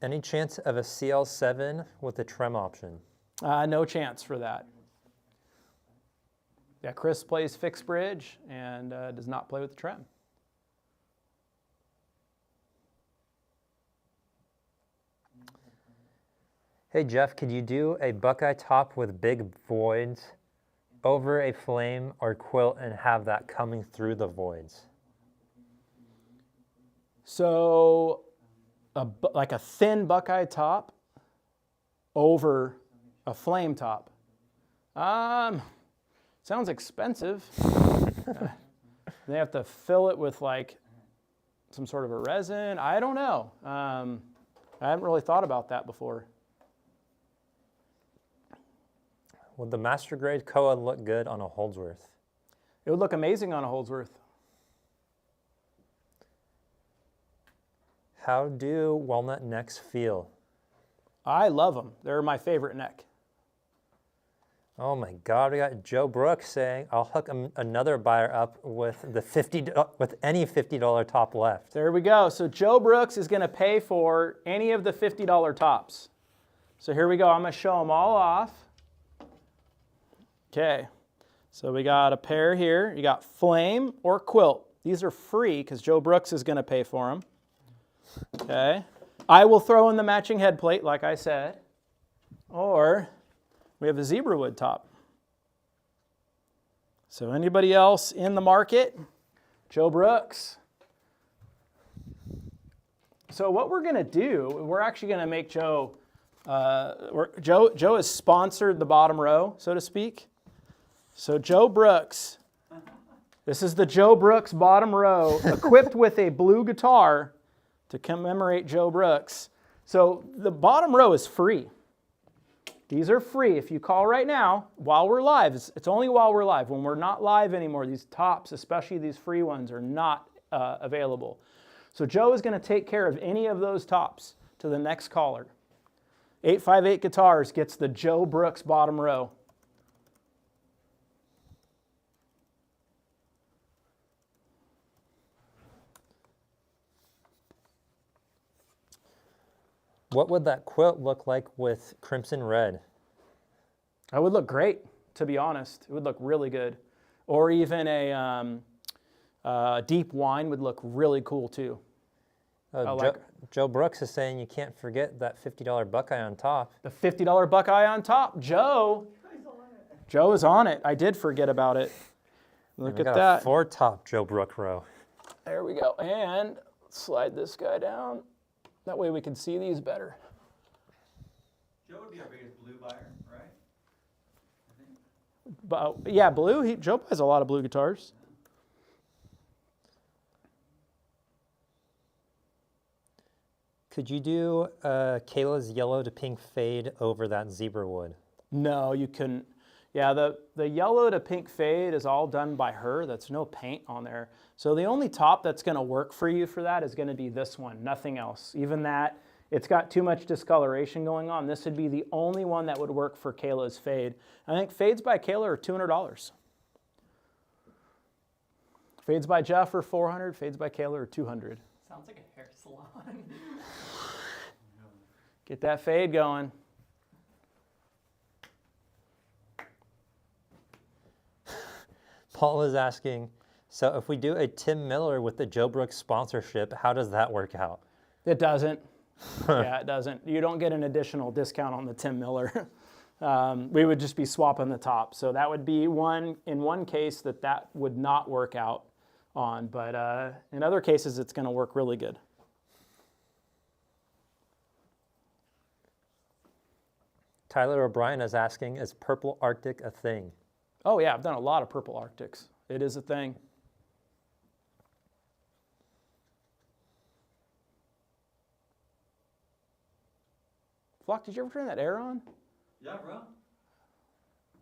Any chance of a CL7 with a trem option? No chance for that. Yeah, Chris plays fixed bridge and does not play with the trem. Hey Jeff, could you do a Buckeye top with big voids over a flame or quilt and have that coming through the voids? So, like a thin Buckeye top over a flame top. Sounds expensive. They have to fill it with like some sort of a resin. I don't know. I haven't really thought about that before. Would the master grade koa look good on a Holdsworth? It would look amazing on a Holdsworth. How do walnut necks feel? I love them. They're my favorite neck. Oh my God, we got Joe Brooks saying, I'll hook another buyer up with any $50 top left. There we go. So Joe Brooks is going to pay for any of the $50 tops. So here we go. I'm going to show them all off. Okay. So we got a pair here. You got flame or quilt. These are free because Joe Brooks is going to pay for them. Okay. I will throw in the matching head plate, like I said. Or we have a zebra wood top. So anybody else in the market? Joe Brooks. So what we're going to do, we're actually going to make Joe, Joe has sponsored the bottom row, so to speak. So Joe Brooks, this is the Joe Brooks bottom row, equipped with a blue guitar to commemorate Joe Brooks. So the bottom row is free. These are free. If you call right now, while we're live, it's only while we're live. When we're not live anymore, these tops, especially these free ones, are not available. So Joe is going to take care of any of those tops. to the next caller. 858 Guitars gets the Joe Brooks bottom row. What would that quilt look like with crimson red? That would look great, to be honest. It would look really good. Or even a deep wine would look really cool too. Joe Brooks is saying you can't forget that $50 Buckeye on top. The $50 Buckeye on top. Joe is on it. I did forget about it. Look at that. A 4-top Joe Brook row. There we go. And slide this guy down. That way we can see these better. Joe would be our biggest blue buyer, right? But, yeah, blue. Joe buys a lot of blue guitars. Could you do Kayla's yellow to pink fade over that zebra wood? No, you couldn't. Yeah, the yellow to pink fade is all done by her. That's no paint on there. So the only top that's going to work for you for that is going to be this one, nothing else. Even that, it's got too much discoloration going on. This would be the only one that would work for Kayla's fade. I think fades by Kayla are $200. Fades by Jeff are $400. Fades by Kayla are $200. Sounds like a hair salon. Get that fade going. Paul is asking, so if we do a Tim Miller with the Joe Brooks sponsorship, how does that work out? It doesn't. Yeah, it doesn't. You don't get an additional discount on the Tim Miller. We would just be swapping the top. So that would be in one case that would not work out on. But in other cases, it's going to work really good. Tyler O'Brien is asking, is purple Arctic a thing? Oh yeah, I've done a lot of purple Arctics. It is a thing. Flock, did you ever turn that air on? Yeah, bro.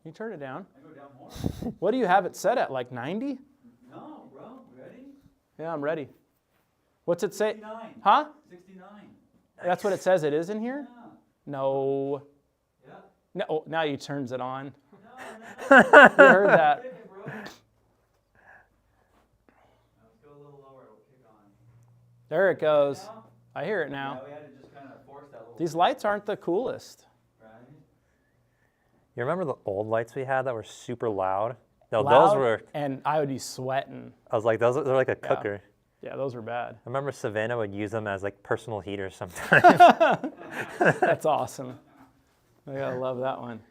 You turn it down. I go down more. What do you have it set at, like 90? No, bro. Ready? Yeah, I'm ready. What's it say? 69. Huh? 69. That's what it says it is in here? Yeah. No. Yeah. No, oh, now you turns it on. No. You heard that. Take it, bro. Let's go a little lower. It'll kick on. There it goes. Now? I hear it now. Yeah, we had to just kind of force that little These bit, lights aren't the coolest. right? You remember the old lights we had that were super loud? No, Loud, those were, and I would be sweating. I was like, they're like a cooker. Yeah, those are bad. I remember Savannah would use them as like personal heaters sometimes. That's awesome. I gotta love that one.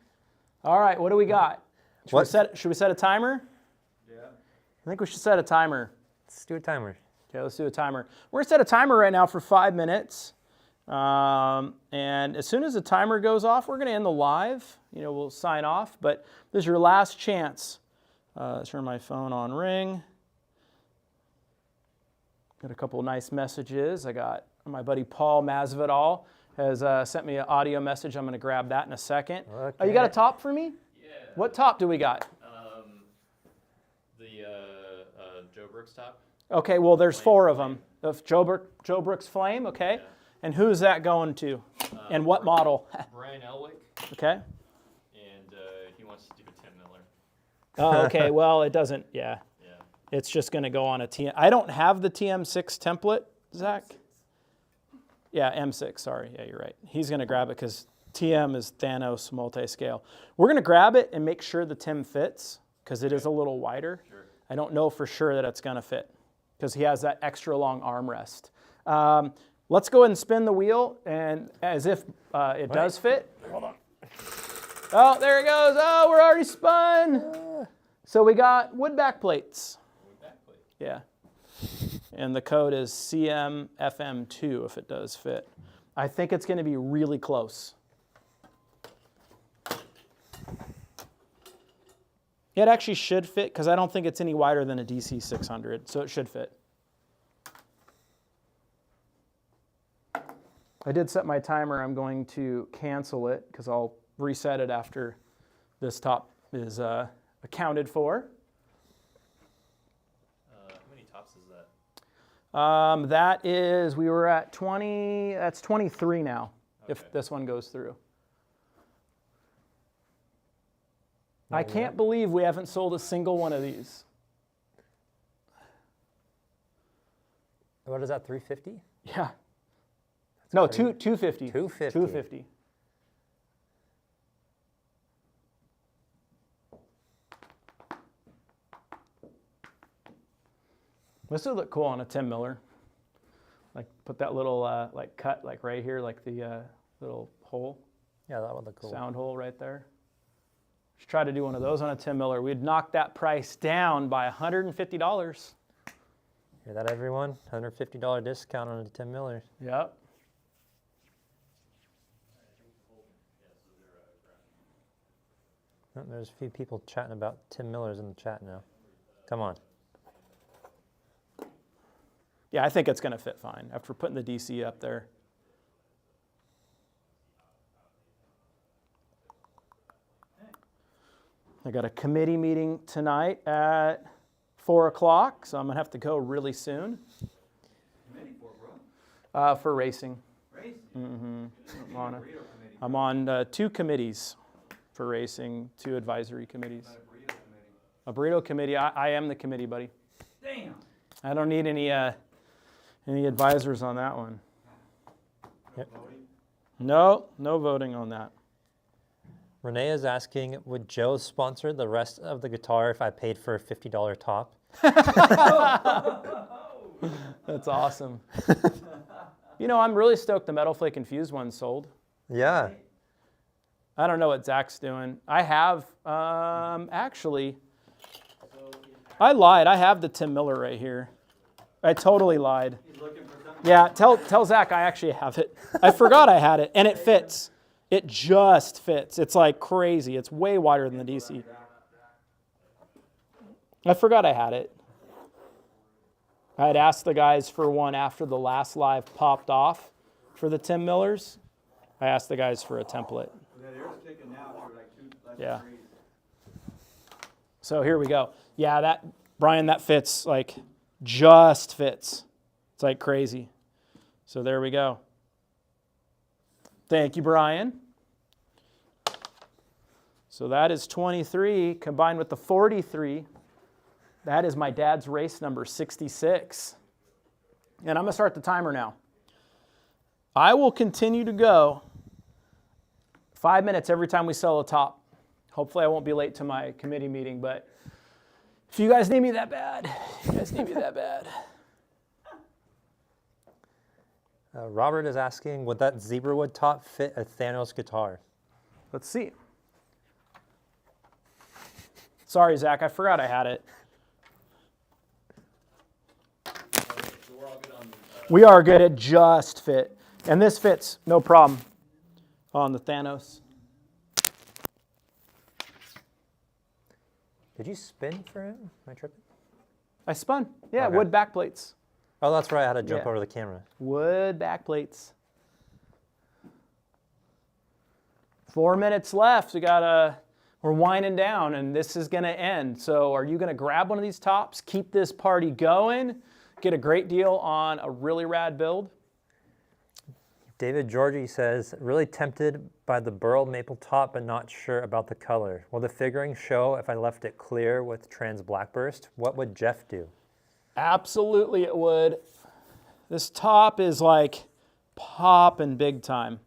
All right, what do we got? Should we set a timer? Yeah. I think we should set a timer. Let's do a timer. Okay, let's do a timer. We're gonna set a timer right now for 5 minutes. And as soon as the timer goes off, we're gonna end the live. We'll sign off, but this is your last chance. Turn my phone on ring. Got a couple of nice messages. I got my buddy Paul Masvidal has sent me an audio message. I'm gonna grab that in a second. Okay. Oh, you got a top for me? Yeah. What top do we got? The Joe Brooks top. Okay, well, there's Flame. 4 of them. Of Joe Brooks Flame, okay. Yeah. And who's that going to? And what model? Brian Elwick, Okay. and he wants to do a Tim Miller. Oh, okay. Well, it doesn't. Yeah. Yeah. It's just going to go on a TM. I don't have the TM6 template, Zach. Yeah, M6. Sorry. Yeah, you're right. He's going to grab it because TM is Thanos multi-scale. We're going to grab it and make sure the Tim fits because it is a little wider. Sure. I don't know for sure that it's going to fit because he has that extra long armrest. Let's go ahead and spin the wheel, and as if it does fit. Hold on. Oh, there it goes. Oh, we're already spun. So we got wood back plates. Wood backplate. Yeah. And the code is CMFM2 if it does fit. I think it's going to be really close. It actually should fit because I don't think it's any wider than a DC 600, so it should fit. I did set my timer. I'm going to cancel it because I'll reset it after this top is accounted for. How many tops is That is, we were at 20, that's 23 now, if Okay. this one goes through. Not I yet. can't believe we haven't sold a single one of these. What is that, 350? Yeah. No, crazy. 250. 250. 250. This would look cool on a Tim Miller. Like put that little like cut like right here, like the little hole, Yeah, that would look cool. sound hole right there. Let's try to do one of those on a Tim Miller. We'd knock that price down by $150. Hear that, everyone? $150 discount on a Tim Miller. Yep. Oh, there's a few people chatting about Tim Millers in the chat now. Come on. Yeah, I think it's going to fit fine after putting the DC up there. I got a committee meeting tonight at 4 o'clock, so I'm going to have to go really soon Committee for, bro. for racing. Racing. Mm-hmm. Burrito committee. I'm on 2 committees for racing, 2 advisory committees. Not a burrito committee. A burrito committee, I am the committee, buddy. Damn. I don't need any advisors on that one. Yep. No, no voting on that. Renee is asking, would Joe sponsor the rest of the guitar if I paid for a $50 top? That's awesome. You know, I'm really stoked the Metal Flake Infused one sold. Yeah. I don't know what Zach's doing. I have, actually, I lied. I have the Tim Miller right here. I totally lied. He's looking for something. Yeah, tell Zach I actually have it. I forgot I had it, and it fits. It just fits. It's like crazy. It's way wider than the DC. I forgot I had it. I had asked the guys for one after the last live popped off for the Tim Millers. I asked the guys for a template. That air's kicking now for like 2 less Yeah. degrees. So here we go. Yeah, that Brian, that fits, like just fits. It's like crazy. So there we go. Thank you, Brian. So that is 23 combined with the 43. That is my dad's race number 66. And I'm going to start the timer now. I will continue to go 5 minutes every time we sell a top. Hopefully I won't be late to my committee meeting, but if you guys need me that bad, Robert is asking, would that zebra wood top fit a Thanos guitar? Let's see. Sorry, Zach, I forgot I had it. So we're all good on We are good. It just fit. And this fits, no problem, on the Thanos. Did you spin for him? Am I tripping? I spun. Yeah, Okay. wood backplates. Oh, that's right. I had to jump Yeah. over the camera. Wood backplates. 4 minutes left. We're winding down, and this is going to end. So are you going to grab one of these tops, keep this party going, get a great deal on a really rad build? David Georgie says, really tempted by the burl maple top, but not sure about the color. Will the figuring show if I left it clear with trans blackburst? What would Jeff do? Absolutely it would. This top is like popping big time.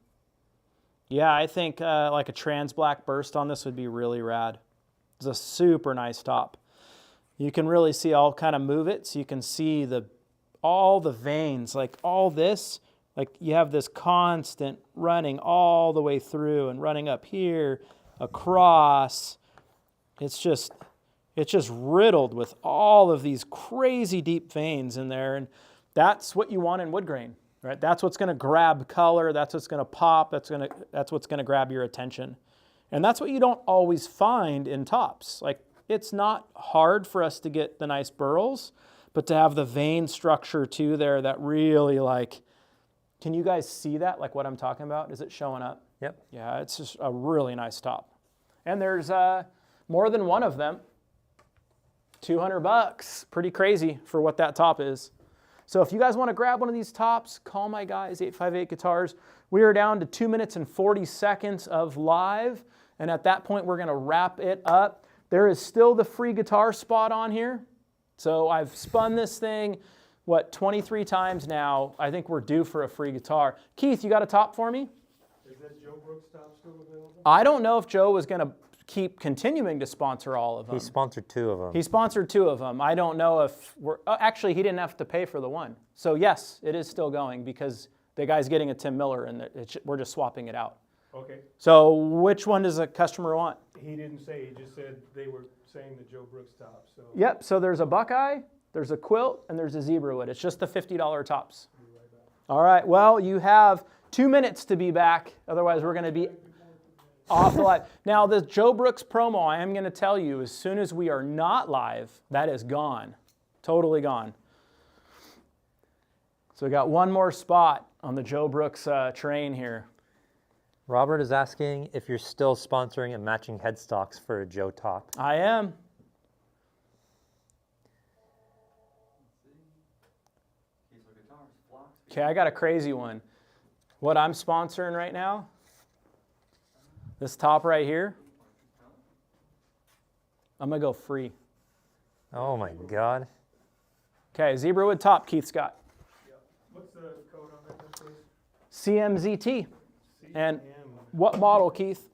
Yeah, I think like a trans black burst on this would be really rad. It's a super nice top. You can really see, I'll kind of move it so you can see all the veins, like all this, like you have this constant running all the way through and running up here, across. It's just riddled with all of these crazy deep veins in there, and that's what you want in wood grain, right? That's what's going to grab color. That's what's going to pop. That's what's going to grab your attention, and that's what you don't always find in tops. Like it's not hard for us to get the nice burls, but to have the vein structure too there that really like. Can you guys see that? Like what I'm talking about? Is it showing up? Yep. Yeah, it's just a really nice top, and there's more than one of them. $200, pretty crazy for what that top is. So if you guys want to grab one of these tops, call my guys, 858 Guitars. We are down to 2 minutes and 40 seconds of live, and at that point we're going to wrap it up. There is still the free guitar spot on here. So I've spun this thing, 23 times now. I think we're due for a free guitar. Keith, you got a top for me? Is that Joe Brooks top still available? I don't know if Joe was going to keep continuing to sponsor all of them. He sponsored 2 of them. He sponsored 2 of them. I don't know if we're, actually he didn't have to pay for the one. So yes, it is still going because the guy's getting a Tim Miller and we're just swapping it out. Okay. So which one does a customer want? He didn't say, he just said they were saying the Joe Brooks top, so. Yep, so there's a Buckeye, there's a Quilt, and there's a Zebra Wood. It's just the $50 tops. All right, well, you have 2 minutes to be back. Otherwise, we're going to be off the live. Now, the Joe Brooks promo, I am going to tell you, as soon as we are not live, that is gone. Totally gone. So we got one more spot on the Joe Brooks train here. Robert is asking if you're still sponsoring and matching headstocks for a Joe top. I am. Okay, I got a crazy one. What I'm sponsoring right now, this top right here, I'm going to go free. Oh my God. Okay, Zebra Wood top, Keith Scott. What's the code on that one, please? CMZT. And CM. what model, Keith?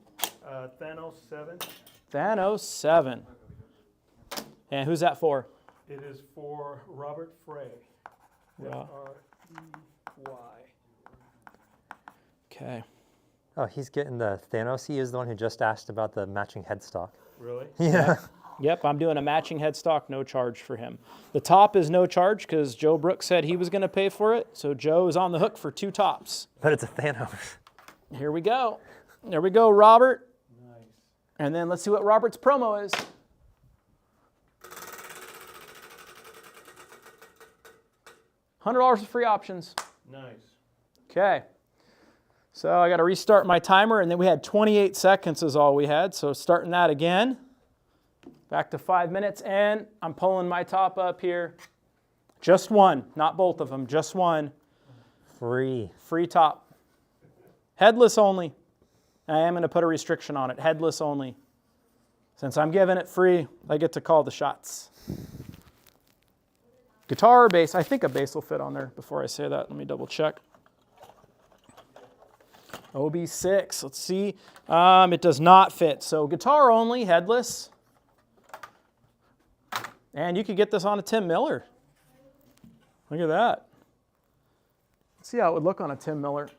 Thanos 7. Thanos 7. And who's that for? It is for Robert Frey. Ro- F-R-E-Y. Okay. Oh, he's getting the Thanos. He is the one who just asked about the matching headstock. Really? Yeah. Yep, I'm doing a matching headstock, no charge for him. The top is no charge because Joe Brooks said he was going to pay for it. So Joe is on the hook for 2 tops. But it's a Thanos. Here we go. There we go, Robert. Nice. And then let's see what Robert's promo is. $100 of free options. Nice. Okay. So I got to restart my timer, and then we had 28 seconds is all we had. So starting that again. Back to 5 minutes, and I'm pulling my top up here. Just one, not both of them, just one. Free. Free top. Headless only. I am going to put a restriction on it. Headless only. Since I'm giving it free, I get to call the shots. Guitar or bass? I think a bass will fit on there. Before I say that, let me double check. OB6, let's see. It does not fit. So guitar only, headless. And you could get this on a Tim Miller. Look at that. Let's see how it would look on a Tim Miller.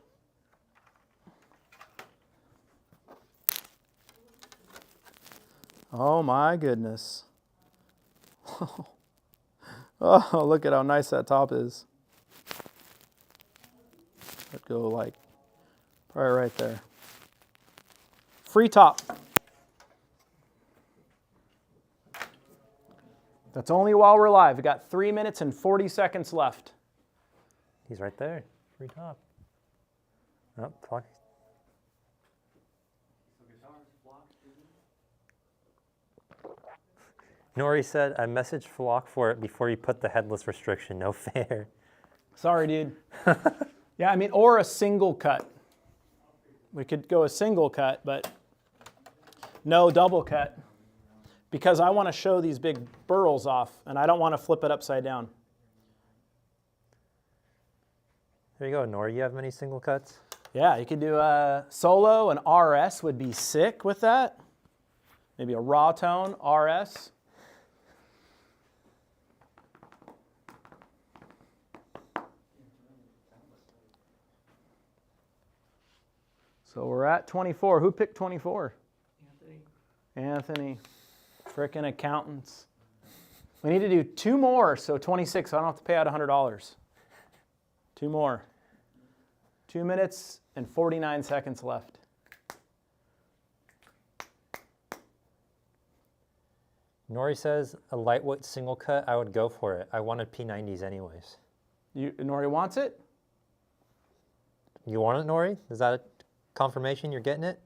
Oh my goodness. Oh, look at how nice that top is. That'd go like probably right there. Free top. That's only while we're live. We got 3 minutes and 40 seconds left. He's right there. Free top. Oh, fuck. Nori said, I messaged Flock for it before you put the headless restriction. No fair. Sorry, dude. Yeah, I mean, or a single cut. We could go a single cut, but no double cut. Because I want to show these big burls off, and I don't want to flip it upside down. There you go, Nori. You have many single cuts? Yeah, you could do a solo, an RS would be sick with that. Maybe a raw tone, RS. So we're at 24. Who picked 24? Anthony. Frickin' accountants. We need to do 2 more, so 26. So I don't have to pay out $100. 2 more. 2 minutes and 49 seconds left. Nori says, a lightweight single cut, I would go for it. I wanted P90s anyways. Nori wants it? You want it, Nori? Is that a confirmation you're getting it?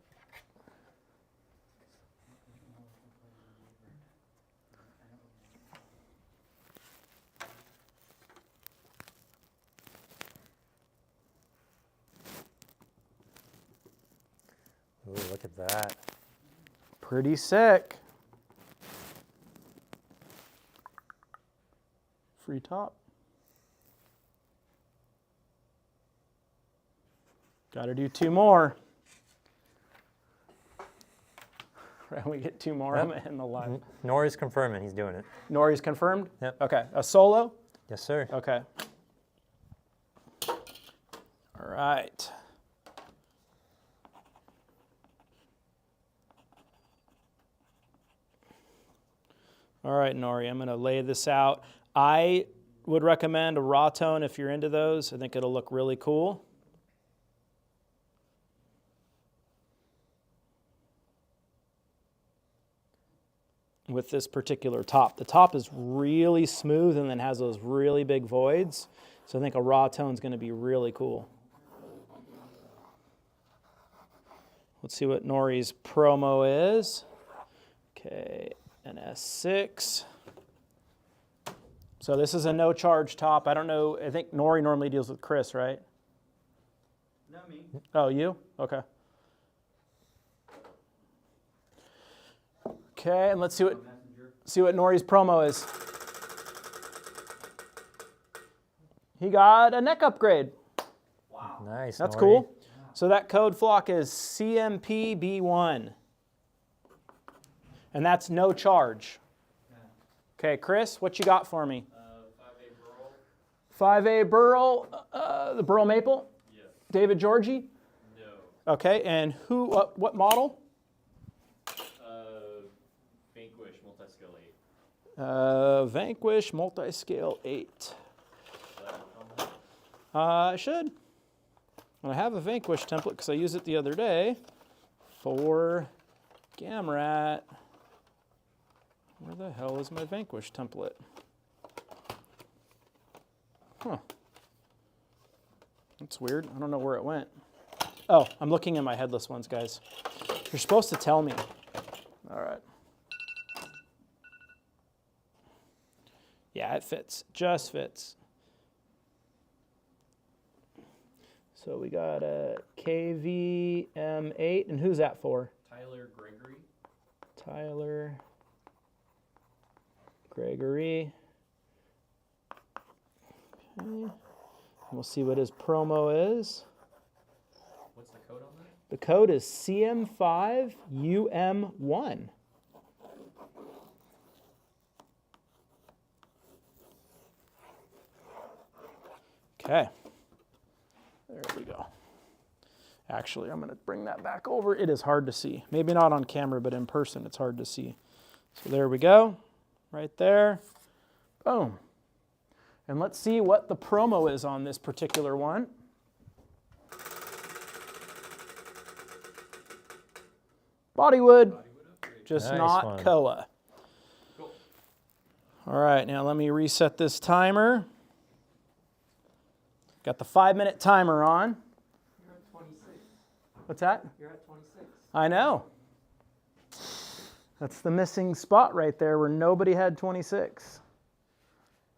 Ooh, look at that. Pretty sick. Free top. Got to do 2 more. Right, we get 2 more. I'm Yep. in the line. Nori's confirming he's doing it. Nori's confirmed? Yep. Okay. A solo? Yes, sir. Okay. All right. All right, Nori, I'm going to lay this out. I would recommend a raw tone if you're into those. I think it'll look really cool. With this particular top. The top is really smooth and then has those really big voids. So I think a raw tone is going to be really cool. Let's see what Nori's promo is. Okay, an S6. So this is a no charge top. I don't know, I think Nori normally deals with Chris, right? No, me. Oh, you? Okay. Okay, and let's see what Nori's promo is. He got a neck upgrade. Wow. Nice. That's Nori. cool. So that code flock is CMPB1. And that's no charge. Okay, Chris, what you got for me? 5A Burl? 5A Burl, the Burl Maple? Yeah. David Georgie? No. Okay, and who? What model? Vanquish Multiscale 8. Vanquish Multiscale 8. Does that come with? I should. And I have a Vanquish template because I used it the other day for Gamrat. Where the hell is my Vanquish template? Huh. That's weird. I don't know where it went. Oh, I'm looking at my headless ones, guys. You're supposed to tell me. All right. Yeah, it fits. Just fits. So we got a KVM8, and who's that for? Tyler Gregory. Tyler Gregory. Okay. We'll see what his promo is. What's the code on that? The code is CM5UM1. Okay. There we go. Actually, I'm going to bring that back over. It is hard to see. Maybe not on camera, but in person, it's hard to see. So there we go. Right there. Boom. And let's see what the promo is on this particular one. Bodywood, just Nice not one. Koa. Cool. All right, now let me reset this timer. Got the 5-minute timer on. You're at 26. What's that? You're at 26. I know. That's the missing spot right there where nobody had 26.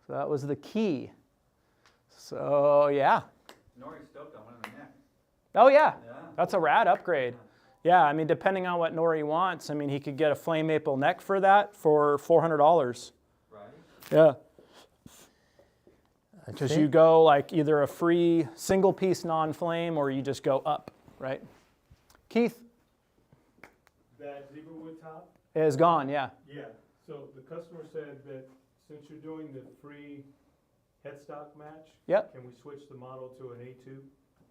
So that was the key. So yeah. Nori's stoked on one of the neck. Oh yeah. Yeah. That's a rad upgrade. Yeah, I mean, depending on what Nori wants, I mean, he could get a flame maple neck for that for $400. Right? Yeah. I Because think- you go like either a free single piece non-flame or you just go up, right? Keith That zebra wood top, is gone, yeah. yeah, so the customer said that since you're doing the free headstock match, Yep, can we switch the model to an A2?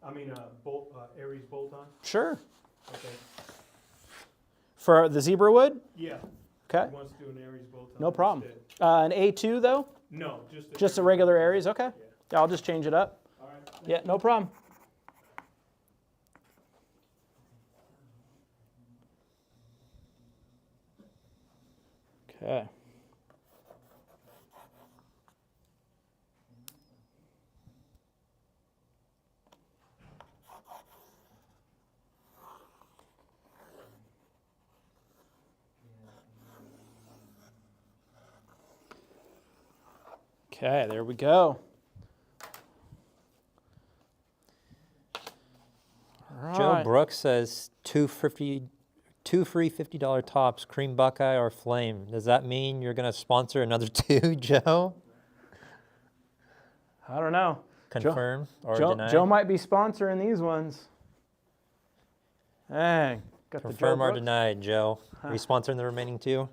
I mean, Aries bolt-on? sure. Okay. For the zebra wood? Yeah, Okay, he wants to do an Aries bolt-on. no problem. instead. An A2 though? No, Just a regular Aries, okay. Yeah. Yeah, I'll just change it up. All right. Yeah, no problem. Okay. Okay, there we go. All Joe right. Brooks says two free $50 tops, cream Buckeye or flame. Does that mean you're going to sponsor another two, Joe? I don't know. Confirm or Joe, deny? Joe might be sponsoring these ones. Dang. Got the Joe Confirm or Brooks. deny, Joe. Are you sponsoring the remaining two?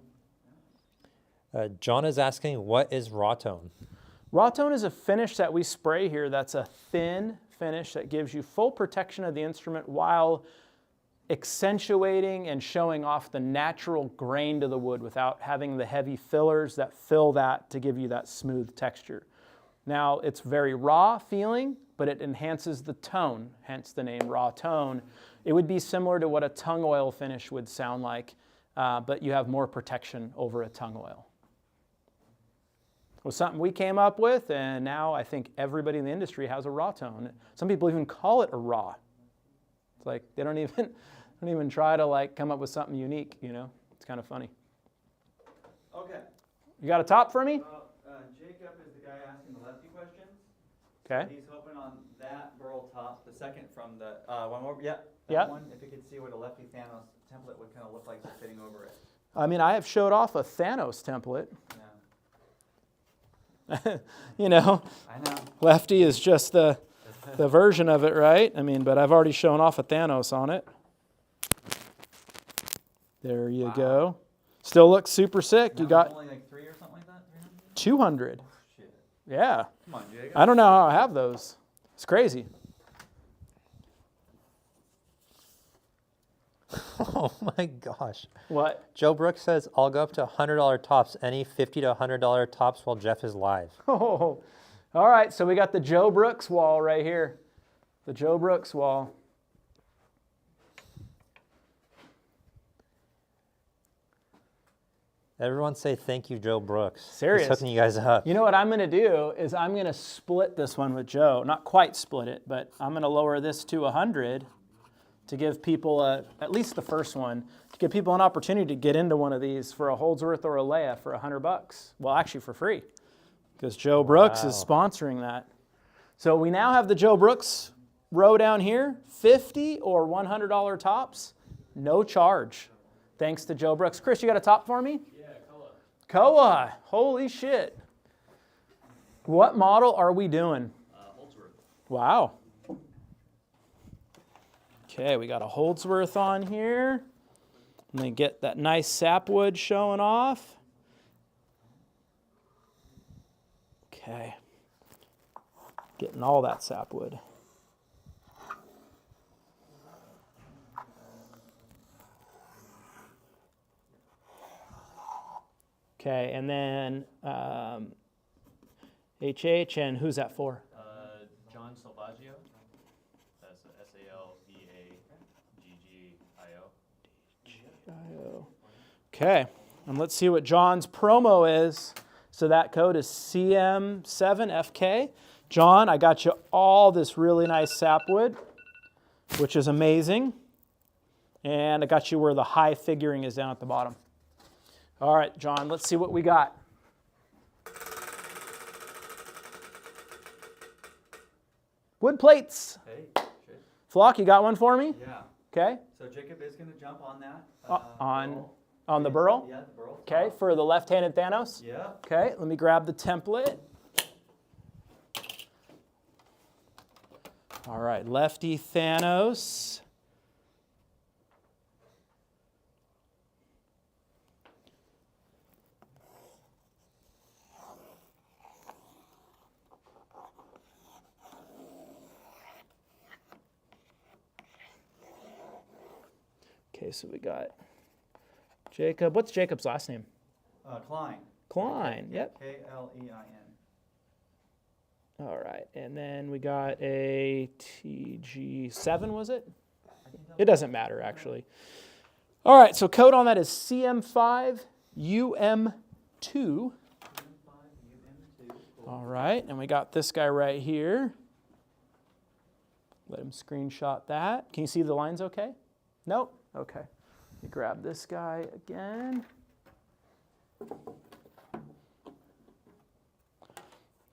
John is asking, what is raw tone? Raw tone is a finish that we spray here that's a thin finish that gives you full protection of the instrument while accentuating and showing off the natural grain to the wood without having the heavy fillers that fill that to give you that smooth texture. Now, it's very raw feeling, but it enhances the tone, hence the name raw tone. It would be similar to what a tongue oil finish would sound like, but you have more protection over a tongue oil. It was something we came up with, and now I think everybody in the industry has a raw tone. Some people even call it a raw. It's like they don't even try to like come up with something unique, you know? It's kind of funny. Okay. You got a top for me? Well, Jacob is the guy asking the lefty questions. Okay. He's hoping on that burl top, the second from the, one more, that Yeah. one, if you could see what a lefty Thanos template would kind of look like just fitting over it. I mean, I have showed off a Thanos template. Yeah. You know, I know. lefty is just the version of it, right? I mean, but I've already shown off a Thanos on it. There you Wow. go. Still looks super sick. That You was got only like 3 or something like that? 300? 200? 200. Shit. Yeah. Come on, Jacob. I don't know how I have those. It's crazy. Oh my gosh. What? Joe Brooks says, I'll go up to $100 tops, any $50 to $100 tops while Jeff is live. Oh, all right. So we got the Joe Brooks wall right here. The Joe Brooks wall. Everyone say thank you, Joe Brooks. Serious. He's hooking you guys up. You know what I'm going to do is I'm going to split this one with Joe. Not quite split it, but I'm going to lower this to 100 to give people, at least the first one, to give people an opportunity to get into one of these for a Holdsworth or a Leia for $100. Well, actually for free, because Joe Brooks is sponsoring that. So we now have the Joe Brooks row down here, $50 or $100 tops, no charge. Thanks to Joe Brooks. Chris, you got a top for me? Koa, holy shit. What model are we doing? Holdsworth. Wow. Okay, we got a Holdsworth on here. And then get that nice sapwood showing off. Okay. Getting all that sapwood. Okay, and then HH, and who's that for? John Salvaggio. That's SALVAGGIO. Okay, and let's see what John's promo is. So that code is CM7FK. John, I got you all this really nice sapwood, which is amazing. And I got you where the high figuring is down at the bottom. All right, John, let's see what we got. Wood plates. Hey, shit. Flock, you got one for me? Yeah. Okay. So Jacob is going to jump on that. On the burl? Yeah, the burl. Okay, for the left-handed Thanos? Yeah. Okay, let me grab the template. All right, lefty Thanos. Okay, so we got Jacob. What's Jacob's last name? Klein. Klein, yep. Klein. All right, and then we got a TG7, was it? It doesn't matter, actually. All right, so code on that is CM5UM2. All right, and we got this guy right here. Let him screenshot that. Can you see the lines okay? Nope. Okay. Let me grab this guy again.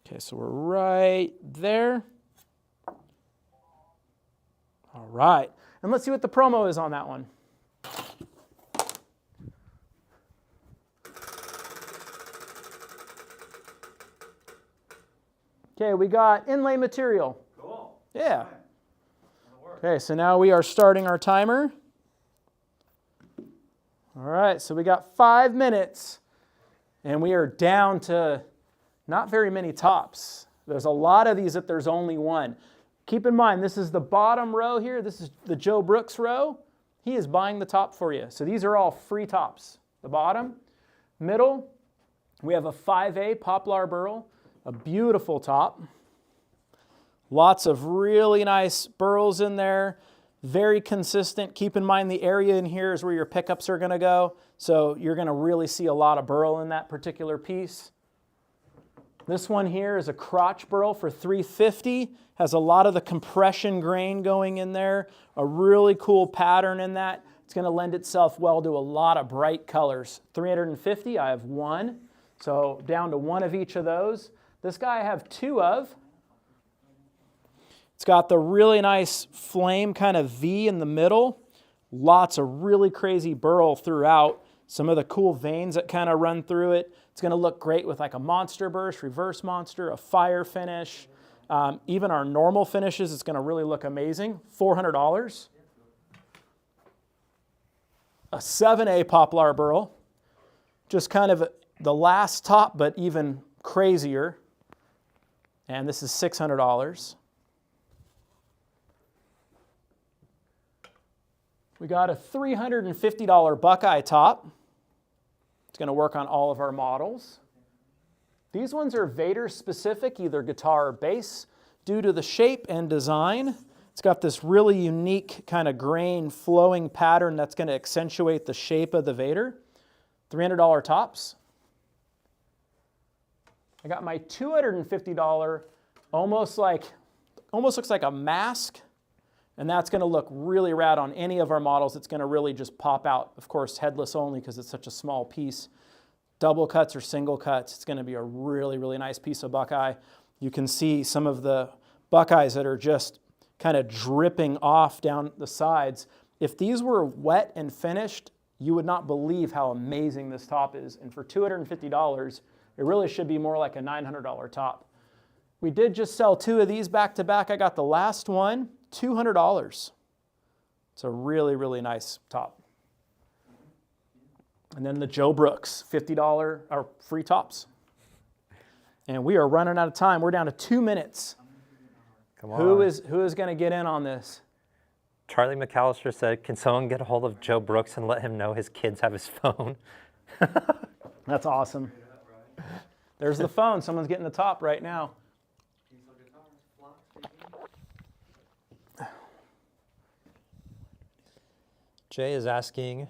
Okay, so we're right there. All right. and let's see what the promo is on that one. Okay, we got inlay material. Cool. Yeah. That'll work. Okay, so now we are starting our timer. All right, so we got 5 minutes, and we are down to not very many tops. There's a lot of these that there's only one. Keep in mind, this is the bottom row here. This is the Joe Brooks row. He is buying the top for you. So these are all free tops. The bottom, middle, we have a 5A poplar burl, a beautiful top. Lots of really nice burls in there. Very consistent. Keep in mind the area in here is where your pickups are going to go. So you're going to really see a lot of burl in that particular piece. This one here is a crotch burl for $350. Has a lot of the compression grain going in there. A really cool pattern in that. It's going to lend itself well to a lot of bright colors. $350, I have one. So down to one of each of those. This guy I have two of. It's got the really nice flame kind of V in the middle. Lots of really crazy burl throughout. Some of the cool veins that kind of run through it. It's going to look great with like a monster burst, reverse monster, a fire finish. Even our normal finishes, it's going to really look amazing. $400. A 7A poplar burl. Just kind of the last top, but even crazier. And this is $600. We got a $350 Buckeye top. It's going to work on all of our models. These ones are Vader specific, either guitar or bass, due to the shape and design. It's got this really unique kind of grain flowing pattern that's going to accentuate the shape of the Vader. $300 tops. I got my $250, almost looks like a mask, and that's going to look really rad on any of our models. It's going to really just pop out. Of course, headless only because it's such a small piece. Double cuts or single cuts, it's going to be a really, really nice piece of Buckeye. You can see some of the Buckeyes that are just kind of dripping off down the sides. If these were wet and finished, you would not believe how amazing this top is. And for $250, it really should be more like a $900 top. We did just sell two of these back to back. I got the last one, $200. It's a really, really nice top. And then the Joe Brooks, $50 or free tops. And we are running out of time. We're down to 2 minutes. Come on. Who is going to get in on this? Charlie McAllister said, can someone get a hold of Joe Brooks and let him know his kids have his phone? That's awesome. There's the phone. Someone's getting the top right now. Jay is asking,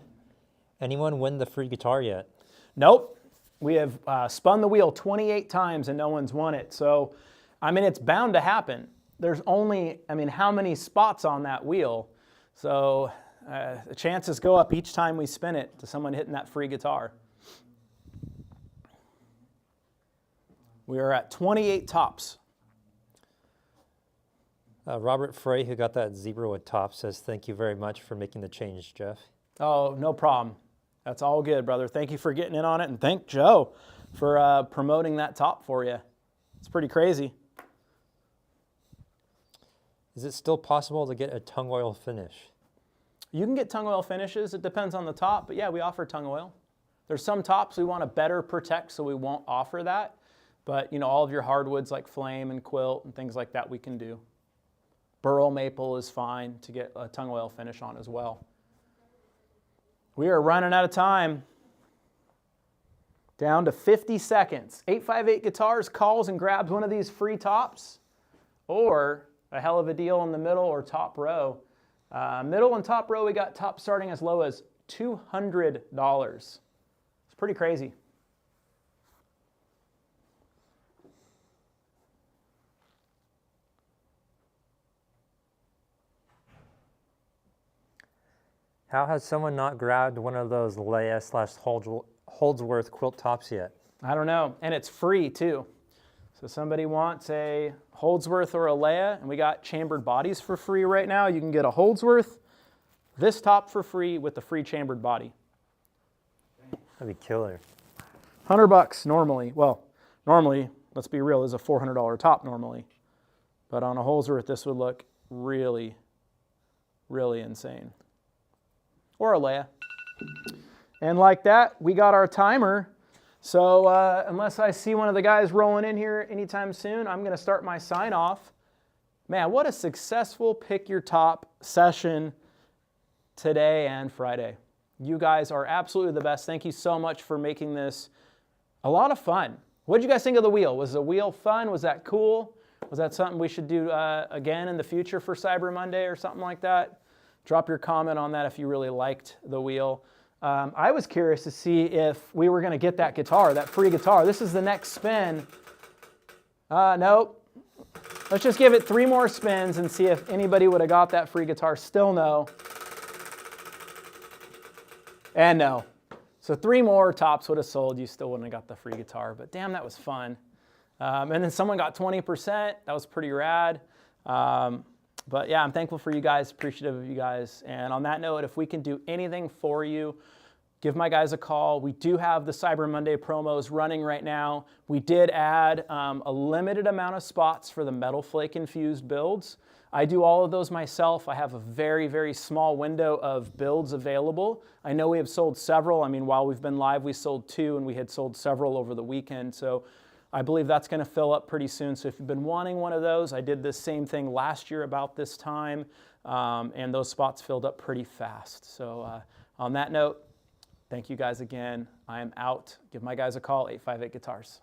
anyone win the free guitar yet? Nope. We have spun the wheel 28 times and no one's won it. So, I mean, it's bound to happen. There's only, how many spots on that wheel? So, the chances go up each time we spin it to someone hitting that free guitar. We are at 28 tops. Robert Frey, who got that zebrawood top, says, thank you very much for making the change, Jeff. Oh, no problem. That's all good, brother. Thank you for getting in on it, and thank Joe for promoting that top for you. It's pretty crazy. Is it still possible to get a tongue oil finish? You can get tongue oil finishes. It depends on the top, but yeah, we offer tongue oil. There's some tops we want to better protect, so we won't offer that. But, all of your hardwoods like flame and quilt and things like that we can do. Burl maple is fine to get a tongue oil finish on as well. We are running out of time. Down to 50 seconds. 858 Guitars calls and grabs one of these free tops, or a hell of a deal in the middle or top row. Middle and top row, we got tops starting as low as $200. It's pretty crazy. How has someone not grabbed one of those Leia/Holdsworth quilt tops yet? I don't know, and it's free too. So somebody wants a Holdsworth or a Leia, and we got chambered bodies for free right now. You can get a Holdsworth This top for free with the free chambered body. That'd be killer. $100 normally. Well, normally, let's be real, is a $400 top normally. But on a Holsworth, this would look really, really insane. Or a Leia. And like that, we got our timer. So unless I see one of the guys rolling in here anytime soon, I'm going to start my sign off. Man, what a successful Pick Your Top session today and Friday. You guys are absolutely the best. Thank you so much for making this a lot of fun. What did you guys think of the wheel? Was the wheel fun? Was that cool? Was that something we should do again in the future for Cyber Monday or something like that? Drop your comment on that if you really liked the wheel. I was curious to see if we were going to get that guitar, that free guitar. This is the next spin. Nope. Let's just give it 3 more spins and see if anybody would have got that free guitar. Still no. And no. So 3 more tops would have sold. You still wouldn't have got the free guitar. But damn, that was fun. And then someone got 20%. That was pretty rad. But yeah, I'm thankful for you guys, appreciative of you guys. And on that note, if we can do anything for you, give my guys a call. We do have the Cyber Monday promos running right now. We did add a limited amount of spots for the metal flake infused builds. I do all of those myself. I have a very, very small window of builds available. I know we have sold several. I mean, while we've been live, we sold 2 and we had sold several over the weekend. So I believe that's going to fill up pretty soon. So if you've been wanting one of those, I did this same thing last year about this time, and those spots filled up pretty fast. So on that note, thank you guys again. I am out. Give my guys a call, 858 Guitars.